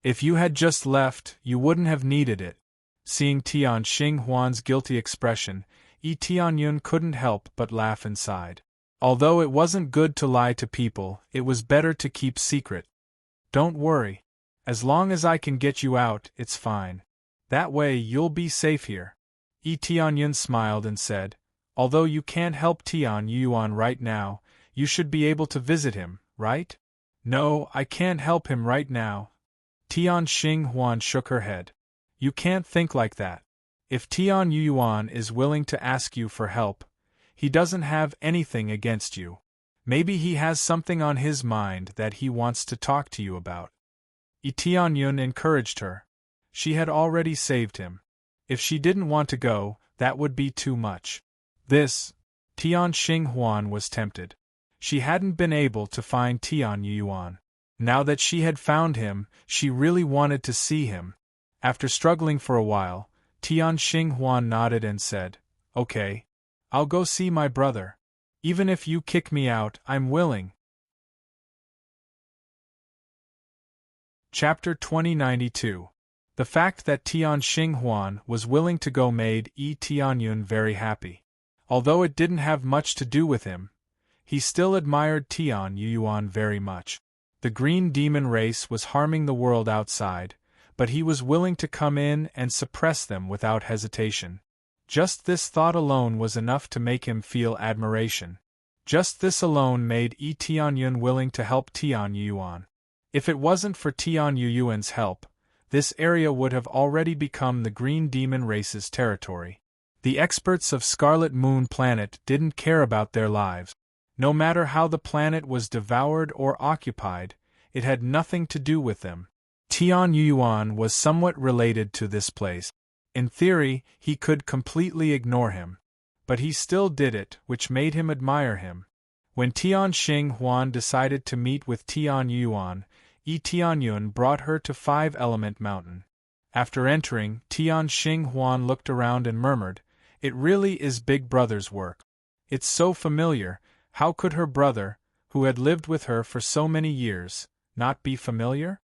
If you had just left, you wouldn't have needed it." Seeing Tian Xinghuan's guilty expression, Tianyun couldn't help but laugh inside. Although it wasn't good to lie to people, it was better to keep secret. Don't worry. As long as I can get you out, it's fine. That way you'll be safe here. Tianyun smiled and said, "Although you can't help Tian Yuan right now, you should be able to visit him, right?" "No, I can't help him right now." Tian Xinghuan shook her head. "You can't think like that. If Tian Yuan is willing to ask you for help, he doesn't have anything against you. Maybe he has something on his mind that he wants to talk to you about." Tianyun encouraged her. She had already saved him. If she didn't want to go, that would be too much. Tian Xinghuan was tempted. She hadn't been able to find Tian Yuan. Now that she had found him, she really wanted to see him. After struggling for a while, Tian Xinghuan nodded and said, "Okay. I'll go see my brother. Even if you kick me out, I'm willing." Chapter 2092. The fact that Tian Xinghuan was willing to go made Tianyun very happy. Although it didn't have much to do with him, he still admired Tian Yuan very much. The green demon race was harming the world outside, but he was willing to come in and suppress them without hesitation. Just this thought alone was enough to make him feel admiration. Just this alone made Tianyun willing to help Tian Yuan. If it wasn't for Tian Yuan's help, this area would have already become the green demon race's territory. The experts of Scarlet Moon Planet didn't care about their lives. No matter how the planet was devoured or occupied, it had nothing to do with them. Tian Yuan was somewhat related to this place. In theory, he could completely ignore him. But he still did it, which made him admire him. When Tian Xinghuan decided to meet with Tian Yuan, Tianyun brought her to 5-Element Mountain. After entering, Tian Xinghuan looked around and murmured, "It really is Big Brother's work. It's so familiar, how could her brother, who had lived with her for so many years, not be familiar?"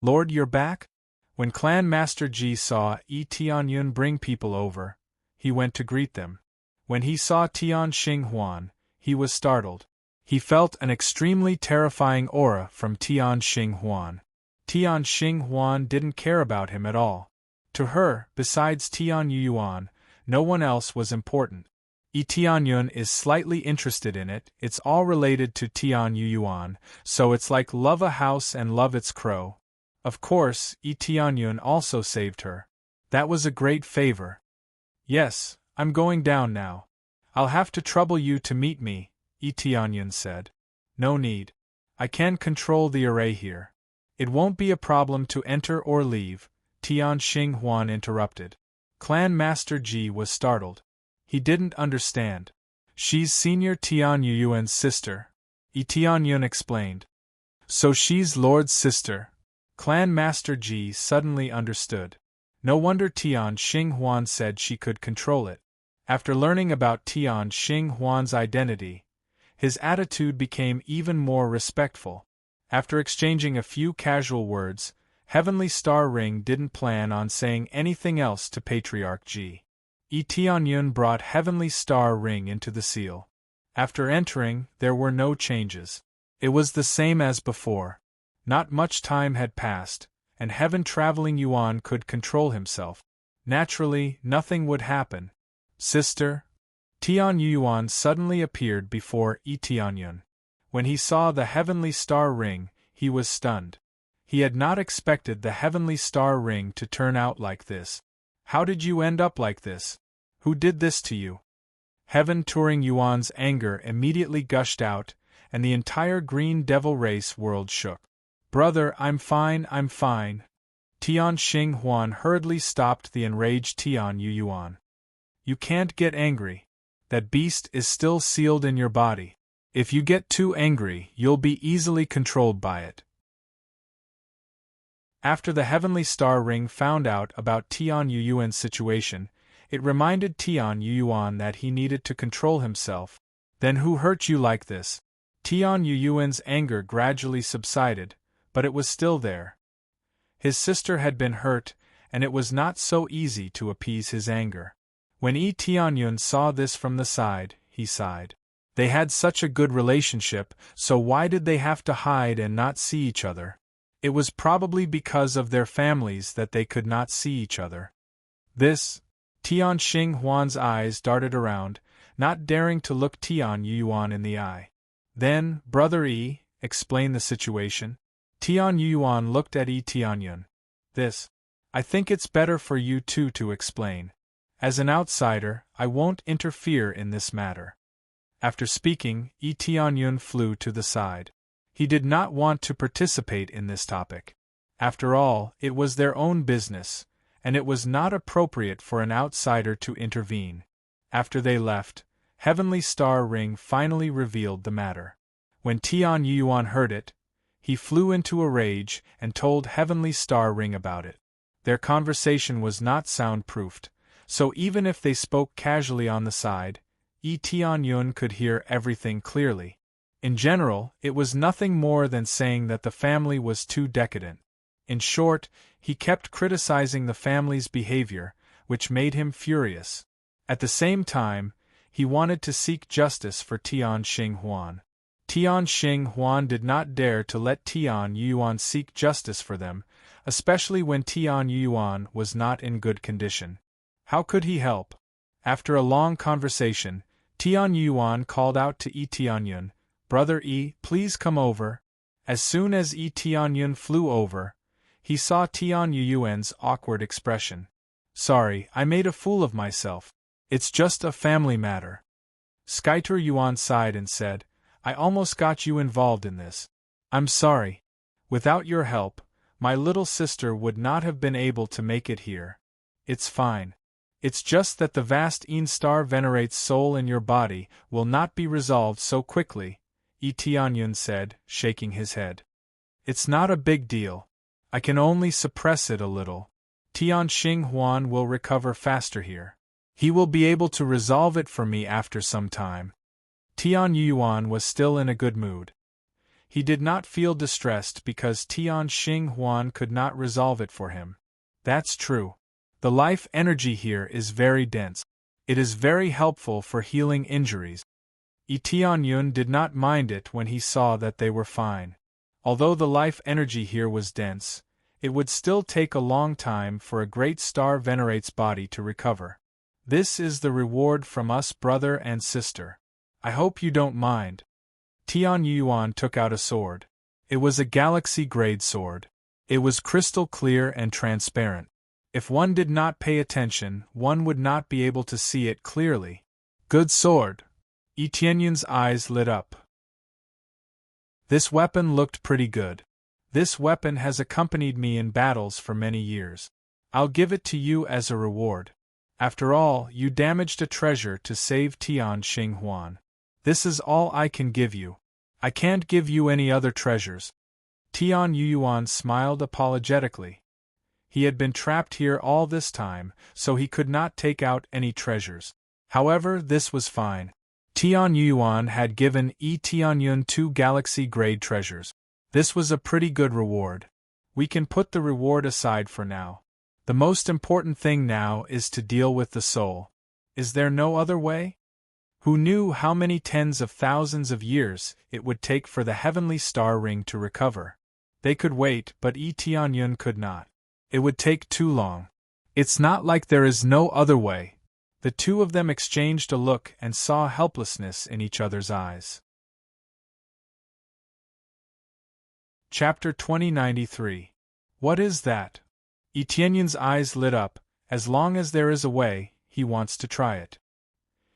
"Lord, you're back?" When Clan Master Ji saw Tianyun bring people over, he went to greet them. When he saw Tian Xinghuan, he was startled. He felt an extremely terrifying aura from Tian Xinghuan. Tian Xinghuan didn't care about him at all. To her, besides Tian Yuan, no one else was important. Tianyun is slightly interested in it, it's all related to Tian Yuan, so it's like love a house and love its crow. Of course, Tianyun also saved her. That was a great favor. "Yes, I'm going down now. I'll have to trouble you to meet me," Tianyun said. "No need. I can control the array here. It won't be a problem to enter or leave," Tian Xinghuan interrupted. Clan Master Ji was startled. He didn't understand. "She's Senior Tian Yuan's sister," Tianyun explained. So she's Lord's sister. Clan Master Ji suddenly understood. No wonder Tian Xinghuan said she could control it. After learning about Tian Xinghuan's identity, his attitude became even more respectful. After exchanging a few casual words, Heavenly Star Ring didn't plan on saying anything else to Patriarch Ji. Tianyun brought Heavenly Star Ring into the seal. After entering, there were no changes. It was the same as before. Not much time had passed, and Heaven Traveling Yuan could control himself. Naturally, nothing would happen. Sister? Tian Yuan suddenly appeared before Tianyun. When he saw the Heavenly Star Ring, he was stunned. He had not expected the Heavenly Star Ring to turn out like this. How did you end up like this? Who did this to you? Heaven Touring Yuan's anger immediately gushed out, and the entire Green Devil race world shook. Brother, I'm fine. Tian Xinghuan hurriedly stopped the enraged Tian Yuan. You can't get angry. That beast is still sealed in your body. If you get too angry, you'll be easily controlled by it. After the Heavenly Star Ring found out about Tian Yuan's situation, it reminded Tian Yuan that he needed to control himself. Then who hurt you like this? Tian Yuan's anger gradually subsided, but it was still there. His sister had been hurt, and it was not so easy to appease his anger. When Tianyun saw this from the side, he sighed. They had such a good relationship, so why did they have to hide and not see each other? It was probably because of their families that they could not see each other. Tian Xinghuan's eyes darted around, not daring to look Tian Yuan in the eye. Then, Brother explain the situation. Tian Yuan looked at Tianyun. I think it's better for you two to explain. As an outsider, I won't interfere in this matter. After speaking, Tianyun flew to the side. He did not want to participate in this topic. After all, it was their own business, and it was not appropriate for an outsider to intervene. After they left, Heavenly Star Ring finally revealed the matter. When Tian Yuan heard it, he flew into a rage and told Heavenly Star Ring about it. Their conversation was not soundproofed, so even if they spoke casually on the side, Tianyun could hear everything clearly. In general, it was nothing more than saying that the family was too decadent. In short, he kept criticizing the family's behavior, which made him furious. At the same time, he wanted to seek justice for Tian Xinghuan. Tian Xinghuan did not dare to let Tian Yuan seek justice for them, especially when Tian Yuan was not in good condition. How could he help? After a long conversation, Tian Yuan called out to Tianyun, Brother please come over. As soon as Tianyun flew over, he saw Tian Yuan's awkward expression. Sorry, I made a fool of myself. It's just a family matter. Skytor Yuan sighed and said, I almost got you involved in this. I'm sorry. Without your help, my little sister would not have been able to make it here. It's fine. It's just that the vast Star venerates soul in your body will not be resolved so quickly, Tianyun said, shaking his head. It's not a big deal. I can only suppress it a little. Tian Xinghuan will recover faster here. He will be able to resolve it for me after some time. Tian Yuan was still in a good mood. He did not feel distressed because Tian Xinghuan could not resolve it for him. That's true. The life energy here is very dense. It is very helpful for healing injuries. Tianyun did not mind it when he saw that they were fine. Although the life energy here was dense, it would still take a long time for a great star venerate's body to recover. This is the reward from us, brother and sister. I hope you don't mind. Tian Yuan took out a sword. It was a galaxy-grade sword. It was crystal clear and transparent. If one did not pay attention, one would not be able to see it clearly. Good sword. Tianyun's eyes lit up. This weapon looked pretty good. This weapon has accompanied me in battles for many years. I'll give it to you as a reward. After all, you damaged a treasure to save Tian Xinghuan. This is all I can give you. I can't give you any other treasures. Tian Yuan smiled apologetically. He had been trapped here all this time, so he could not take out any treasures. However, this was fine. Tian Yuan had given Tianyun 2 galaxy-grade treasures. This was a pretty good reward. We can put the reward aside for now. The most important thing now is to deal with the soul. Is there no other way? Who knew how many tens of thousands of years it would take for the heavenly star ring to recover? They could wait, but Tianyun could not. It would take too long. It's not like there is no other way. The two of them exchanged a look and saw helplessness in each other's eyes. Chapter 2093. What is that? Tianyun's eyes lit up. As long as there is a way, he wants to try it.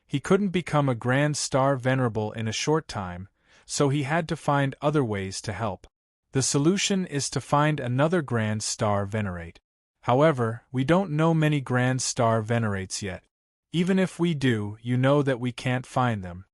He couldn't become a Grand Star Venerable in a short time, so he had to find other ways to help. The solution is to find another Grand Star Venerate. However, we don't know many Grand Star Venerates yet. Even if we do, you know that we can't find them.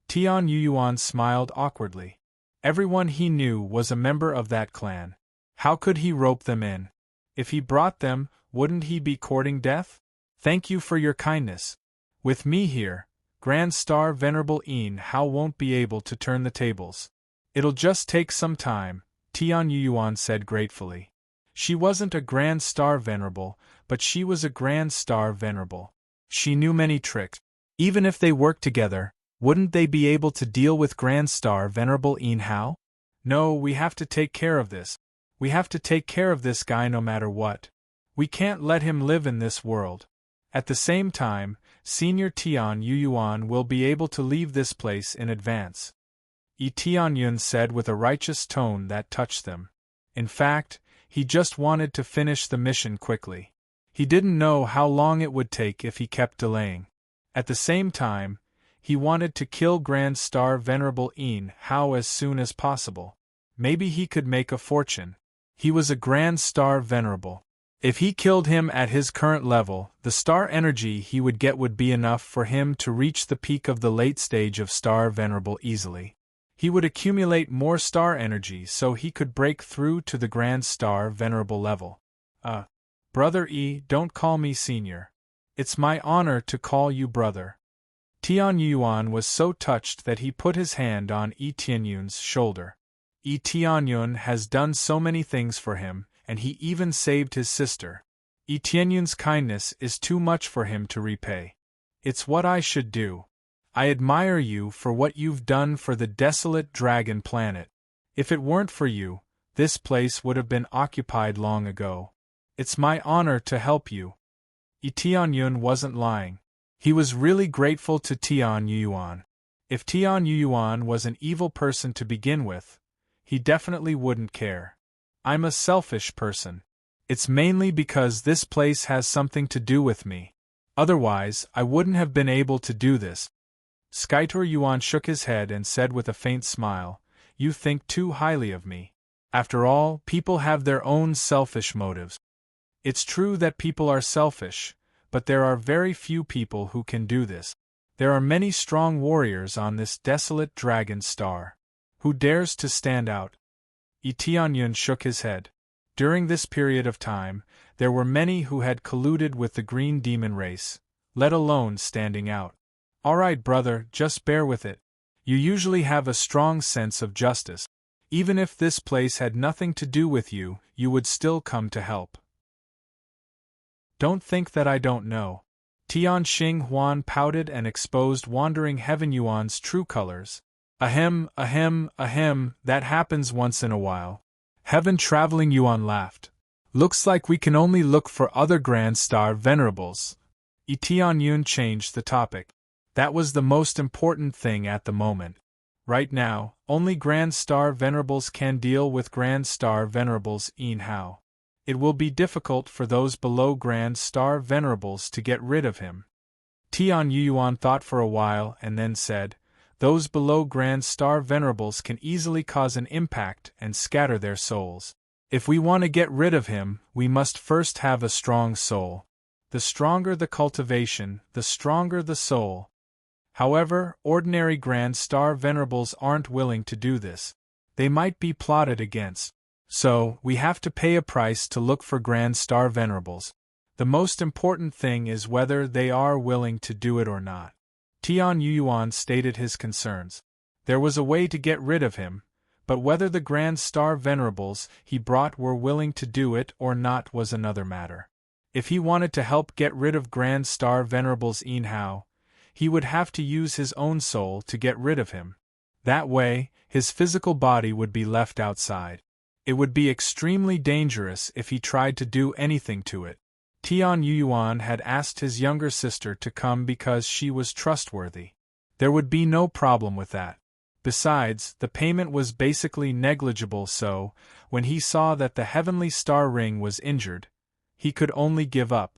Tian Yuan smiled awkwardly. Everyone he knew was a member of that clan. How could he rope them in? If he brought them, wouldn't he be courting death? Thank you for your kindness. With me here, Grand Star Venerable Een Hao won't be able to turn the tables. It'll just take some time, Tian Yuan said gratefully. She wasn't a Grand Star Venerable, but she was a Grand Star Venerable. She knew many tricks. Even if they worked together, wouldn't they be able to deal with Grand Star Venerable Een Hao? No, we have to take care of this. We have to take care of this guy no matter what. We can't let him live in this world. At the same time, Senior Tian Yuan will be able to leave this place in advance. Tianyun said with a righteous tone that touched them. In fact, he just wanted to finish the mission quickly. He didn't know how long it would take if he kept delaying. At the same time, he wanted to kill Grand Star Venerable Een Hao as soon as possible. Maybe he could make a fortune. He was a Grand Star Venerable. If he killed him at his current level, the star energy he would get would be enough for him to reach the peak of the late stage of Star Venerable easily. He would accumulate more star energy so he could break through to the Grand Star Venerable level. Brother E, don't call me senior. It's my honor to call you brother. Tian Yuan was so touched that he put his hand on Tianyun's shoulder. Tianyun has done so many things for him, and he even saved his sister. Tianyun's kindness is too much for him to repay. It's what I should do. I admire you for what you've done for the desolate dragon planet. If it weren't for you, this place would have been occupied long ago. It's my honor to help you. Tianyun wasn't lying. He was really grateful to Tian Yuan. If Tian Yuan was an evil person to begin with, he definitely wouldn't care. I'm a selfish person. It's mainly because this place has something to do with me. Otherwise, I wouldn't have been able to do this. Skytor Yuan shook his head and said with a faint smile, You think too highly of me. After all, people have their own selfish motives. It's true that people are selfish, but there are very few people who can do this. There are many strong warriors on this desolate dragon star. Who dares to stand out? Tianyun shook his head. During this period of time, there were many who had colluded with the green demon race, let alone standing out. All right, brother, just bear with it. You usually have a strong sense of justice. Even if this place had nothing to do with you, you would still come to help. Don't think that I don't know. Tian Xing Huan pouted and exposed Wandering Heaven Yuan's true colors. Ahem, that happens once in a while. Heaven Traveling Yuan laughed. Looks like we can only look for other Grand Star Venerables. Tianyun changed the topic. That was the most important thing at the moment. Right now, only Grand Star Venerables can deal with Grand Star Venerables Een Hao. It will be difficult for those below Grand Star Venerables to get rid of him. Tian Yuan thought for a while and then said, Those below Grand Star Venerables can easily cause an impact and scatter their souls. If we want to get rid of him, we must first have a strong soul. The stronger the cultivation, the stronger the soul. However, ordinary Grand Star Venerables aren't willing to do this. They might be plotted against. So, we have to pay a price to look for Grand Star Venerables. The most important thing is whether they are willing to do it or not. Tian Yuan stated his concerns. There was a way to get rid of him, but whether the Grand Star Venerables he brought were willing to do it or not was another matter. If he wanted to help get rid of Grand Star Venerables Yin Hao, he would have to use his own soul to get rid of him. That way, his physical body would be left outside. It would be extremely dangerous if he tried to do anything to it. Tian Yuan had asked his younger sister to come because she was trustworthy. There would be no problem with that. Besides, the payment was basically negligible, so, when he saw that the Heavenly Star Ring was injured, he could only give up.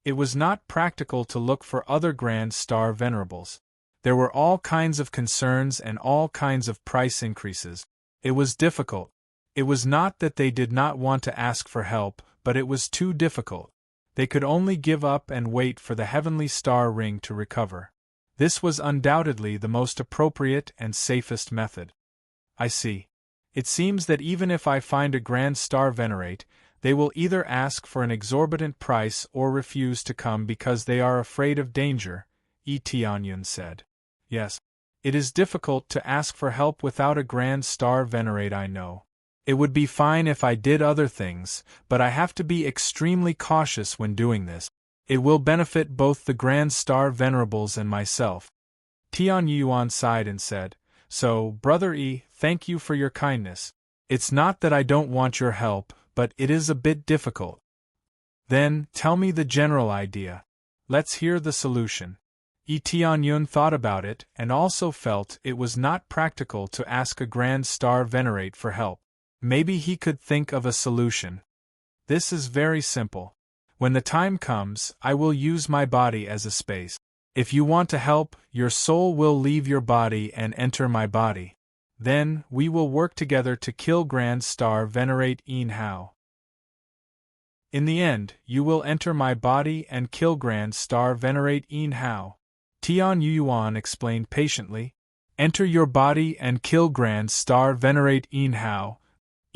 It was not practical to look for other Grand Star Venerables. There were all kinds of concerns and all kinds of price increases. It was difficult. It was not that they did not want to ask for help, but it was too difficult. They could only give up and wait for the Heavenly Star Ring to recover. This was undoubtedly the most appropriate and safest method. I see. It seems that even if I find a Grand Star Venerate, they will either ask for an exorbitant price or refuse to come because they are afraid of danger, Tianyun said. Yes. It is difficult to ask for help without a Grand Star Venerate, I know. It would be fine if I did other things, but I have to be extremely cautious when doing this. It will benefit both the Grand Star Venerables and myself. Tian Yuan sighed and said, So, Brother E, thank you for your kindness. It's not that I don't want your help, but it is a bit difficult. Then, tell me the general idea. Let's hear the solution. Tianyun thought about it and also felt it was not practical to ask a Grand Star Venerate for help. Maybe he could think of a solution. This is very simple. When the time comes, I will use my body as a space. If you want to help, your soul will leave your body and enter my body. Then, we will work together to kill Grand Star Venerate Yin Hao. In the end, you will enter my body and kill Grand Star Venerate Yin Hao. Tian Yuan explained patiently. Enter your body and kill Grand Star Venerate Yin Hao.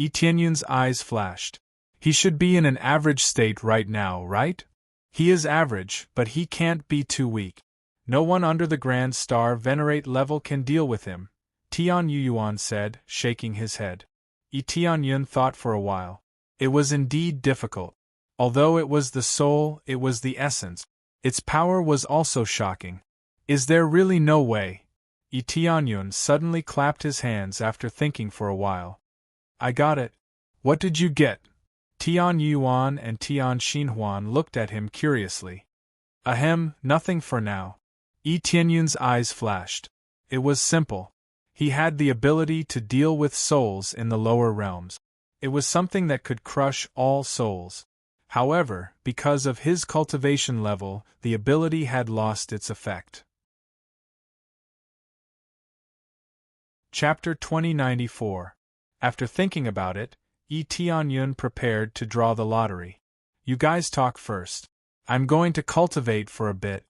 Tianyun's eyes flashed. He should be in an average state right now, right? He is average, but he can't be too weak. No one under the Grand Star Venerate level can deal with him, Tian Yuan said, shaking his head. Tianyun thought for a while. It was indeed difficult. Although it was the soul, it was the essence. Its power was also shocking. Is there really no way? Tianyun suddenly clapped his hands after thinking for a while. I got it. What did you get? Tian Yuan and Tian Xinhuan looked at him curiously. Ahem, nothing for now. Tianyun's eyes flashed. It was simple. He had the ability to deal with souls in the lower realms. It was something that could crush all souls. However, because of his cultivation level, the ability had lost its effect. Chapter 2094. After thinking about it, Tianyun prepared to draw the lottery. You guys talk first. I'm going to cultivate for a bit.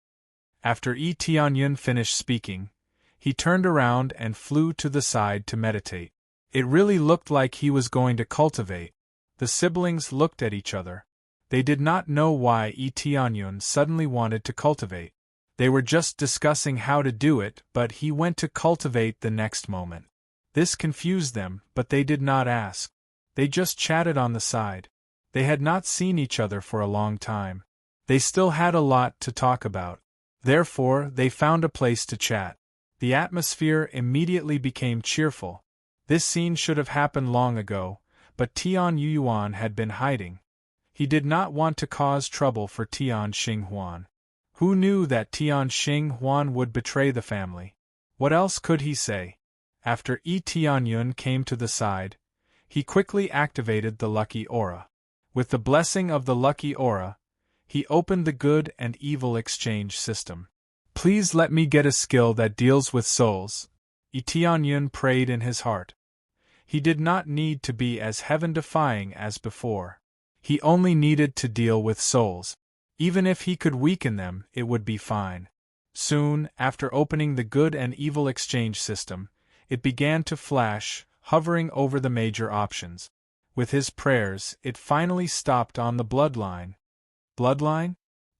After Tianyun finished speaking, he turned around and flew to the side to meditate. It really looked like he was going to cultivate. The siblings looked at each other. They did not know why Tianyun suddenly wanted to cultivate. They were just discussing how to do it, but he went to cultivate the next moment. This confused them, but they did not ask. They just chatted on the side. They had not seen each other for a long time. They still had a lot to talk about. Therefore, they found a place to chat. The atmosphere immediately became cheerful. This scene should have happened long ago, but Tian Yuan had been hiding. He did not want to cause trouble for Tian Xinhuan. Who knew that Tian Xinhuan would betray the family? What else could he say? After Tianyun came to the side, he quickly activated the lucky aura. With the blessing of the lucky aura, he opened the good and evil exchange system. Please let me get a skill that deals with souls, Tianyun prayed in his heart. He did not need to be as heaven-defying as before. He only needed to deal with souls. Even if he could weaken them, it would be fine. Soon, after opening the good and evil exchange system, it began to flash, hovering over the major options. With his prayers, it finally stopped on the bloodline. Bloodline?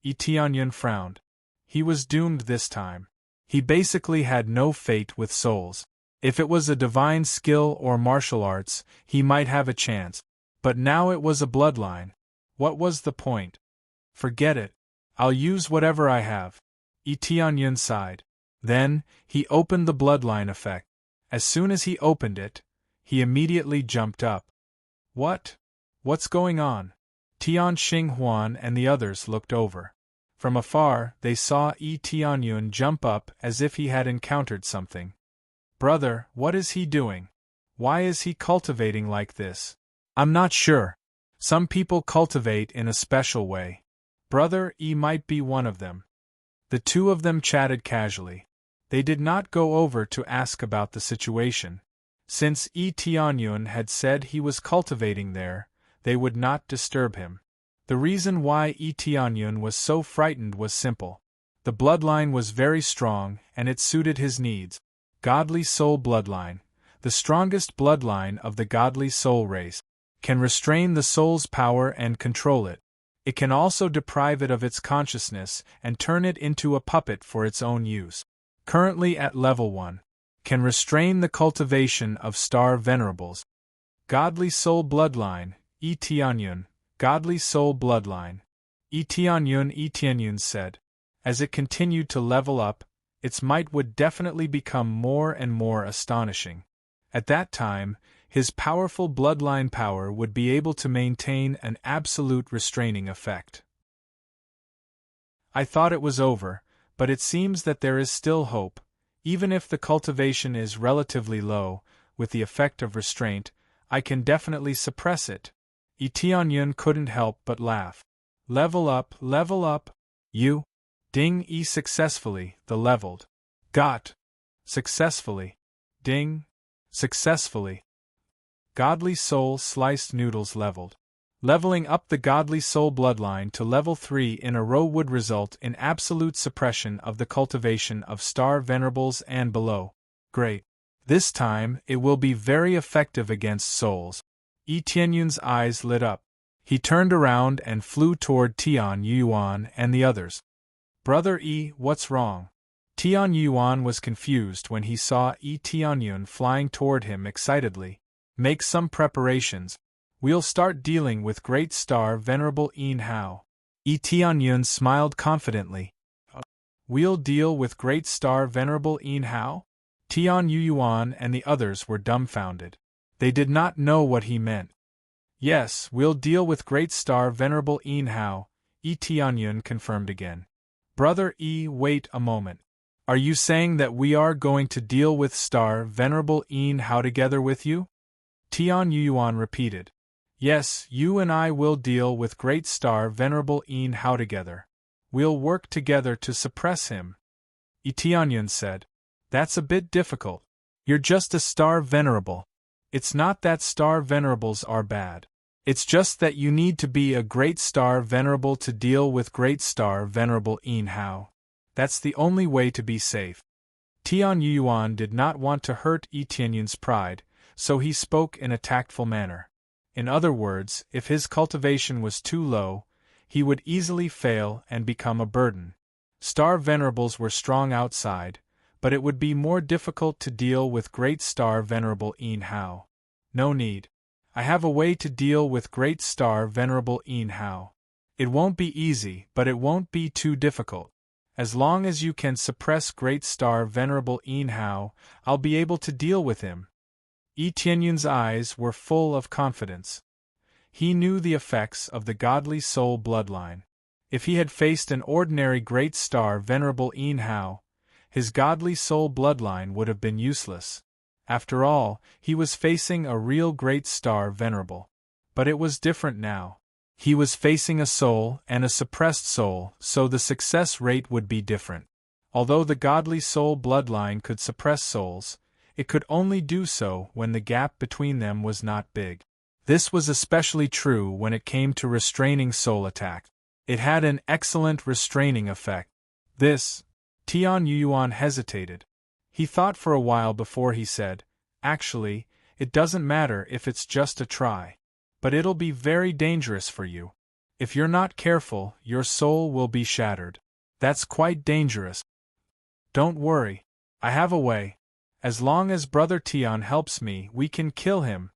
Tianyun frowned. He was doomed this time. He basically had no fate with souls. If it was a divine skill or martial arts, he might have a chance. But now it was a bloodline. What was the point? Forget it. I'll use whatever I have. Tianyun sighed. Then, he opened the bloodline effect. As soon as he opened it, he immediately jumped up. What? What's going on? Tian Xinghuan and the others looked over. From afar, they saw Tianyun jump up as if he had encountered something. Brother, what is he doing? Why is he cultivating like this? I'm not sure. Some people cultivate in a special way. Brother E might be one of them. The two of them chatted casually. They did not go over to ask about the situation. Since Tianyun had said he was cultivating there, they would not disturb him. The reason why Tianyun was so frightened was simple. The bloodline was very strong, and it suited his needs. Godly soul bloodline, the strongest bloodline of the godly soul race, can restrain the soul's power and control it. It can also deprive it of its consciousness and turn it into a puppet for its own use. Currently at level 1. Can restrain the cultivation of star venerables. Godly soul bloodline, Tianyun, godly soul bloodline. Tianyun said. As it continued to level up, its might would definitely become more and more astonishing. At that time, his powerful bloodline power would be able to maintain an absolute restraining effect. I thought it was over, but it seems that there is still hope. Even if the cultivation is relatively low, with the effect of restraint, I can definitely suppress it. Tianyun couldn't help but laugh. Level up, you? Ding successfully, the leveled. Got. Successfully. Ding. Successfully. Godly soul sliced noodles leveled. Leveling up the godly soul bloodline to level 3 in a row would result in absolute suppression of the cultivation of star venerables and below. Great. This time, it will be very effective against souls. Tianyun's eyes lit up. He turned around and flew toward Tian Yuan and the others. Brother E, what's wrong? Tian Yuan was confused when he saw Tianyun flying toward him excitedly. Make some preparations. We'll start dealing with Great Star Venerable Yin Hao. Tianyun smiled confidently. We'll deal with Great Star Venerable Yin Hao? Tian Yuan and the others were dumbfounded. They did not know what he meant. Yes, we'll deal with Great Star Venerable Yin Hao, Tianyun confirmed again. Brother E, wait a moment. Are you saying that we are going to deal with Star Venerable Yin Hao together with you? Tian Yuan repeated. Yes, you and I will deal with Great Star Venerable Yin Hao together. We'll work together to suppress him. Tianyun said. That's a bit difficult. You're just a Star Venerable. It's not that Star Venerables are bad. It's just that you need to be a Great Star Venerable to deal with Great Star Venerable Yin Hao. That's the only way to be safe. Tian Yuan did not want to hurt Tianyun's pride, so he spoke in a tactful manner. In other words, if his cultivation was too low, he would easily fail and become a burden. Star Venerables were strong outside, but it would be more difficult to deal with Great Star Venerable Yin Hao. No need. I have a way to deal with Great Star Venerable Yin Hao. It won't be easy, but it won't be too difficult. As long as you can suppress Great Star Venerable Yin Hao, I'll be able to deal with him. Tianyun's eyes were full of confidence. He knew the effects of the godly soul bloodline. If he had faced an ordinary Great Star Venerable Yin Hao, his godly soul bloodline would have been useless. After all, he was facing a real Great Star Venerable. But it was different now. He was facing a soul and a suppressed soul, so the success rate would be different. Although the godly soul bloodline could suppress souls, it could only do so when the gap between them was not big. This was especially true when it came to restraining soul attack. It had an excellent restraining effect. Tian Yuan hesitated. He thought for a while before he said, Actually, it doesn't matter if it's just a try. but it'll be very dangerous for you. If you're not careful, your soul will be shattered. That's quite dangerous. Don't worry. I have a way. As long as Brother Tian helps me, we can kill him.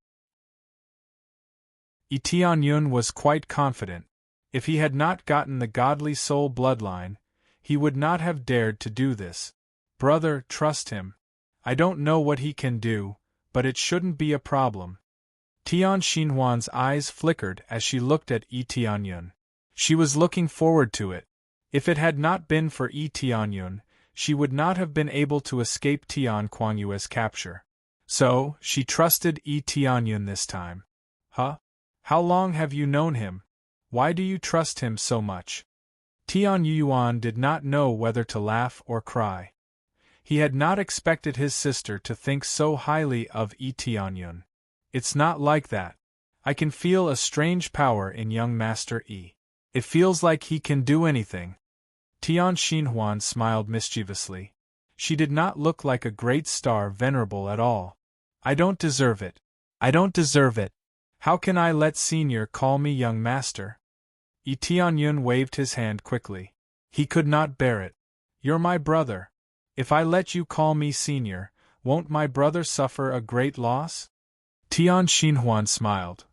Tianyun was quite confident. If he had not gotten the godly soul bloodline, he would not have dared to do this. Brother, trust him. I don't know what he can do, but it shouldn't be a problem. Tian Xinhuan's eyes flickered as she looked at Tianyun. She was looking forward to it. If it had not been for Tianyun, she would not have been able to escape Tian Kuangyue's capture. So, she trusted Tianyun this time. Huh? How long have you known him? Why do you trust him so much? Tian Yuan did not know whether to laugh or cry. He had not expected his sister to think so highly of Tianyun. It's not like that. I can feel a strange power in young Master Yi. It feels like he can do anything. Tian Xinhuan smiled mischievously. She did not look like a great star venerable at all. I don't deserve it. I don't deserve it. How can I let Senior call me young master? Tianyun waved his hand quickly. He could not bear it. You're my brother. If I let you call me Senior, won't my brother suffer a great loss? Tian Xinhuan smiled.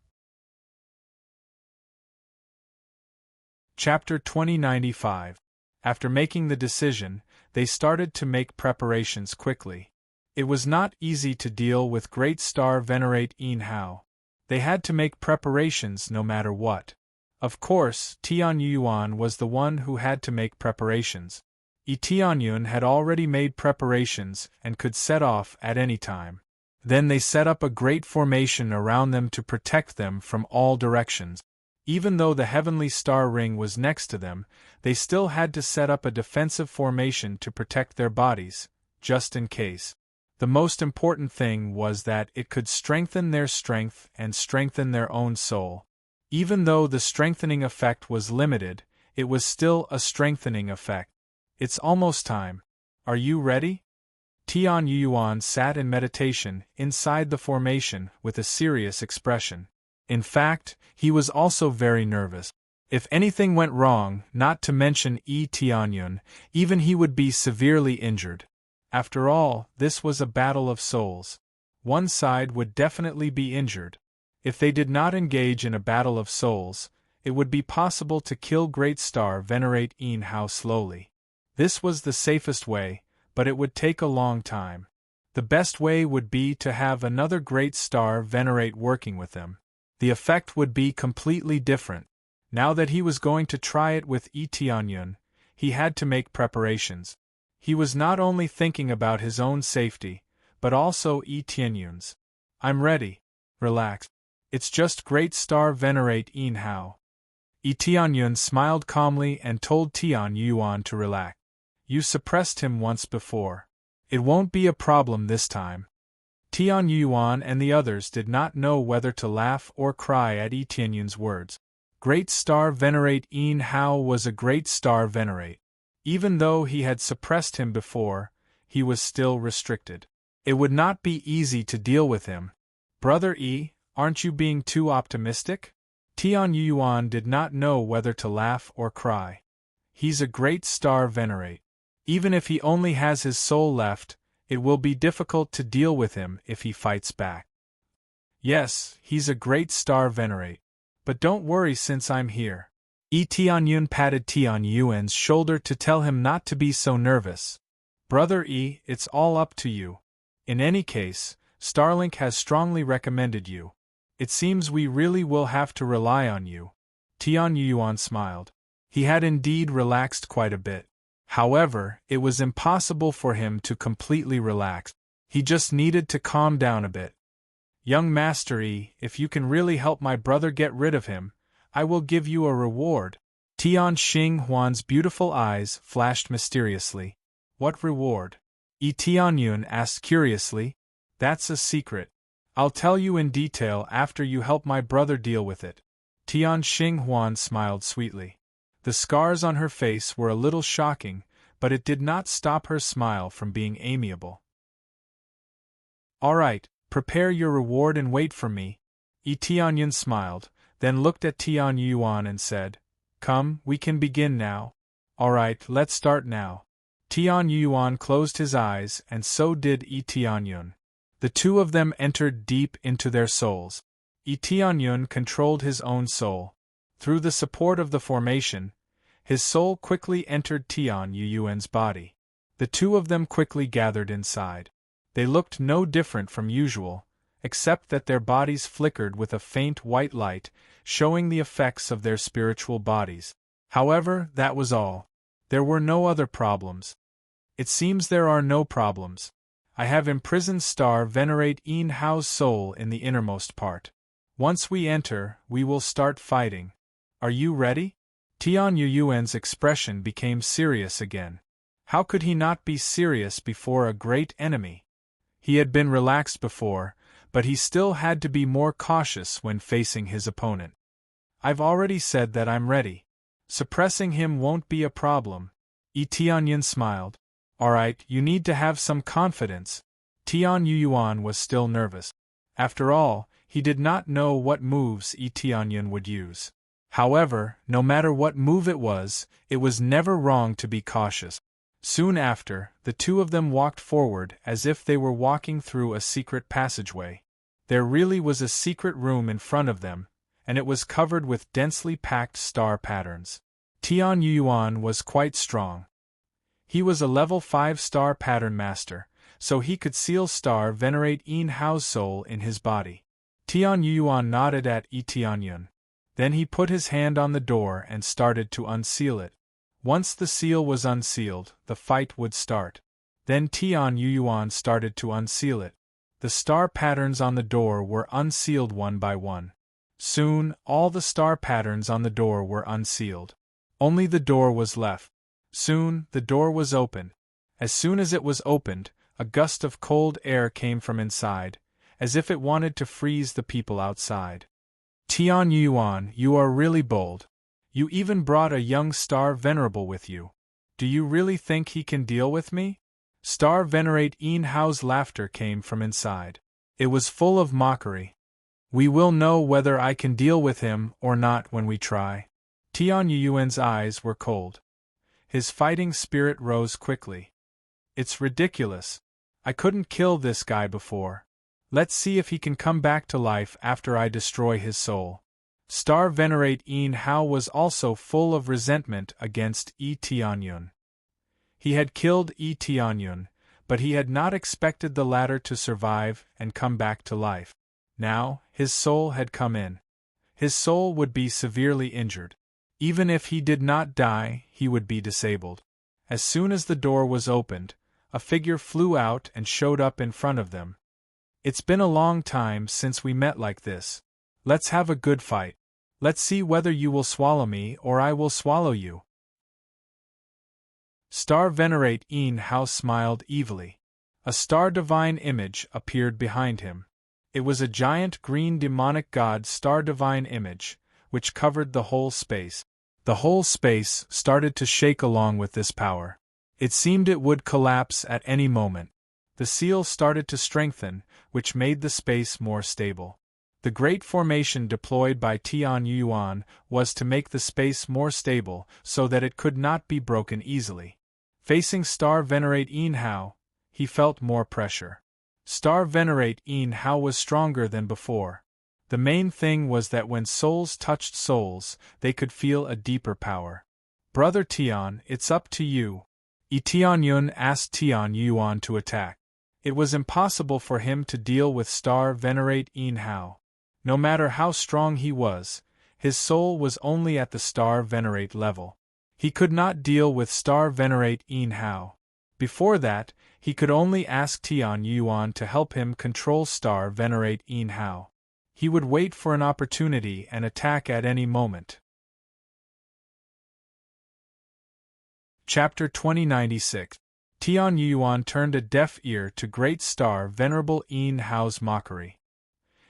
Chapter 2095. After making the decision, they started to make preparations quickly. It was not easy to deal with Great Star Venerate Yin Hao. They had to make preparations no matter what. Of course, Tian Yuan was the one who had to make preparations. Tianyun had already made preparations and could set off at any time. Then they set up a great formation around them to protect them from all directions. Even though the heavenly star ring was next to them, they still had to set up a defensive formation to protect their bodies, just in case. The most important thing was that it could strengthen their strength and strengthen their own soul. Even though the strengthening effect was limited, it was still a strengthening effect. It's almost time. Are you ready? Tian Yuan sat in meditation inside the formation with a serious expression. In fact, he was also very nervous. If anything went wrong, not to mention Tianyun, even he would be severely injured. After all, this was a battle of souls. One side would definitely be injured. If they did not engage in a battle of souls, it would be possible to kill Great Star Venerate Yin Hao slowly. This was the safest way, but it would take a long time. The best way would be to have another Great Star Venerate working with them. The effect would be completely different. Now that he was going to try it with Tianyun, he had to make preparations. He was not only thinking about his own safety, but also Tianyun's. I'm ready. Relax. It's just Great Star Venerate Yin Hao. Tianyun smiled calmly and told Tian Yuan to relax. You suppressed him once before. It won't be a problem this time. Tian Yuan and the others did not know whether to laugh or cry at Tianyun's words. Great Star Venerate Yin Hao was a Great Star Venerate. Even though he had suppressed him before, he was still restricted. It would not be easy to deal with him. Brother Yi, aren't you being too optimistic? Tian Yuan did not know whether to laugh or cry. He's a Great Star Venerate. Even if he only has his soul left, it will be difficult to deal with him if he fights back. Yes, he's a Great Star Venerate. But don't worry since I'm here. Tianyun patted Tian Yuan's shoulder to tell him not to be so nervous. Brother Yi, it's all up to you. In any case, Starlink has strongly recommended you. It seems we really will have to rely on you. Tian Yuan smiled. He had indeed relaxed quite a bit. However, it was impossible for him to completely relax. He just needed to calm down a bit. Young Master Yi, if you can really help my brother get rid of him, I will give you a reward. Tian Xinhuan's beautiful eyes flashed mysteriously. What reward? Tianyun asked curiously. That's a secret. I'll tell you in detail after you help my brother deal with it. Tian Xinhuan smiled sweetly. The scars on her face were a little shocking, but it did not stop her smile from being amiable. All right, prepare your reward and wait for me. Tianyun smiled, then looked at Tian Yuan and said, "Come, we can begin now." "Alright, let's start now." Tian Yuan closed his eyes and so did Tianyun. The two of them entered deep into their souls. Tianyun controlled his own soul. Through the support of the formation, his soul quickly entered Tian Yuan's body. The two of them quickly gathered inside. They looked no different from usual, except that their bodies flickered with a faint white light, showing the effects of their spiritual bodies. However, that was all. There were no other problems. It seems there are no problems. I have imprisoned Star Venerate Yin Hao's soul in the innermost part. Once we enter, we will start fighting. Are you ready? Tian Yuan's expression became serious again. How could he not be serious before a great enemy? He had been relaxed before, but he still had to be more cautious when facing his opponent. I've already said that I'm ready. Suppressing him won't be a problem. Tianyun smiled. Alright, you need to have some confidence. Tian Yuan was still nervous. After all, he did not know what moves Tianyun would use. However, no matter what move it was never wrong to be cautious. Soon after, the two of them walked forward as if they were walking through a secret passageway. There really was a secret room in front of them, and it was covered with densely packed star patterns. Tian Yuan was quite strong. He was a level 5 star pattern master, so he could seal Star Venerate Yin Hao's soul in his body. Tian Yuan nodded at Tianyun. Then he put his hand on the door and started to unseal it. Once the seal was unsealed, the fight would start. Then Tian Yuan started to unseal it. The star patterns on the door were unsealed one by one. Soon, all the star patterns on the door were unsealed. Only the door was left. Soon, the door was open. As soon as it was opened, a gust of cold air came from inside, as if it wanted to freeze the people outside. Tian Yuan, you are really bold. You even brought a young Star Venerable with you. Do you really think he can deal with me? Star Venerate Yin Hao's laughter came from inside. It was full of mockery. We will know whether I can deal with him or not when we try. Tian Yuan's eyes were cold. His fighting spirit rose quickly. It's ridiculous. I couldn't kill this guy before. Let's see if he can come back to life after I destroy his soul. Star Venerate Yin Hao was also full of resentment against Tianyun. He had killed Tianyun, but he had not expected the latter to survive and come back to life. Now, his soul had come in. His soul would be severely injured. Even if he did not die, he would be disabled. As soon as the door was opened, a figure flew out and showed up in front of them. It's been a long time since we met like this. Let's have a good fight. Let's see whether you will swallow me or I will swallow you. Star Venerate Yin Hao smiled evilly. A star divine image appeared behind him. It was a giant green demonic god star divine image, which covered the whole space. The whole space started to shake along with this power. It seemed it would collapse at any moment. The seal started to strengthen, which made the space more stable. The great formation deployed by Tian Yuan was to make the space more stable so that it could not be broken easily. Facing Star Venerate Yin Hao, he felt more pressure. Star Venerate Yin Hao was stronger than before. The main thing was that when souls touched souls, they could feel a deeper power. Brother Tian, it's up to you. Tianyun asked Tian Yuan to attack. It was impossible for him to deal with Star Venerate Yin Hao. No matter how strong he was, his soul was only at the Star Venerate level. He could not deal with Star Venerate Yin Hao. Before that, he could only ask Tian Yuan to help him control Star Venerate Yin Hao. He would wait for an opportunity and attack at any moment. Chapter 2096. Tian Yuan turned a deaf ear to Great Star Venerable Yin Hao's mockery.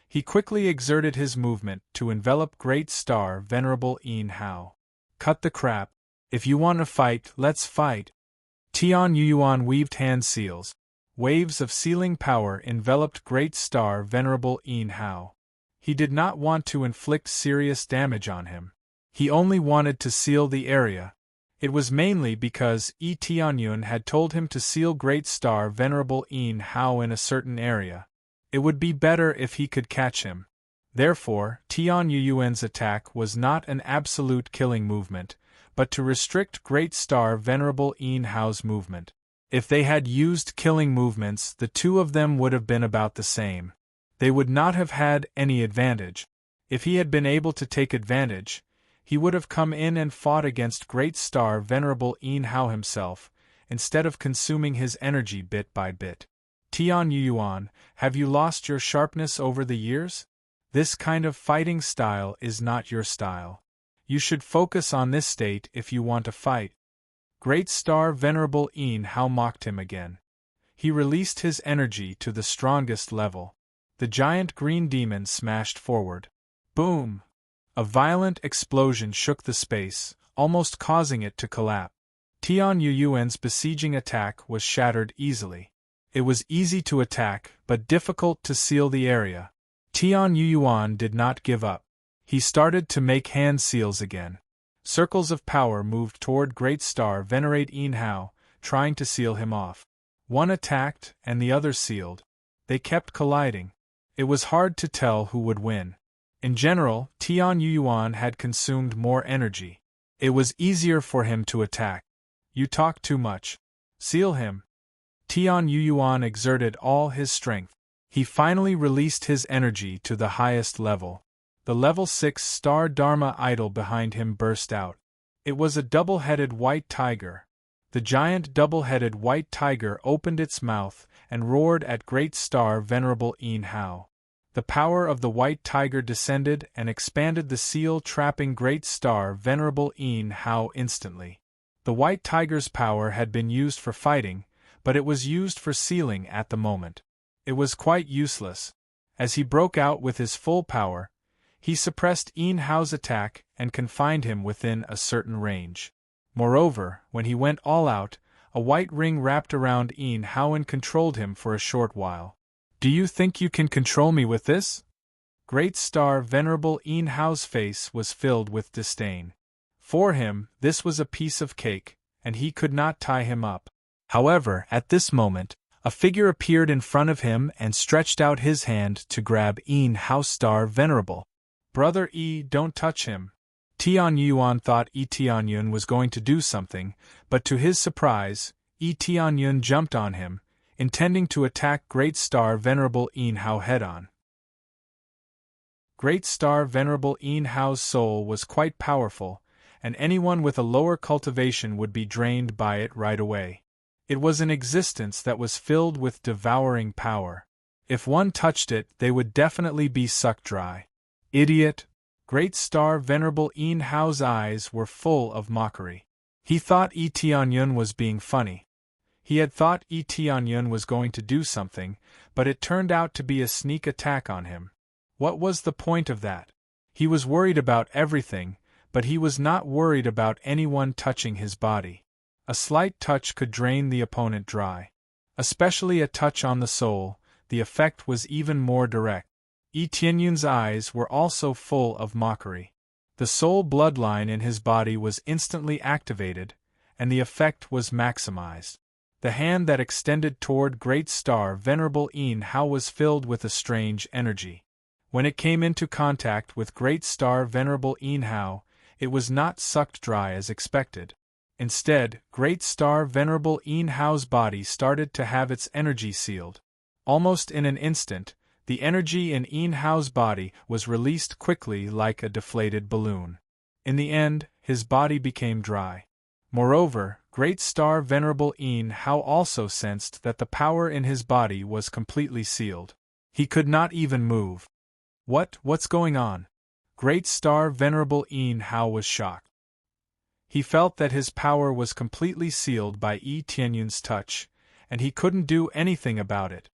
He quickly exerted his movement to envelop Great Star Venerable Yin Hao. Cut the crap. If you want to fight, let's fight. Tian Yuan weaved hand seals. Waves of sealing power enveloped Great Star Venerable Yin Hao. He did not want to inflict serious damage on him. He only wanted to seal the area. It was mainly because Tianyun had told him to seal Great Star Venerable Yin Hao in a certain area. It would be better if he could catch him. Therefore, Tianyuan's attack was not an absolute killing movement, but to restrict Great Star Venerable Yin Hao's movement. If they had used killing movements, the two of them would have been about the same. They would not have had any advantage. If he had been able to take advantage, he would have come in and fought against Great Star Venerable Yin Hao himself, instead of consuming his energy bit by bit. Tianyuan, have you lost your sharpness over the years? This kind of fighting style is not your style. You should focus on this state if you want to fight. Great Star Venerable Yin Hao mocked him again. He released his energy to the strongest level. The giant green demon smashed forward. Boom! A violent explosion shook the space, almost causing it to collapse. Tianyuan's besieging attack was shattered easily. It was easy to attack, but difficult to seal the area. Tianyuan did not give up. He started to make hand seals again. Circles of power moved toward Great Star Venerate Yin Hao, trying to seal him off. One attacked, and the other sealed. They kept colliding. It was hard to tell who would win. In general, Tianyuan had consumed more energy. It was easier for him to attack. You talk too much. Seal him. Tianyuan exerted all his strength. He finally released his energy to the highest level. The level 6 star Dharma idol behind him burst out. It was a double-headed white tiger. The giant double-headed white tiger opened its mouth and roared at Great Star Venerable Yin Hao. The power of the white tiger descended and expanded the seal, trapping Great Star Venerable Yin Hao instantly. The white tiger's power had been used for fighting, but it was used for sealing at the moment. It was quite useless. As he broke out with his full power, he suppressed Yin Hao's attack and confined him within a certain range. Moreover, when he went all out, a white ring wrapped around Yin Hao and controlled him for a short while. Do you think you can control me with this? Great Star Venerable Yin Hao's face was filled with disdain. For him, this was a piece of cake, and he could not tie him up. However, at this moment, a figure appeared in front of him and stretched out his hand to grab Yin Hao Star Venerable. Brother don't touch him. Tianyuan thought Tianyun was going to do something, but to his surprise, Tianyun jumped on him, intending to attack Great Star Venerable Yin Hao head-on. Great Star Venerable Yin Hao's soul was quite powerful, and anyone with a lower cultivation would be drained by it right away. It was an existence that was filled with devouring power. If one touched it, they would definitely be sucked dry. Idiot! Great Star Venerable Yin Hao's eyes were full of mockery. He thought Tianyun was being funny. He had thought Tianyun was going to do something, but it turned out to be a sneak attack on him. What was the point of that? He was worried about everything, but he was not worried about anyone touching his body. A slight touch could drain the opponent dry. Especially a touch on the soul, the effect was even more direct. Tianyun's eyes were also full of mockery. The soul bloodline in his body was instantly activated, and the effect was maximized. The hand that extended toward Great Star Venerable Yin Hao was filled with a strange energy. When it came into contact with Great Star Venerable Yin Hao, it was not sucked dry as expected. Instead, Great Star Venerable Yin Hao's body started to have its energy sealed. Almost in an instant, the energy in Yin Hao's body was released quickly like a deflated balloon. In the end, his body became dry. Moreover, Great Star Venerable Yin Hao also sensed that the power in his body was completely sealed. He could not even move. What's going on? Great Star Venerable Yin Hao was shocked. He felt that his power was completely sealed by Tianyun's touch, and he couldn't do anything about it.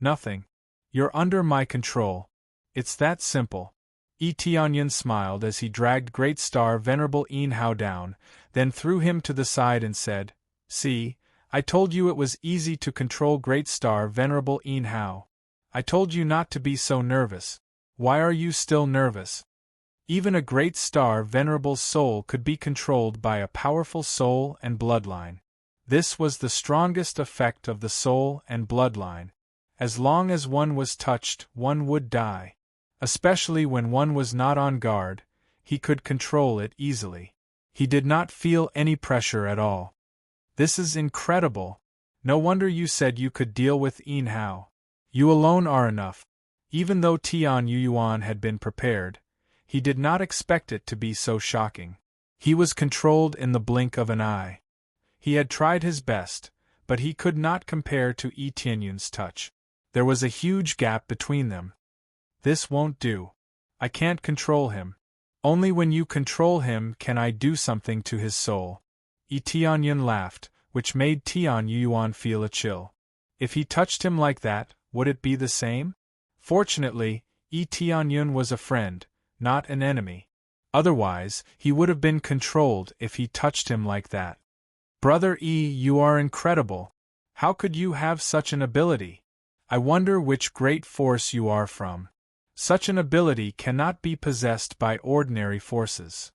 Nothing. You're under my control. It's that simple. Tianyun smiled as he dragged Great Star Venerable Yin Hao down, then threw him to the side and said, "See, I told you it was easy to control Great Star Venerable Yin Hao. I told you not to be so nervous. Why are you still nervous? Even a great star venerable's soul could be controlled by a powerful soul and bloodline. This was the strongest effect of the soul and bloodline. As long as one was touched, one would die. Especially when one was not on guard, he could control it easily. He did not feel any pressure at all. This is incredible. No wonder you said you could deal with Yin Hao. You alone are enough. Even though Tian Yuan had been prepared, he did not expect it to be so shocking. He was controlled in the blink of an eye. He had tried his best, but he could not compare to Yi Tianyun's touch. There was a huge gap between them. This won't do. I can't control him. Only when you control him can I do something to his soul. Yi Tianyun laughed, which made Tian Yuan feel a chill. If he touched him like that, would it be the same? Fortunately, Yi Tianyun was a friend, not an enemy. Otherwise, he would have been controlled if he touched him like that. Brother Yi, you are incredible. How could you have such an ability? I wonder which great force you are from. Such an ability cannot be possessed by ordinary forces.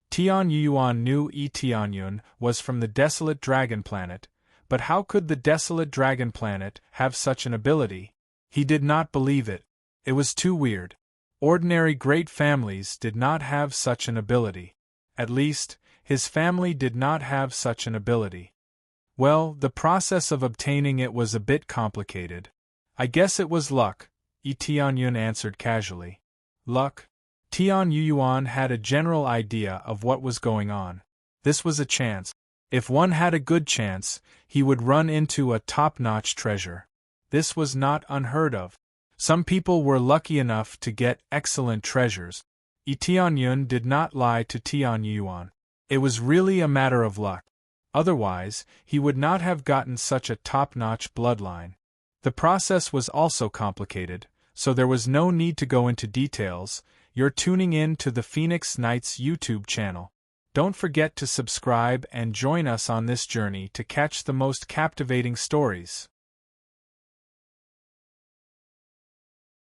Tian Yuan knew Yi Tianyun was from the desolate dragon planet, but how could the desolate dragon planet have such an ability? He did not believe it. It was too weird. Ordinary great families did not have such an ability. At least, his family did not have such an ability. Well, the process of obtaining it was a bit complicated. I guess it was luck, Yi Tianyun answered casually. Luck? Tian Yuan had a general idea of what was going on. This was a chance. If one had a good chance, he would run into a top-notch treasure. This was not unheard of. Some people were lucky enough to get excellent treasures. Yi Tianyun did not lie to Tian Yuan. It was really a matter of luck. Otherwise, he would not have gotten such a top-notch bloodline. The process was also complicated, so there was no need to go into details. You're tuning in to the Phoenix Knights YouTube channel. Don't forget to subscribe and join us on this journey to catch the most captivating stories.